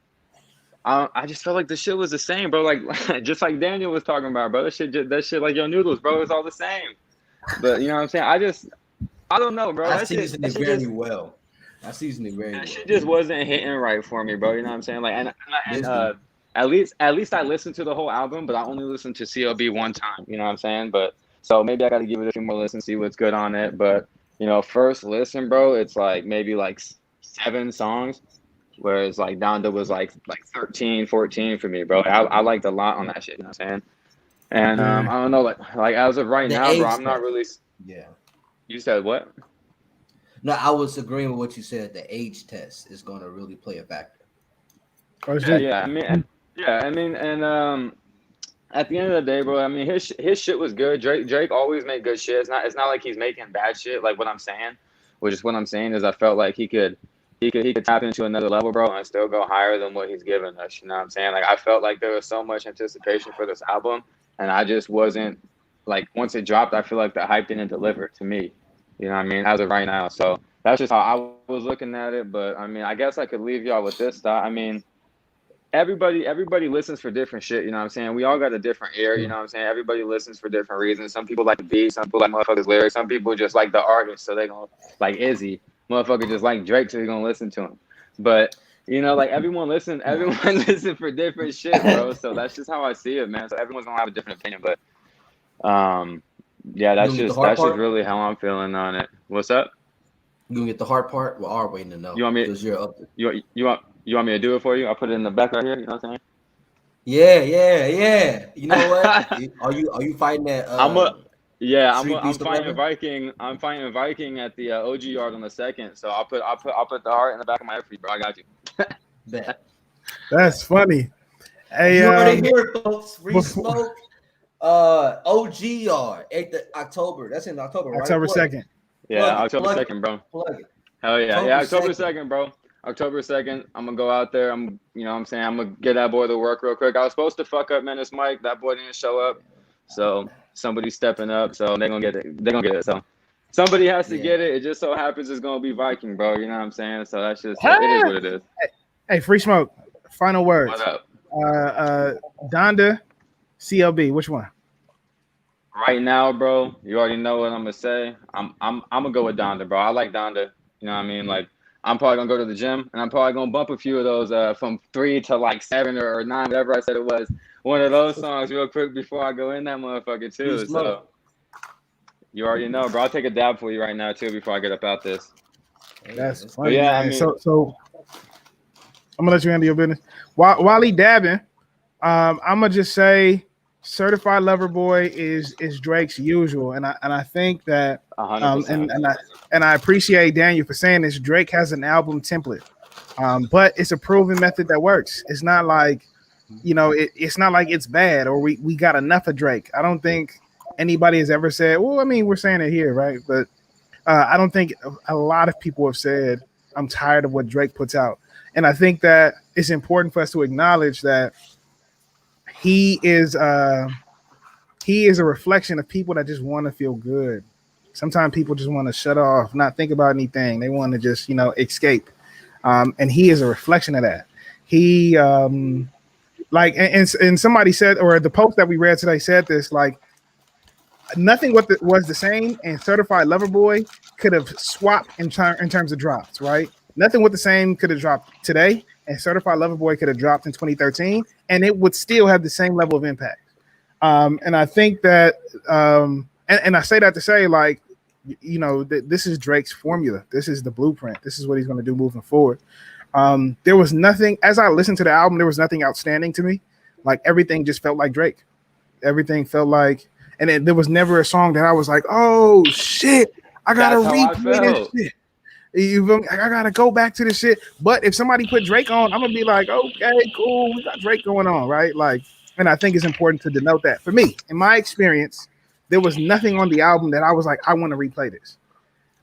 felt like the shit was the same, bro. Like just like Daniel was talking about, bro. That shit like your noodles, bro. It's all the same. But you know what I'm saying? I don't know, bro. I seasoned it very well. That shit just wasn't hitting right for me, bro. You know what I'm saying? Like, at least I listened to the whole album, but I only listened to CLB one time. You know what I'm saying? But So maybe I got to give it a few more listens, see what's good on it. But first listen, bro, it's like maybe like 7 songs, whereas like Donda was like 13, 14 for me, bro. I liked a lot on that shit. You know what I'm saying? And I don't know, like as of right now, bro, I'm not really. Yeah. You said what? No, I was agreeing with what you said. The age test is going to really play a factor. Yeah. I mean, and at the end of the day, bro, I mean, his shit was good. Drake always made good shit. It's not like he's making bad shit. Like what I'm saying is I felt like he could tap into another level, bro, and still go higher than what he's given us. You know what I'm saying? Like I felt like there was so much anticipation for this album, and I just wasn't like, once it dropped, I feel like the hype didn't deliver to me. You know what I mean? As of right now. So that's just how I was looking at it. But I mean, I guess I could leave y'all with this thought. I mean, everybody listens for different shit. You know what I'm saying? We all got a different ear. You know what I'm saying? Everybody listens for different reasons. Some people like the beat. Some people like motherfuckers' lyrics. Some people just like the artist, so they gonna like Izzy. Motherfucker just like Drake, so they gonna listen to him. But like everyone listen for different shit, bro. So that's just how I see it, man. So everyone's gonna have a different opinion, but yeah, that's just really how I'm feeling on it. What's up? You gonna get the hard part? We are waiting to know. You want me? Because you're up there. You want me to do it for you? I'll put it in the back right here. You know what I'm saying? Yeah. You know what? are you fighting that? I'm fighting Viking. I'm fighting Viking at the OG yard on the 2nd. So I'll put the heart in the back of my head for you, bro. I got you. Bet. That's funny. Hey, you already hear it, folks. Free smoke. OG yard at the October. That's in October, right? October 2nd. Yeah, October 2nd, bro. Plug it. Hell yeah. October 2nd, bro. October 2nd. I'm gonna go out there. I'm gonna get that boy to work real quick. I was supposed to fuck up Menace Mike. That boy didn't show up. So somebody's stepping up. So they're gonna get it. So somebody has to get it. It just so happens it's gonna be Viking, bro. You know what I'm saying? So that's just it is what it is. Hey, Free Smoke. Final words. What up? Donda, CLB. Which one? Right now, bro, you already know what I'm gonna say. I'm gonna go with Donda, bro. I like Donda. You know what I mean? Like, I'm probably gonna go to the gym and I'm probably gonna bump a few of those from 3 to like 7 or 9, whatever I said it was. One of those songs real quick before I go in that motherfucker too. So you already know, bro. I'll take a dab for you right now too before I get up out this. That's funny. Yeah, I mean, so I'm gonna let you handle your business. While he dabbing, I'm gonna just say Certified Lover Boy is Drake's usual, and I think that and I appreciate Daniel for saying this. Drake has an album template, but it's a proven method that works. It's not like it's not like it's bad or we got enough of Drake. I don't think anybody has ever said. Well, I mean, we're saying it here, right? But I don't think a lot of people have said I'm tired of what Drake puts out, and I think that it's important for us to acknowledge that. He is a reflection of people that just want to feel good. Sometimes people just want to shut off, not think about anything. They want to just, escape. And he is a reflection of that. He and somebody said, or the post that we read today said this, like nothing was the same, and Certified Lover Boy could have swapped in terms of drops, right? Nothing with the same could have dropped today, and Certified Lover Boy could have dropped in 2013, and it would still have the same level of impact. And I think that, and I say that to say, like, this is Drake's formula. This is the blueprint. This is what he's going to do moving forward. There was nothing, as I listened to the album, there was nothing outstanding to me. Like, everything just felt like Drake. Everything felt like, and there was never a song that I was like, oh, shit, I got to replay this shit. I gotta go back to the shit. But if somebody put Drake on, I'm gonna be like, okay, cool, we got Drake going on, right? Like, and I think it's important to denote that. For me, in my experience, there was nothing on the album that I was like, I want to replay this.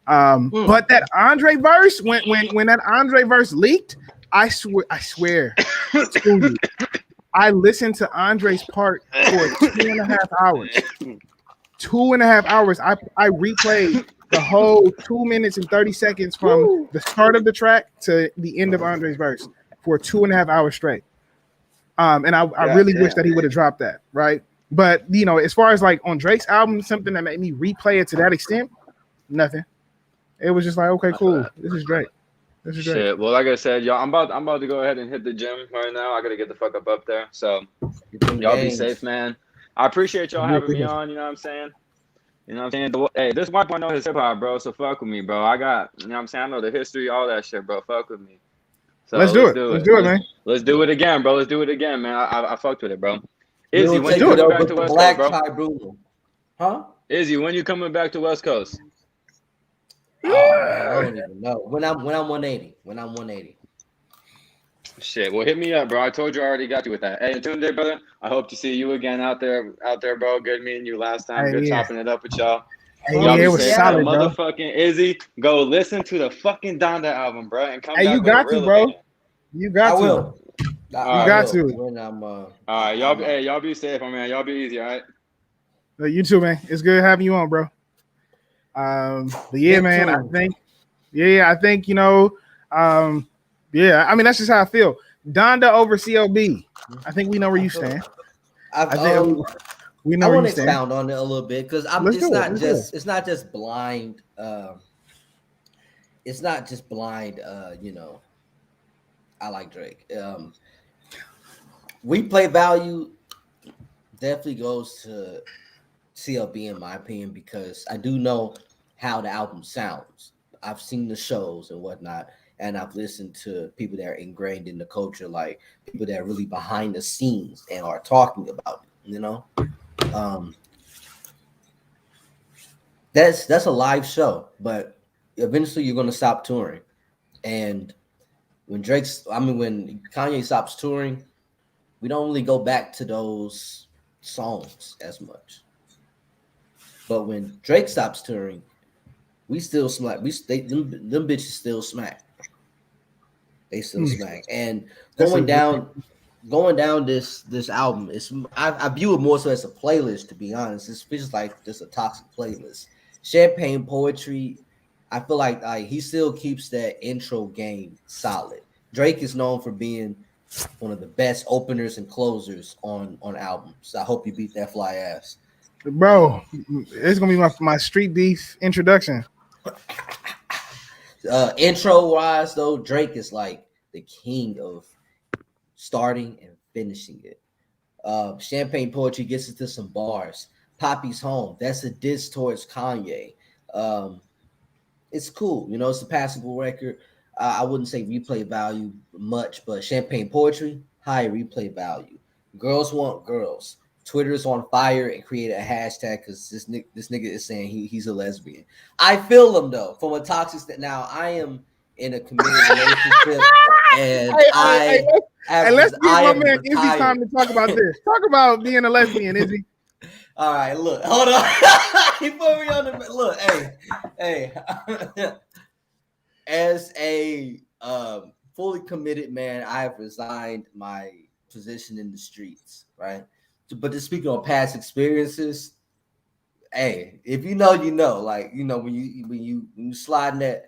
But that Andre verse, when that Andre verse leaked, I swear to you, I listened to Andre's part for 2.5 hours. 2.5 hours. I replayed the whole 2 minutes and 30 seconds from the start of the track to the end of Andre's verse for 2.5 hours straight. And I really wish that he would have dropped that, right? But as far as like on Drake's album, something that made me replay it to that extent, nothing. It was just like, okay, cool. This is Drake. Shit. Well, like I said, y'all, I'm about to go ahead and hit the gym right now. I gotta get the fuck up there. So y'all be safe, man. I appreciate y'all having me on. You know what I'm saying? You know what I'm saying? Hey, this white boy know his hip hop, bro. So fuck with me, bro. I got, you know what I'm saying? I know the history, all that shit, bro. Fuck with me. So let's do it. Let's do it, man. Let's do it again, bro. Let's do it again, man. I fucked with it, bro. Izzy, when you coming back to West Coast, bro? Tribunal. Huh? Izzy, when you coming back to West Coast? Oh man, I don't even know. When I'm 180. When I'm 180. Shit, well, hit me up, bro. I told you I already got you with that. Hey, Tunde, brother, I hope to see you again out there, bro. Good meeting you last time. Good chopping it up with y'all. Hey, yeah, it was solid, bro. Motherfucking Izzy, go listen to the fucking Donda album, bro, and come back you got to, bro. You got to. I will. You got to. When I'm, all right, y'all be safe, man. Y'all be easy, all right? You too, man. It's good having you on, bro. But yeah, man, I think, you know, yeah, I mean, that's just how I feel. Donda over CLB. I think we know where you stand. We know I where want you to expound on it a little bit because it's not just blind. It's not just blind. You know, I like Drake. We Play Value definitely goes to CLB in my opinion because I do know how the album sounds. I've seen the shows and whatnot, and I've listened to people that are ingrained in the culture, like people that are really behind the scenes and are talking about it, you know. That's a live show, but eventually you're gonna stop touring. And when when Kanye stops touring, we don't really go back to those songs as much. But when Drake stops touring, we still smack. Them bitches still smack. They still smack. And going down this album, I view it more so as a playlist, to be honest. It's just like just a toxic playlist. Champagne Poetry, I feel like he still keeps that intro game solid. Drake is known for being one of the best openers and closers on albums. I hope you beat that fly ass. Bro, it's gonna be my street beef introduction. Intro wise though, Drake is like the king of starting and finishing it. Champagne Poetry gets into some bars. Poppy's Home, that's a diss towards Kanye. It's cool, you know, it's a passable record. I wouldn't say replay value much, but Champagne Poetry, high replay value. Girls Want Girls. Twitter is on fire and create a hashtag because this nigga is saying he's a lesbian. I feel him though from a toxic. Now I am in a committed relationship, and let's give my man Izzy time to talk about this. Talk about being a lesbian, Izzy. All right, look, hold on. He put me on the look. Hey. As a fully committed man, I have resigned my position in the streets, right? But to speak on past experiences, hey, if you know, you know. Like, you know, when you sliding at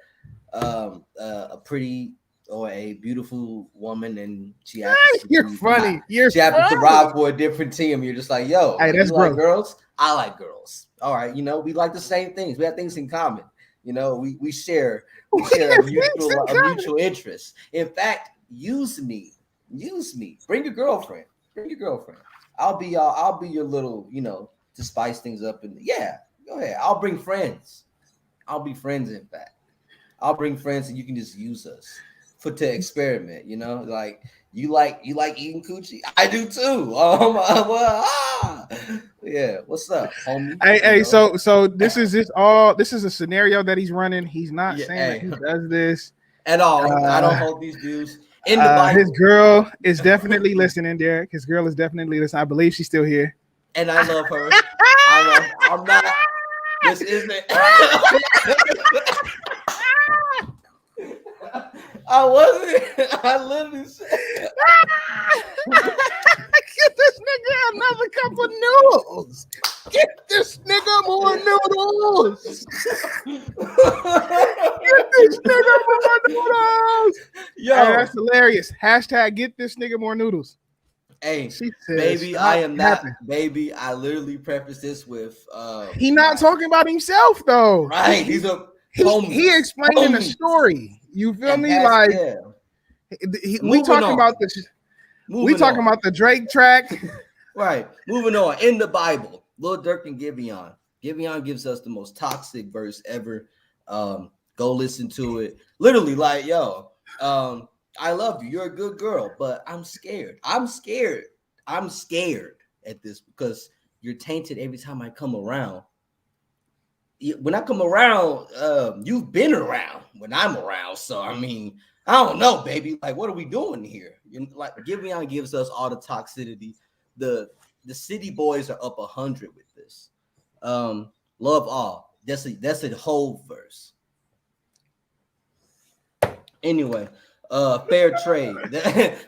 a pretty or a beautiful woman and she happens she happens to rob for a different team, you're just like, yo, hey, that's you like girls? I like girls. All right, you know, we like the same things. We have things in common. You know, we share a mutual interest. In fact, use me. Bring your girlfriend. I'll be your little, you know, to spice things up. And yeah, go ahead. I'll bring friends. I'll be friends. In fact, I'll bring friends, and you can just use us to experiment. You know, like you like eating coochie. I do too. Yeah. What's up, homie? Hey. So this is a scenario that he's running. He's not saying that he does this at all. I don't hold these views. In the Bible. His girl is definitely listening, Derek. His girl is definitely listening. I believe she's still here. And I love her. I'm not. This isn't. I wasn't. I literally said. Get this nigga another cup of noodles. Get this nigga more noodles. Get this nigga more noodles. Yo, hey, that's hilarious. Hashtag get this nigga more noodles. Hey, baby, I am not. Baby, I literally preface this with. He not talking about himself though. Right. He's a. He explaining the story. You feel me? Like we talking about this. We talking about the Drake track. Right. Moving on. In the Bible, Lil Durk and Giveon. Giveon gives us the most toxic verse ever. Go listen to it. Literally, like, yo, I love you. You're a good girl, but I'm scared. I'm scared at this because you're tainted every time I come around. When I come around, you've been around when I'm around. So, I mean, I don't know, baby. Like, what are we doing here? Like, Giveon gives us all the toxicity. The city boys are up 100 with this. Love all. That's a whole verse. Anyway, fair trade.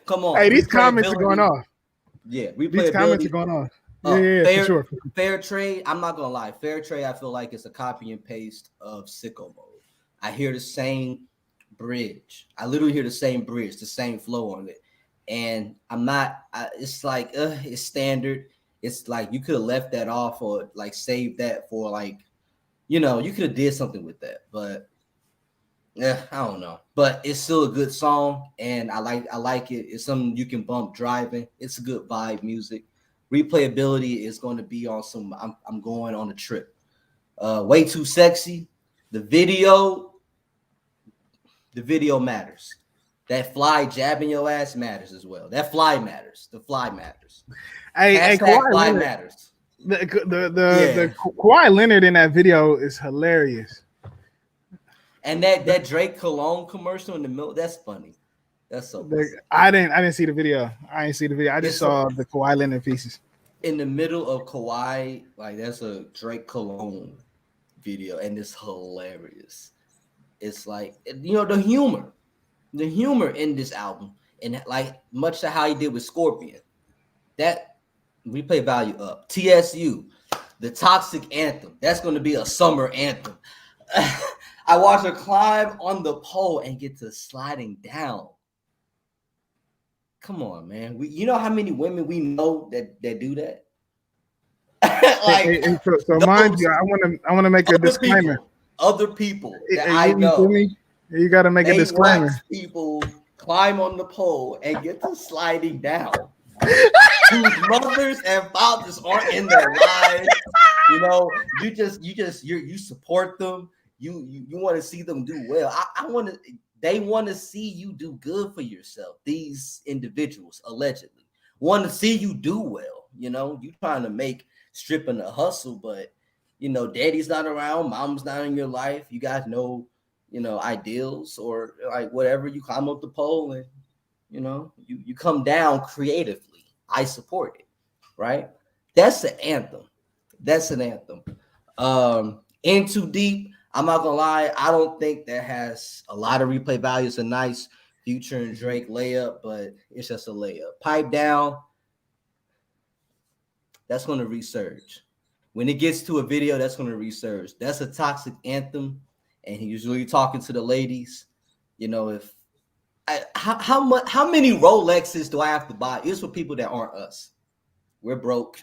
Come on. Hey, these comments are going off. Yeah, these comments are going off. Yeah, fair, for sure. Fair trade. I'm not gonna lie. Fair trade. I feel like it's a copy and paste of Sicko Mode. I hear the same bridge. I literally hear the same bridge, the same flow on it, and I'm not. It's like it's standard. It's like you could have left that off or like saved that for like, you could have did something with that, but yeah, I don't know. But it's still a good song, and I like it. It's something you can bump driving. It's a good vibe music. Replayability is going to be on some. I'm going on a trip. Way Too Sexy. The video matters. That fly jabbing your ass matters as well. That fly matters. The fly matters. Hey, Kawhi fly Leonard matters. The Kawhi Leonard in that video is hilarious. And that Drake cologne commercial in the middle, that's funny. That's so funny. I didn't see the video. I just saw the Kawhi Leonard pieces. In the middle of Kawhi, like that's a Drake cologne video, and it's hilarious. It's like, the humor in this album, and like much to how he did with Scorpion. That replay value up. TSU, the Toxic Anthem. That's going to be a summer anthem. I watched her climb on the pole and get to sliding down. Come on, man. You know how many women we know that do that? Like, so mind you, I want to make a disclaimer. Other people that I know. You got to make a disclaimer. People climb on the pole and get to sliding down. Whose mothers and fathers aren't in their lives. You support them. You want to see them do well. They want to see you do good for yourself. These individuals allegedly want to see you do well. You trying to make stripping a hustle, but daddy's not around, mom's not in your life. You guys know, ideals or like whatever. You climb up the pole and you come down creatively. I support it, right? That's an anthem. In Too Deep. I'm not gonna lie, I don't think that has a lot of replay value. It's a nice Future and Drake layup, but it's just a layup. Pipe Down, that's gonna resurge. When it gets to a video, that's gonna resurge. That's a toxic anthem, and he's usually talking to the ladies. How many Rolexes do I have to buy? It's for people that aren't us. We're broke.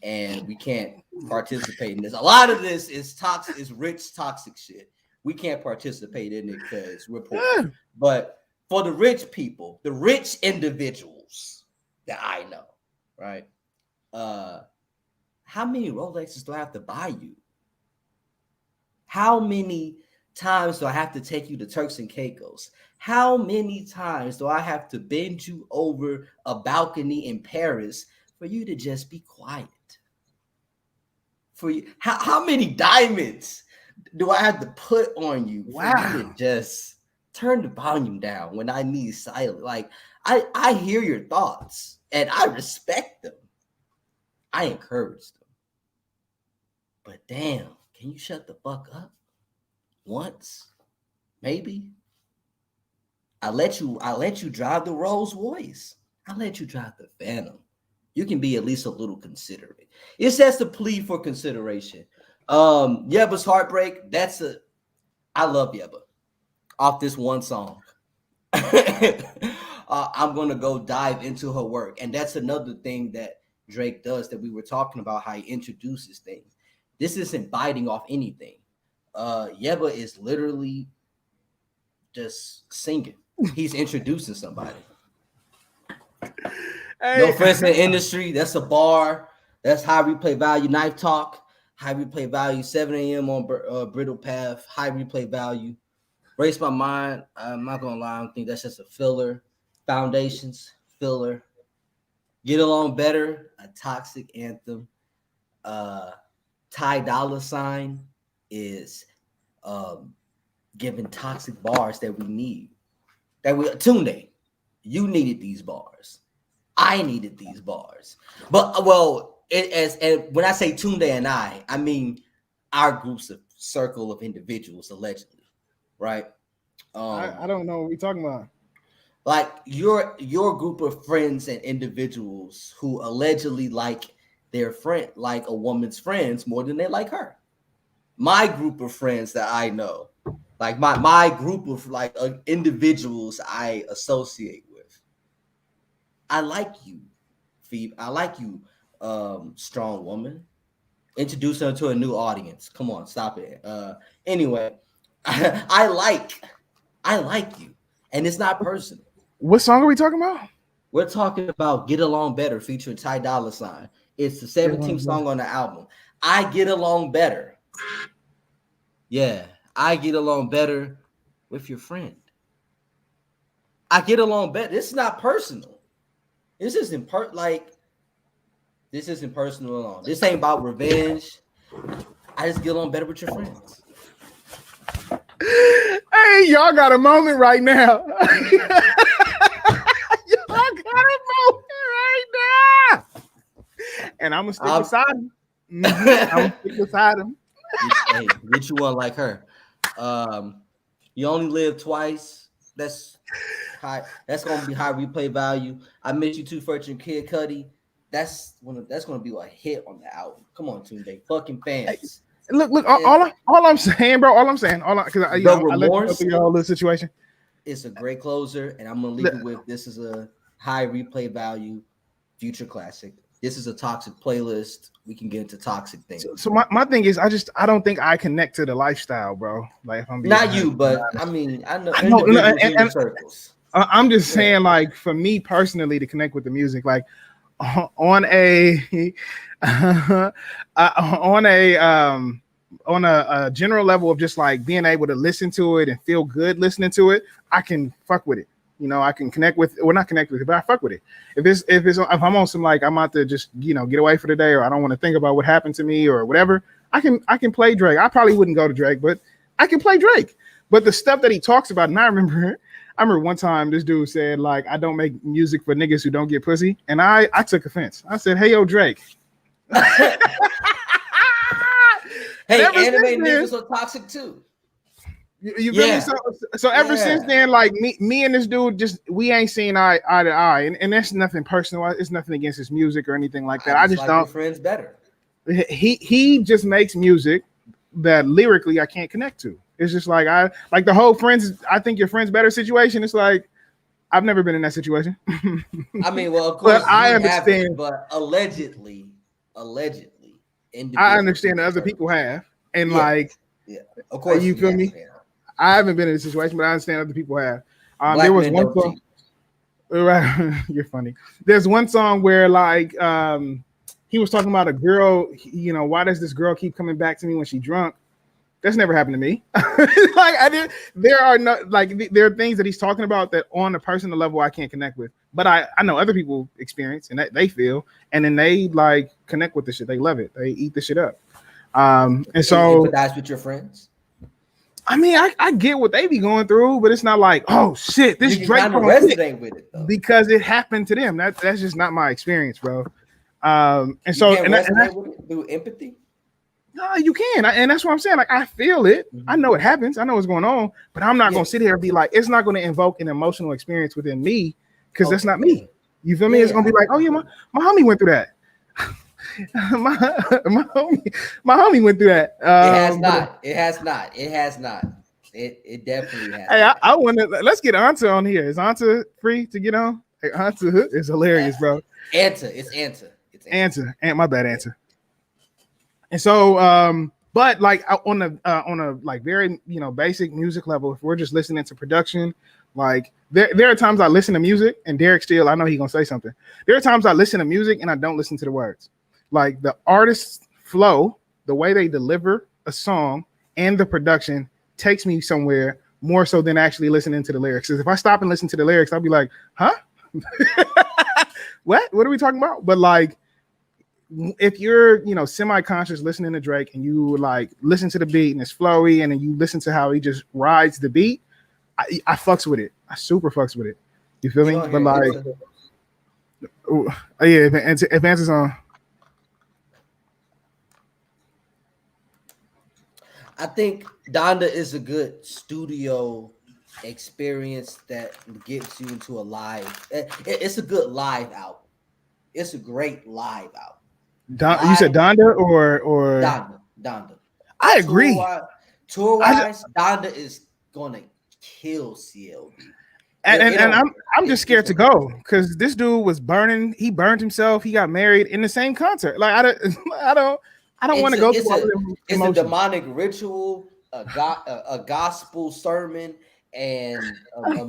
And we can't participate in this. A lot of this is toxic, is rich, toxic shit. We can't participate in it because we're poor. Yeah. But for the rich people, the rich individuals that I know, right? How many Rolexes do I have to buy you? How many times do I have to take you to Turks and Caicos? How many times do I have to bend you over a balcony in Paris for you to just be quiet? For you, how many diamonds do I have to put on you for you to just turn the volume down when I need silence? Like I hear your thoughts and I respect them. I encourage them. But damn, can you shut the fuck up? Once, maybe. I let you drive the Rolls Royce. I let you drive the Phantom. You can be at least a little considerate. It's just a plea for consideration. Yeba's Heartbreak. I love Yeba off this one song. I'm going to go dive into her work. And that's another thing that Drake does that we were talking about, how he introduces things. This isn't biting off anything. Yeba is literally just singing. He's introducing somebody. Hey. No friends in the industry. That's a bar. That's high replay value. Knife Talk. high replay value. 7 a.m. on Brittle Path, high replay value. Race My Mind, I'm not gonna lie, I don't think that's just a filler. Foundations, filler. Get Along Better, a toxic anthem. Ty Dolla $ign is giving toxic bars that we need. Tunde, you needed these bars. I needed these bars. But and when I say Tunde and I mean our group's a circle of individuals, allegedly, right? I don't know what we're talking about. Like your group of friends and individuals who allegedly like their friend, like a woman's friends more than they like her. My group of friends that I know, like my group of like individuals I associate with. I like you, Phoebe. I like you, strong woman. Introduce her to a new audience. Come on, stop it. Anyway, I like you, and it's not personal. What song are we talking about? We're talking about Get Along Better featuring Ty Dolla $ign. It's the 17th song on the album. I get along better. Yeah, I get along better with your friend. I get along better. This is not personal. This isn't this isn't personal at all. This ain't about revenge. I just get along better with your friends. Hey, y'all got a moment right now. Y'all got a moment right now. And I'm gonna stick beside him. I'm gonna stick beside him. Hey, get you one like her. You only live twice. That's high. That's gonna be high replay value. I Miss You Too, featuring Kid Cudi. That's gonna be a hit on the album. Come on, Tunde, fucking fans. Hey, look. All I'm saying, bro. Because I let you go through your whole little situation. It's a great closer, and I'm gonna leave it with this is a high replay value, future classic. This is a toxic playlist. We can get into toxic things. So my thing is, I don't think I connect to the lifestyle, bro. Like if I'm being not you, but I mean, I know and circles. I'm just saying, like for me personally, to connect with the music, like on a general level of just like being able to listen to it and feel good listening to it, I can fuck with it. You know, I can connect with, well, not connect with it, but I fuck with it. If I'm on some like I'm out to just, you know, get away for the day, or I don't want to think about what happened to me or whatever, I can play Drake. I probably wouldn't go to Drake, but I can play Drake. But the stuff that he talks about, and I remember one time this dude said like, I don't make music for niggas who don't get pussy, and I took offense. I said, hey yo, Drake. Hey, anime niggas are toxic too. You feel me? So ever since then, like me and this dude we ain't seen eye to eye, and that's nothing personal. It's nothing against his music or anything like that. I just like don't. Friends better. He just makes music that lyrically I can't connect to. It's just like I like the whole friends. I think your friends better situation. It's like I've never been in that situation. I mean, well, of course, but I understand. But allegedly, I understand that other people have, and yeah, of course, you feel me. Yeah. I haven't been in a situation, but I understand other people have. There was one song. Right, you're funny. There's one song where like he was talking about a girl. You know, why does this girl keep coming back to me when she's drunk? That's never happened to me. Like I did. There are things that he's talking about that on a personal level I can't connect with. But I know other people experience and that they feel, and then they like connect with the shit. They love it. They eat the shit up. And so you empathize with your friends. I mean, I get what they be going through, but it's not like, oh shit, this Drake resonate with it though. Because it happened to them. That's just not my experience, bro. And so through empathy. No, you can, and that's what I'm saying. Like I feel it. Mm-hmm. I know it happens. I know what's going on, but I'm not gonna sit here and be like, it's not gonna invoke an emotional experience within me because that's not me. You feel me? It's gonna be like, oh yeah, my homie went through that. my homie went through that. It has not. It definitely has. Hey, I want to. Let's get Anta on here. Is Anta free to get on? Hey, Anta is hilarious, bro. It's Anta. My bad, Anta. And so, but like on a like very basic music level, if we're just listening to production, like there are times I listen to music, and Derek Steele, I know he's gonna say something. There are times I listen to music and I don't listen to the words. Like the artist's flow the way they deliver a song and the production takes me somewhere more so than actually listening to the lyrics. Because if I stop and listen to the lyrics, I'll be like, huh? What are we talking about? But like, if you're, semi-conscious listening to Drake and you like listen to the beat and it's flowy and then you listen to how he just rides the beat, I fucks with it. I super fucks with it. You feel me? But like, yeah, if answers on. I think Donda is a good studio experience that gets you into a live. It's a good live album. It's a great live album. You said Donda or Donda. I agree. Tour-wise, Donda is gonna kill CLB. And I'm just scared to go because this dude was burning. He burned himself. He got married in the same concert. Like I don't want to go through. It's a demonic ritual, a gospel sermon, and a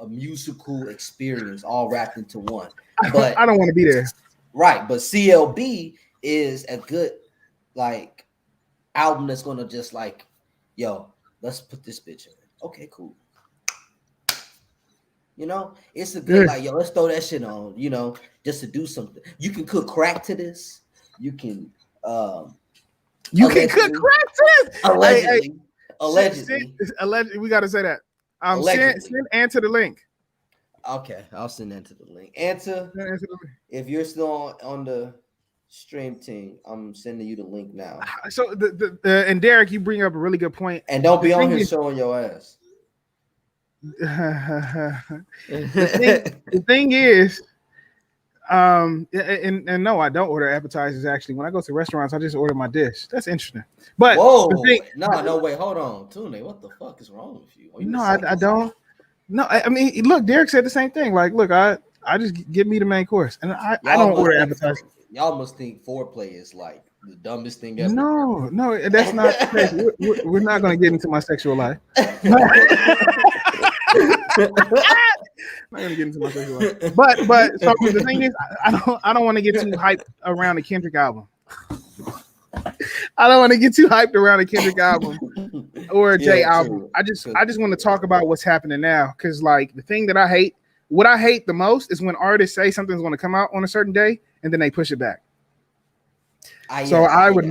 musical experience all wrapped into one. But I don't want to be there. Right, but CLB is a good like album that's gonna just like, yo, let's put this bitch in. Okay, cool. It's a good like, yo, let's throw that shit on, just to do something. You can cook crack to this. You can cook crack to this. Allegedly. We gotta say that. Send Anta the link. Okay, I'll send Anta the link. Anta, if you're still on the stream team, I'm sending you the link now. So and Derek, you bring up a really good point. And don't be on here showing your ass. The thing is, and no, I don't order appetizers. Actually, when I go to restaurants, I just order my dish. That's interesting. But no, wait, hold on, Tunde, what the fuck is wrong with you? No, I don't. No, I mean, look, Derek said the same thing. Like, look, I just give me the main course, and I don't order appetizers. Y'all must think foreplay is like the dumbest thing ever. No, that's not the case. We're not going to get into my sexual life. Not gonna get into my sexual life. But so the thing is, I don't want to get too hyped around the Kendrick album. I don't want to get too hyped around the Kendrick album or a Jay album. I just want to talk about what's happening now, because like the thing that what I hate the most is when artists say something's going to come out on a certain day and then they push it back. I would,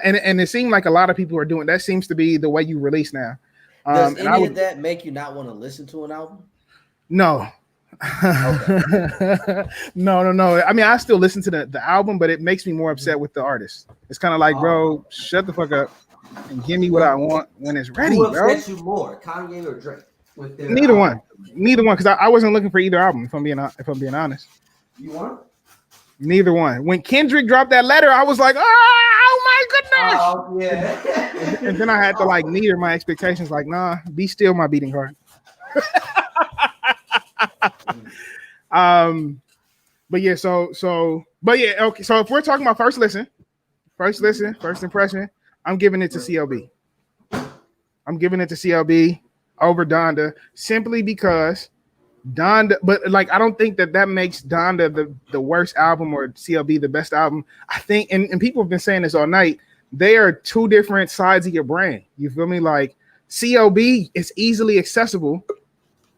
and it seemed like a lot of people are doing that. Seems to be the way you release now. Does any of that make you not want to listen to an album? No. Okay. No. I mean, I still listen to the album, but it makes me more upset with the artist. It's kind of like, bro, shut the fuck up and give me what I want when it's ready, bro. Who upsets you more, Kanye or Drake? Neither one, because I wasn't looking for either album. If I'm being honest, you want? Neither one. When Kendrick dropped that letter, I was like, oh my goodness. Oh yeah. And then I had to like neither my expectations. Like, nah, be still my beating heart. But yeah, okay. So if we're talking about first listen, first impression, I'm giving it to CLB. I'm giving it to CLB over Donda simply because Donda, but like I don't think that makes Donda the worst album or CLB the best album. I think, and people have been saying this all night, they are two different sides of your brain. You feel me? Like CLB is easily accessible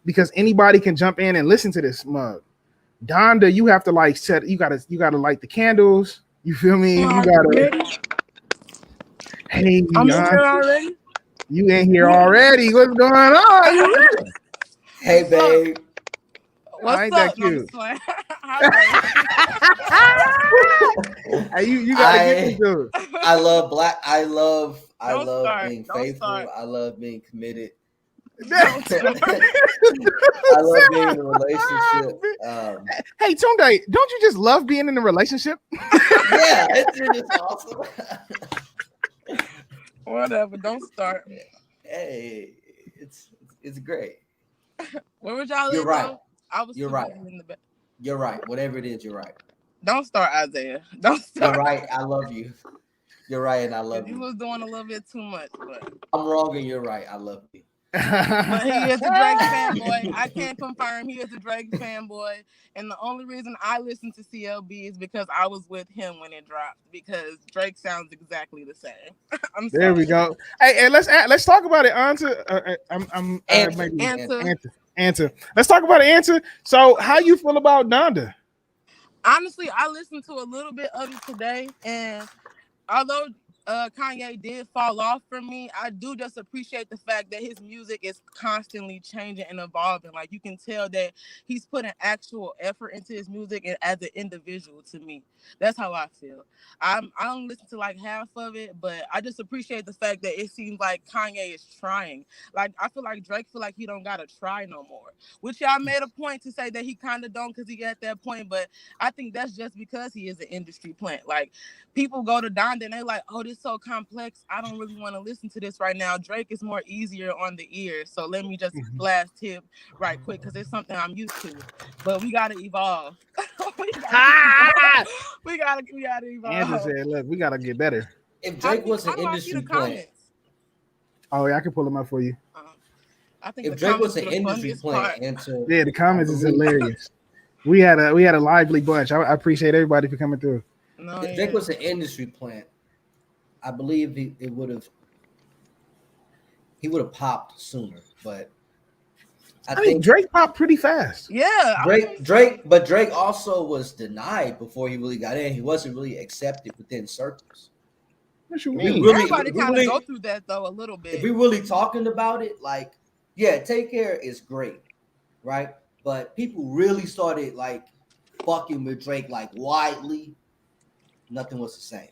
because anybody can jump in and listen to this mug. Donda, you have to like you gotta light the candles. You feel me? You gotta. Hey, I'm in here already. You in here already? What's going on? Hey, babe. What's ain't up? that cute? Hey, you gotta get into it. I love I love being faithful. Start. I love being committed. I love being in a relationship. Hey, Tunde, don't you just love being in a relationship? Yeah, it's just awesome. Whatever, don't start. Hey, it's great. Where would y'all live? You're right. You're right. In the back. You're right. Whatever it is, you're right. Don't start, Isaiah. Don't start. You're right. I love you. You're right, and I love you. You was doing a little bit too much, but I'm wrong, and you're right. I love you. But he is a Drake fanboy. I can confirm he is a Drake fanboy. And the only reason I listen to CLB is because I was with him when it dropped. Because Drake sounds exactly the same. I'm sorry. There we go. Hey, let's talk about it. Answer. Answer. Let's talk about it. Answer. So, how you feel about Donda? Honestly, I listened to a little bit of it today, and although Kanye did fall off for me, I do just appreciate the fact that his music is constantly changing and evolving. Like, you can tell that he's putting actual effort into his music and as an individual. To me, that's how I feel. I don't listen to like half of it, but I just appreciate the fact that it seems like Kanye is trying. Like, I feel like Drake feel like he don't gotta try no more, which y'all made a point to say that he kind of don't because he at that point, but I think that's just because he is an industry plant. Like, people go to Donda and they're like, oh, this is so complex. I don't really want to listen to this right now. Drake is more easier on the ear. So let me just blast him right quick because it's something I'm used to. But we got to evolve. we gotta evolve. Andrew said, look, we got to get better. If Drake was an industry plant. Oh, yeah, I can pull them up for you. I think if Drake was an industry plant, yeah, the comments is hilarious. We had a lively bunch. I appreciate everybody for coming through. No, if Drake was an industry plant, I believe he would have popped sooner. But I think Drake popped pretty fast. Yeah, Drake also was denied before he really got in. He wasn't really accepted within circles. What you mean? Everybody kind of go through that though a little bit. If we really talking about it, like, yeah, Take Care is great, right? But people really started like fucking with Drake like widely. Nothing was the same.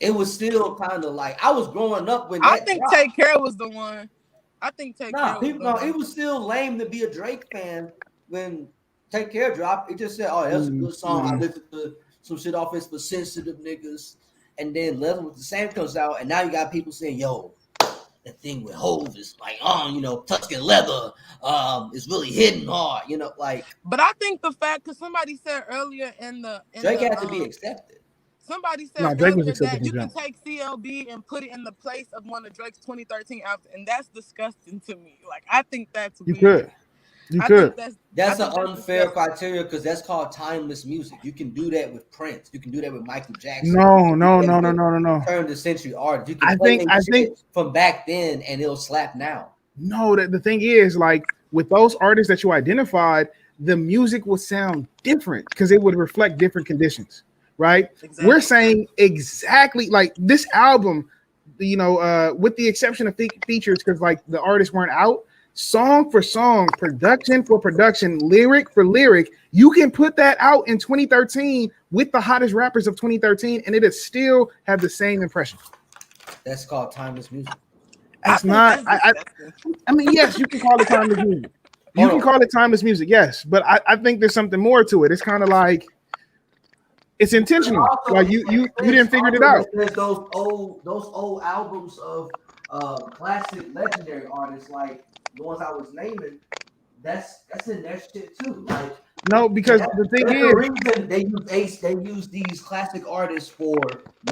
It was still kind of like I was growing up when I think dropped. Take Care was the one. I think Take Care. It was still lame to be a Drake fan when Take Care dropped. It just said, "Oh, that's a good song." I listened to some shit off it for sensitive niggas, and then Leather with the Same comes out, and now you got people saying, "Yo, that thing with Hove is like, Tuscan Leather, is really hitting hard," like. But I think the fact, because somebody said earlier Drake had to be accepted. Somebody said earlier that you can take CLB and put it in the place of one of Drake's 2013 albums, and that's disgusting to me. Like, I think that's weird. You could. That's an unfair criteria because that's called timeless music. You can do that with Prince. You can do that with Michael Jackson. No. Turn the century art. You can I think from back then and it'll slap now. No, the thing is, like with those artists that you identified, the music would sound different because it would reflect different conditions. Right? Exactly. We're saying exactly like this album, with the exception of features, because like the artists weren't out, song for song, production for production, lyric for lyric, you can put that out in 2013 with the hottest rappers of 2013, and it'll still have the same impression. That's called timeless music. That's not. I mean, yes, you can call it timeless music. You can call it timeless music, yes, but I think there's something more to it. It's kind of like. It's intentional. Also, like you didn't figure it out. There's those old albums of classic legendary artists, like the ones I was naming. That's in their shit too. Like no, because the thing is, the reason they use these classic artists for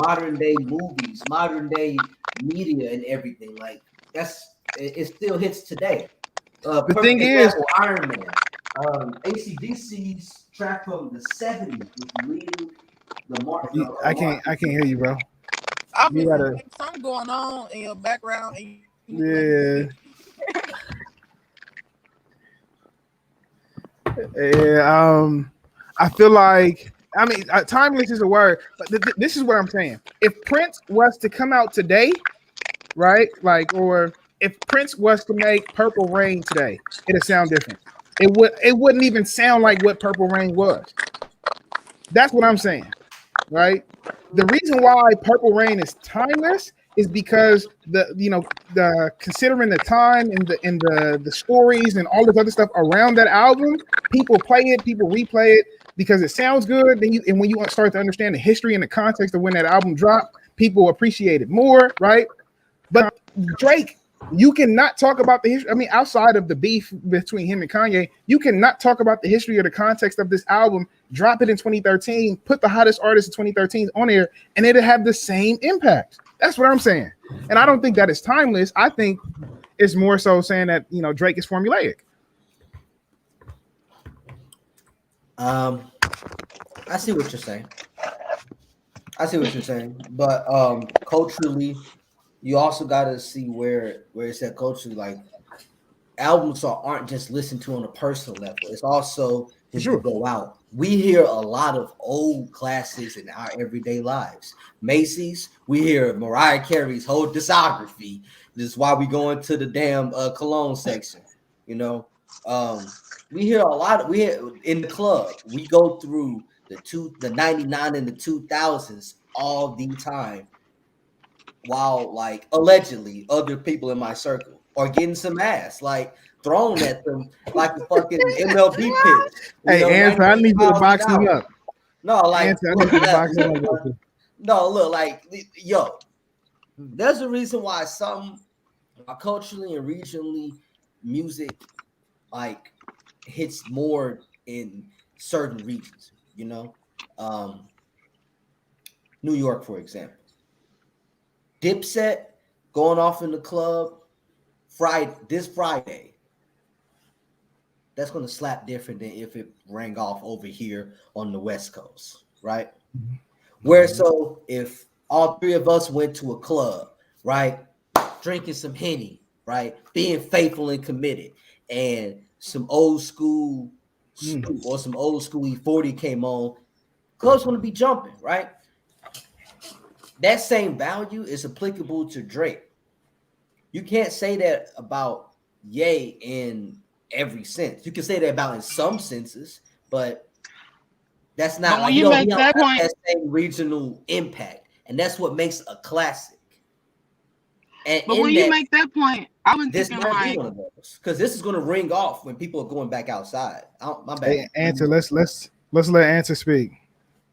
modern day movies, modern day media, and everything. Like it still hits today. The thing is, Iron Man, AC/DC's track from the 70s was leading the market. I can't hear you, bro. Obviously, something going on in your background. Yeah. Yeah. I feel like timeless is a word, but this is what I'm saying. If Prince was to come out today, right? Like, or if Prince was to make Purple Rain today, it'd sound different. It wouldn't even sound like what Purple Rain was. That's what I'm saying, right? The reason why Purple Rain is timeless is because the considering the time and the stories and all this other stuff around that album, people play it, people replay it because it sounds good. And when you start to understand the history and the context of when that album dropped, people appreciate it more, right? But Drake. You cannot talk about the history. I mean, outside of the beef between him and Kanye, you cannot talk about the history or the context of this album. Drop it in 2013, put the hottest artist in 2013 on there, and it'll have the same impact. That's what I'm saying. And I don't think that is timeless. I think it's more so saying that Drake is formulaic. I see what you're saying. But culturally, you also got to see where it's at culturally. Like albums aren't just listened to on a personal level. It's also when you go out. We hear a lot of old classics in our everyday lives. Macy's, we hear Mariah Carey's whole discography. This is why we go into the damn cologne section. We hear a lot. We hear in the club. We go through the 99 and the 2000s all the time, while like allegedly other people in my circle are getting some ass like thrown at them like a fucking MLB pitch. Hey, Anthony, I need you to box me up. No, like no, look, like yo, there's a reason why some culturally and regionally music like hits more in certain regions. New York, for example. Dipset going off in the club this Friday. That's going to slap different than if it rang off over here on the West Coast, right? Mm-hmm. Where so if all three of us went to a club, right, drinking some Henny, right, being faithful and committed, and some old school or some old school E40 came on, club's going to be jumping, right? That same value is applicable to Drake. You can't say that about Ye in every sense. You can say that about in some senses, but that's not like you make that point. That same regional impact, and that's what makes a classic. And but when you make that point, I was thinking like, because this is going to ring off when people are going back outside. My bad. Hey, Answer, let's let Answer speak.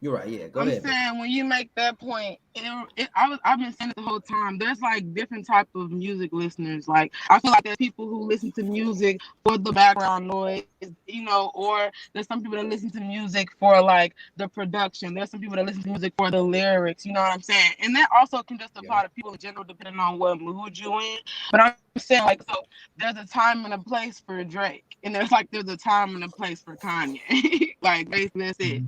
You're right. Yeah, go ahead. I'm saying when you make that point, I've been saying it the whole time. There's like different type of music listeners. Like I feel like there's people who listen to music for the background noise, or there's some people that listen to music for like the production. There's some people that listen to music for the lyrics. You know what I'm saying? And that also can just apply to people in general, depending on what mood you in. But I'm saying like, so there's a time and a place for Drake, and there's a time and a place for Kanye. Like basically that's it.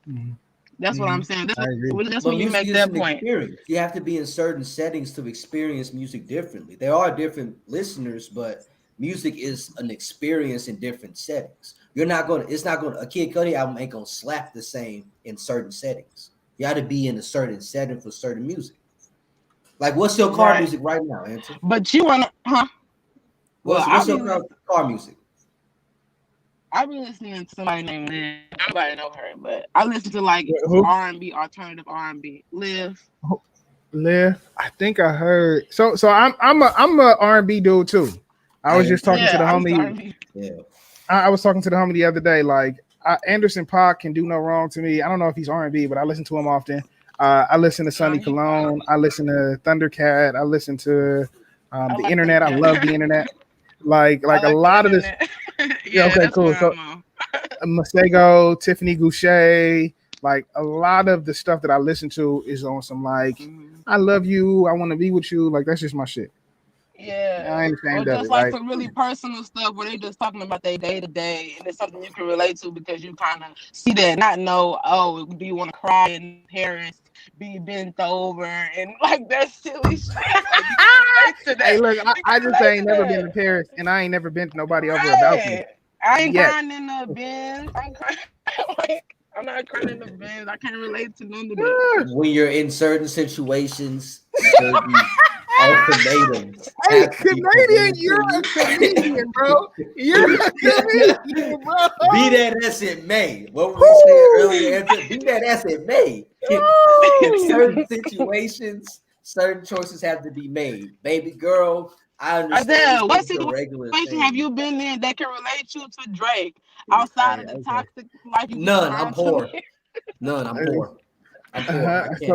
Mm-hmm. That's what I'm saying. That's when you make that point. Experience. You have to be in certain settings to experience music differently. There are different listeners, but music is an experience in different settings. A Kid Cudi album ain't gonna slap the same in certain settings. You got to be in a certain setting for certain music. Like, what's your car music right now, Anthony? But you wanna, huh? What's your car music? I've been listening to somebody named Liv. Nobody know her, but I listen to like R&B, alternative R&B. Liv. I think I heard. So I'm a R&B dude too. I was just talking to the homie. Yeah. I was talking to the homie the other day. Like Anderson .Paak can do no wrong to me. I don't know if he's R&B, but I listen to him often. I listen to Sonny Cologne. I listen to Thundercat. I listen to the internet. I love the internet. Like a lot of this. Yeah, okay, cool. So Masego, Tiffany Goucher, like a lot of the stuff that I listen to is on some like, I love you, I want to be with you. Like that's just my shit. Yeah, I understand that. Just like some really personal stuff where they just talking about their day to day, and it's something you can relate to because you kind of see that, not know. Oh, do you want to cry in parents? Be bent over and like that silly shit. Like, you can relate to that. Hey, look, I just ain't never been to Paris, and I ain't never been to nobody over about me. I ain't crying in the bins. I'm not crying in the bins. I can't relate to none of that. When you're in certain situations, ultimatums. Hey, Canadian, you're a Canadian, bro. You're a Canadian, bro. Be that as it may. What we said earlier, be that as it may. In certain situations, certain choices have to be made. Baby girl, I understand. What situation have you been in that can relate you to Drake outside of the toxic life? None. I'm poor. None. I'm poor.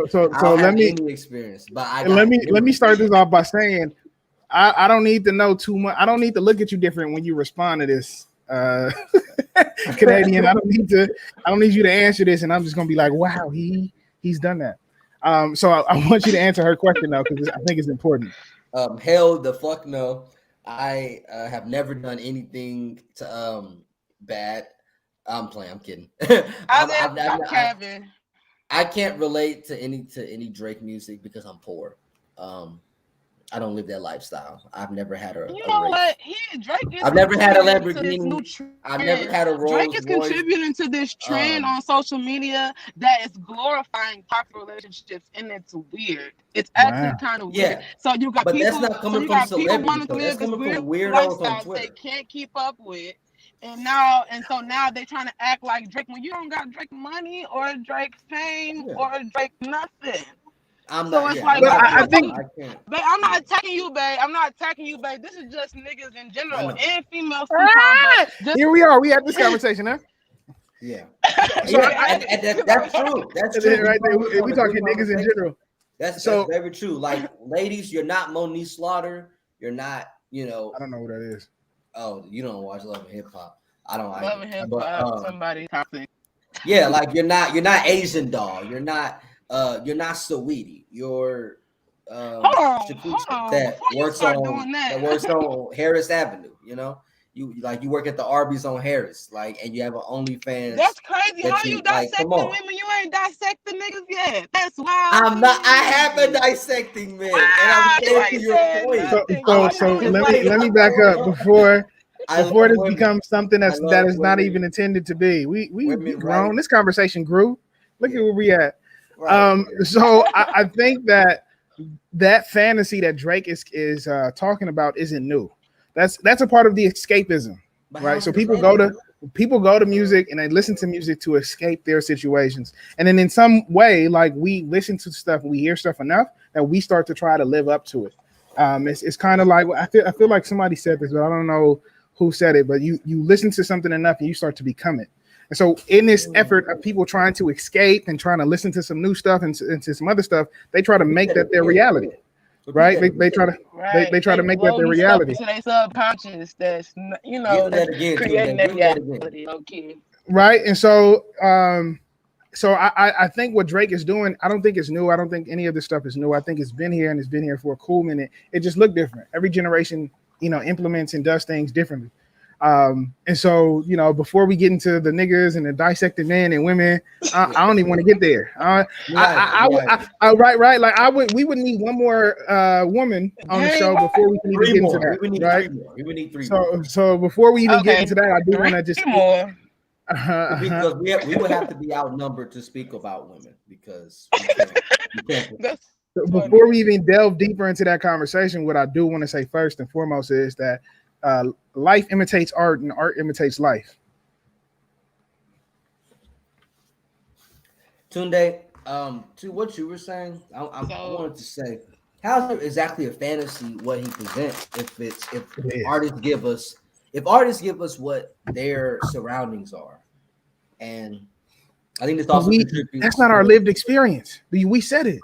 So let me experience, but let me start this off by saying I don't need to know too much. I don't need to look at you different when you respond to this, Canadian. I don't need you to answer this, and I'm just gonna be like, wow, he's done that. So I want you to answer her question though, because I think it's important. Hell the fuck no. I have never done anything to bad. I'm playing. I'm kidding. Kevin. I can't relate to any Drake music because I'm poor. I don't live that lifestyle. I've never had a. You know what? Drake is. I've never had a Lamborghini. I've never had a Rolls Drake is Royce. contributing to this trend on social media that is glorifying toxic relationships, and it's weird. It's actually kind of weird. So you got people. That's not coming from celebrities. Want to live this weird lifestyle they can't keep up with. And so now they're trying to act like Drake when you don't got Drake money or Drake fame or Drake nothing. I think, babe, I'm not attacking you, babe. This is just niggas in general and females. Here we are. We had this conversation, huh? Yeah. That's true. That's true. Right there. We talking niggas in general. That's very true. Like, ladies, you're not Monique Slaughter. You're not, I don't know what that is. Oh, you don't watch Love and Hip Hop. I don't like Love and Hip Hop. Somebody toxic. Yeah, like you're not Asian doll. You're not Saweetie. You're that works on Harris Avenue. You work at the Arby's on Harris, and you have an OnlyFans. That's crazy. How you dissecting women? You ain't dissecting niggas yet. That's wild. I'm not. I have been dissecting men, and I'm taking your point. So let me back up before this becomes something that is not even intended to be. We grown. Right? This conversation grew. Look at where we at. Right. So I think that fantasy that Drake is talking about isn't new. That's a part of the escapism, right? So people go to music and they listen to music to escape their situations, and then in some way, like, we listen to stuff, we hear stuff enough that we start to try to live up to it. It's kind of like, I feel like somebody said this, but I don't know who said it. But you listen to something enough and you start to become it. And so in this effort of people trying to escape and trying to listen to some new stuff and to some other stuff, they try to make that their reality. Right? They try to make that their reality. To their subconscious, that's creating that reality. Okay. Right. And so I think what Drake is doing, I don't think it's new. I don't think any of this stuff is new. I think it's been here, and it's been here for a cool minute. It just looked different. Every generation, implements and does things differently. And so, before we get into the niggas and the dissected men and women, I don't even want to get there. Right. Like we would need one more woman on the show before we can even get into that. We would need three. So before we even get into that, I do want to just more. Because we would have to be outnumbered to speak about women, because we can't. So before we even delve deeper into that conversation, what I do want to say first and foremost is that life imitates art and art imitates life. Tunde, to what you were saying, I wanted to say, how's it exactly a fantasy what he presents if artists give us what their surroundings are? And I think this also contributes. That's not our lived experience. We said it.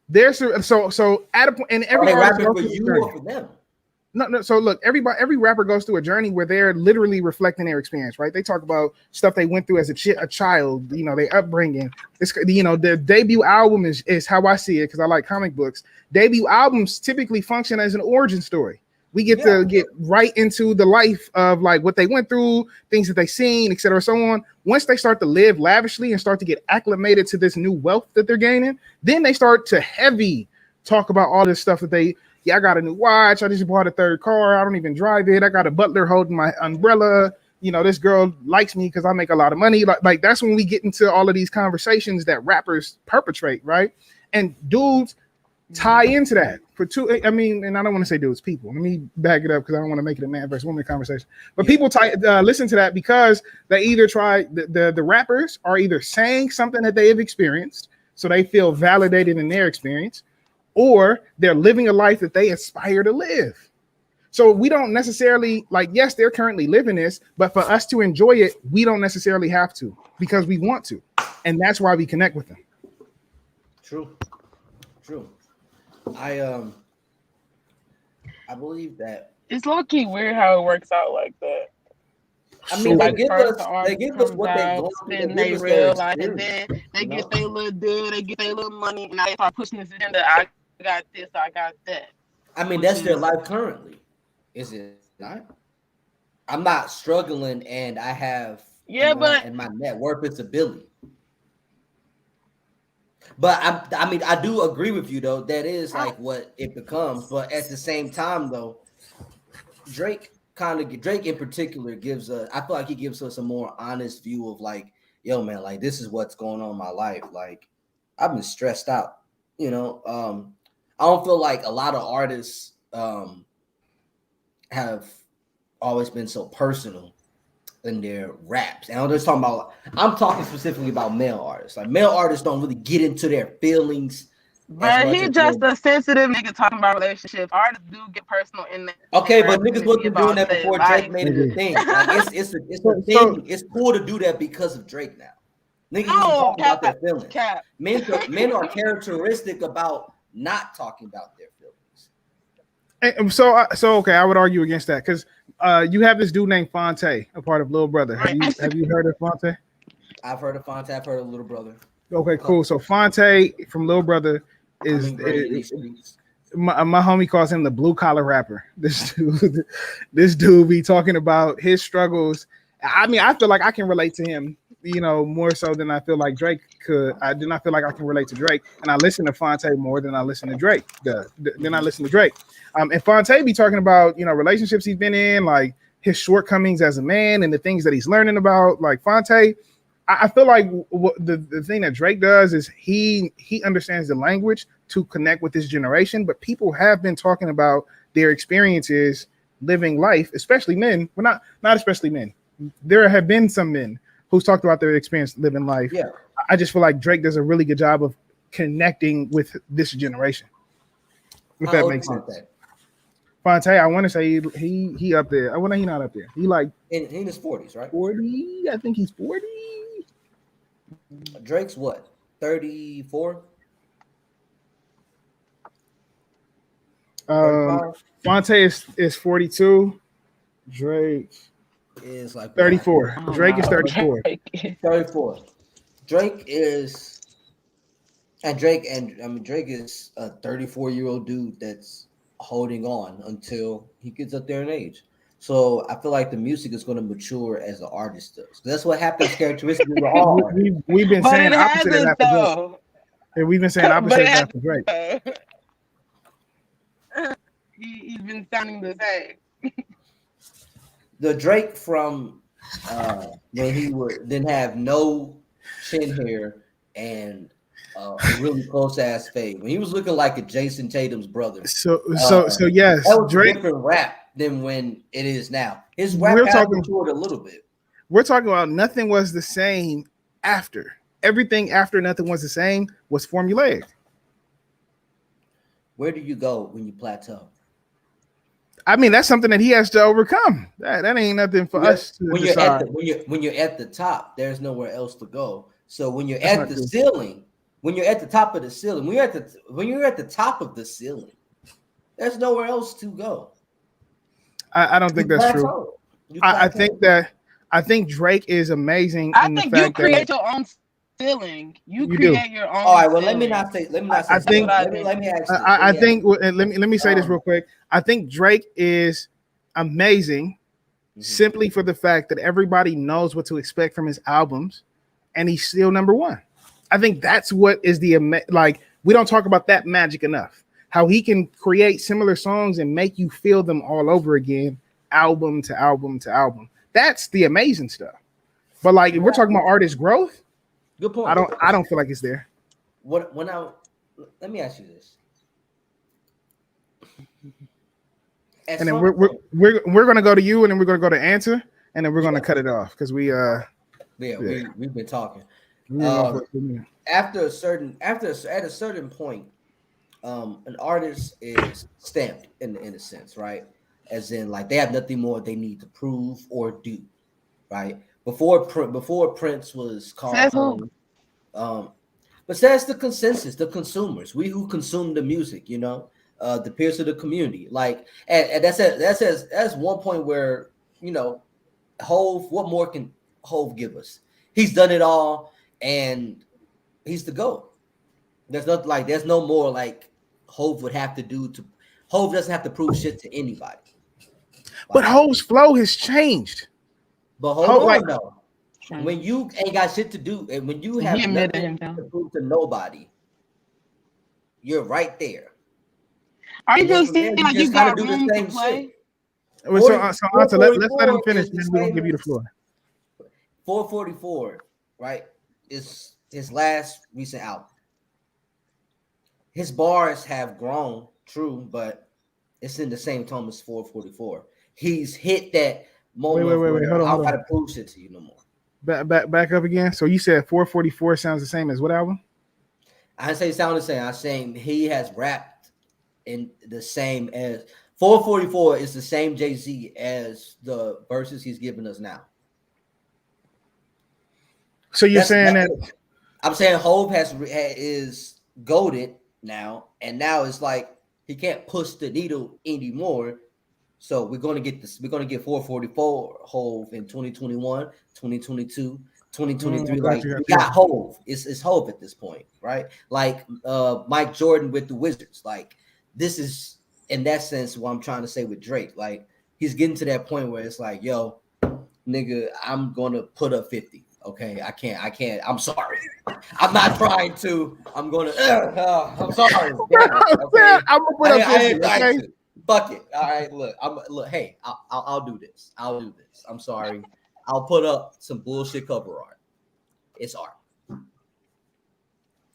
There's so at a point, and every artist goes through a journey. For them. No. So look, every rapper goes through a journey where they're literally reflecting their experience, right? They talk about stuff they went through as a child, their upbringing. It's their debut album is how I see it, because I like comic books. Debut albums typically function as an origin story. We get to get right into the life of like what they went through, things that they seen, et cetera, so on. Once they start to live lavishly and start to get acclimated to this new wealth that they're gaining, then they start to heavy talk about all this stuff that I got a new watch. I just bought a third car. I don't even drive it. I got a butler holding my umbrella. This girl likes me because I make a lot of money. Like that's when we get into all of these conversations that rappers perpetrate, right? And dudes tie into that and I don't want to say dudes, people. Let me back it up because I don't want to make it a man versus woman conversation. But people listen to that because they either try the rappers are either saying something that they have experienced, so they feel validated in their experience, or they're living a life that they aspire to live. So we don't necessarily yes, they're currently living this, but for us to enjoy it, we don't necessarily have to because we want to. And that's why we connect with them. True. I believe that it's low-key weird how it works out like that. I mean, they give us what they go through, and they realize, and then they get their little deal, they get their little money, and now they start pushing this agenda. I got this, I got that. I mean, that's their life currently, is it not? I'm not struggling, and I have, but and my net worth is a billion. But I mean, I do agree with you though. That is like what it becomes. But at the same time, though, Drake in particular gives us. I feel like he gives us a more honest view of like, yo, man, like this is what's going on in my life. Like, I've been stressed out. I don't feel like a lot of artists have always been so personal in their raps. And I'm talking specifically about male artists. Like male artists don't really get into their feelings. But he just a sensitive nigga talking about relationships. Artists do get personal in there. Okay, but niggas wasn't doing that before Drake made it a thing. Like it's a thing. It's cool to do that because of Drake now. Niggas isn't talking about their feelings. Men are characteristic about not talking about their feelings. And so okay, I would argue against that because you have this dude named Fonte, a part of Lil Brother. Have you heard of Fonte? I've heard of Fonte. I've heard of Little Brother. Okay, cool. So Fonte from Lil Brother is my homie calls him the blue collar rapper. This dude be talking about his struggles. I mean, I feel like I can relate to him, more so than I feel like Drake could. I do not feel like I can relate to Drake, and I listen to Fonte more than I listen to Drake. Then I listen to Drake. And Fonte be talking about relationships he's been in, like his shortcomings as a man and the things that he's learning about. Like Fonte, I feel like the thing that Drake does is he understands the language to connect with this generation, but people have been talking about their experiences living life, especially men. Well, not especially men. There have been some men who's talked about their experience living life. Yeah. I just feel like Drake does a really good job of connecting with this generation. If that makes sense. Fonte, I want to say he up there. I want to he not up there. He like in his 40s, right? 40. I think he's 40. Drake's what? 34. Fonte is 42. Drake is like 34. Oh, Drake is 34. 34. Drake is Drake is a 34-year-old dude that's holding on until he gets up there in age. So I feel like the music is going to mature as the artist does. That's what happens characteristically with all artists. We've been saying opposite of that for Drake. And we've been saying opposite of that for Drake. He's been sounding the same. The Drake from when he didn't have no chin hair and a really close ass fade. When he was looking like a Jason Tatum's brother. So yes, that was Drake, a different rap than when it is now. His rap got matured a little bit. We're talking about nothing was the same after. Everything after nothing was the same was formulaic. Where do you go when you plateau? I mean, that's something that he has to overcome. That ain't nothing for us to decide. When you're at the top, there's nowhere else to go. So when you're at the ceiling, when you're at the top of the ceiling, when you're at the top of the ceiling, there's nowhere else to go. I don't think that's true. I think Drake is amazing. I think you create your own ceiling. You create your own. All right. Well, let me not say. Let me say this real quick. I think Drake is amazing, simply for the fact that everybody knows what to expect from his albums, and he's still number one. I think that's what is we don't talk about that magic enough. How he can create similar songs and make you feel them all over again, album to album to album. That's the amazing stuff. But if we're talking about artist growth, good point. I don't feel like it's there. Let me ask you this. And then we're gonna go to you, and then we're gonna go to answer, and then we're gonna cut it off because we've been talking. At a certain point, an artist is stamped in a sense, right? As in, they have nothing more they need to prove or do, right? Before Prince was called but that's the consensus, the consumers, we who consume the music, the peers of the community, and that's one point where Hove, what more can Hove give us? He's done it all, and he's the GOAT. There's no more Hove would have to do to. Hov doesn't have to prove shit to anybody. But Hov's flow has changed. But hold on, though. When you ain't got shit to do, and when you have nothing to prove to nobody, you're right there. Are you just saying like you got room to play? So let's let him finish, and then we're gonna give you the floor. 444, right? Is his last recent album. His bars have grown, true, but it's in the same tone as 444. He's hit that moment. Wait, hold on. I don't gotta prove shit to you no more. Back up again. So you said 444 sounds the same as what album? I didn't say it sounds the same. I'm saying he has rapped in the same as 444 is the same Jay-Z as the verses he's giving us now. So you're saying that I'm saying Hov is goated now, and now it's like he can't push the needle anymore. So we're gonna get this. We're gonna get 444 Hov in 2021, 2022, 2023. We got Hov. It's Hov at this point, right? Like Mike Jordan with the Wizards. Like this is in that sense what I'm trying to say with Drake. Like he's getting to that point where it's like, yo, nigga, I'm gonna put up 50. Okay, I can't. I'm sorry. I'm not trying to. I'm gonna. I'm sorry. Okay? I'm gonna put up 50. Okay? Fuck it. All right, look. Hey, I'll do this. I'm sorry. I'll put up some bullshit cover art. It's art.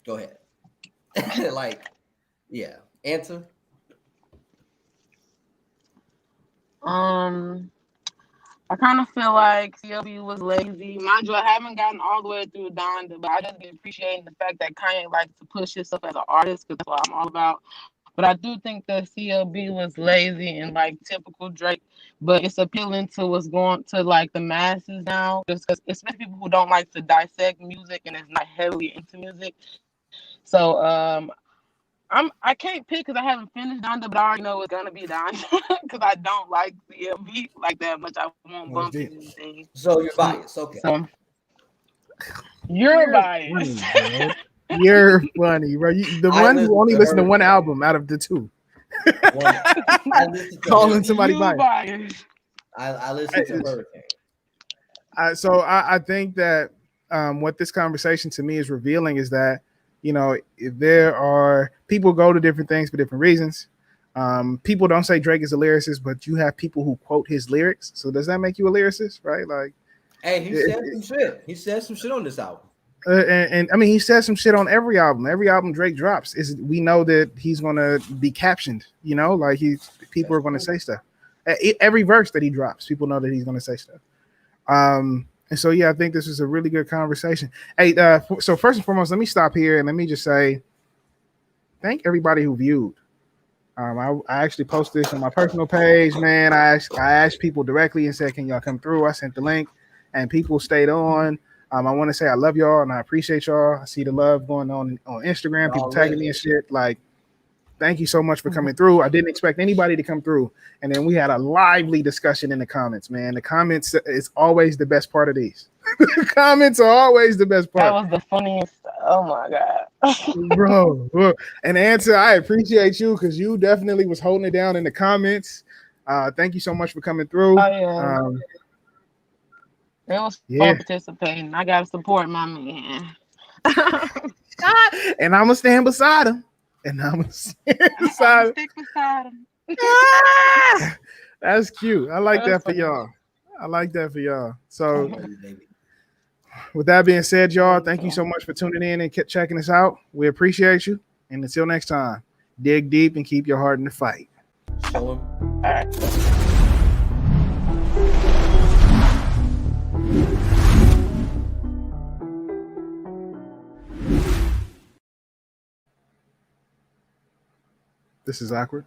Go ahead. Like, yeah. Answer. I kind of feel like CLB was lazy. Mind you, I haven't gotten all the way through Donda, but I just been appreciating the fact that Kanye likes to push himself as an artist because that's what I'm all about. But I do think that CLB was lazy and like typical Drake, but it's appealing to what's going to like the masses now, just because especially people who don't like to dissect music and is not heavily into music. So I can't pick because I haven't finished Donda, but I already know it's gonna be Donda because I don't like CLB like that much. I won't bump anything. So you're biased, okay? So you're biased. You're funny, bro. The one who only listened to one album out of the two. Calling somebody biased. I listen to Hurricane. So I think that what this conversation to me is revealing is that, you know, if there are people go to different things for different reasons. People don't say Drake is a lyricist, but you have people who quote his lyrics. So does that make you a lyricist, right? Like, hey, he said some shit. He said some shit on this album. And I mean, he says some shit on every album. Every album Drake drops we know that he's gonna be captioned. You know, like people are gonna say stuff. Every verse that he drops, people know that he's gonna say stuff. And so yeah, I think this is a really good conversation. Hey, so first and foremost, let me stop here and let me just say, thank everybody who viewed. I actually posted this on my personal page, man. I asked people directly and said, "Can y'all come through?" I sent the link, and people stayed on. I want to say I love y'all and I appreciate y'all. I see the love going on Instagram, people tagging me and shit. Like, thank you so much for coming through. I didn't expect anybody to come through. And then we had a lively discussion in the comments, man. The comments is always the best part of these. The comments are always the best part. That was the funniest. Oh my God. bro. And Answer, I appreciate you because you definitely was holding it down in the comments. Thank you so much for coming through. Oh, yeah. It was fun participating. I gotta support my man. And I'm gonna stand beside him. Stick beside him. That's cute. I like that for y'all. So with that being said, y'all, thank you so much for tuning in and checking us out. We appreciate you. And until next time, dig deep and keep your heart in the fight. Show him. All right. This is awkward.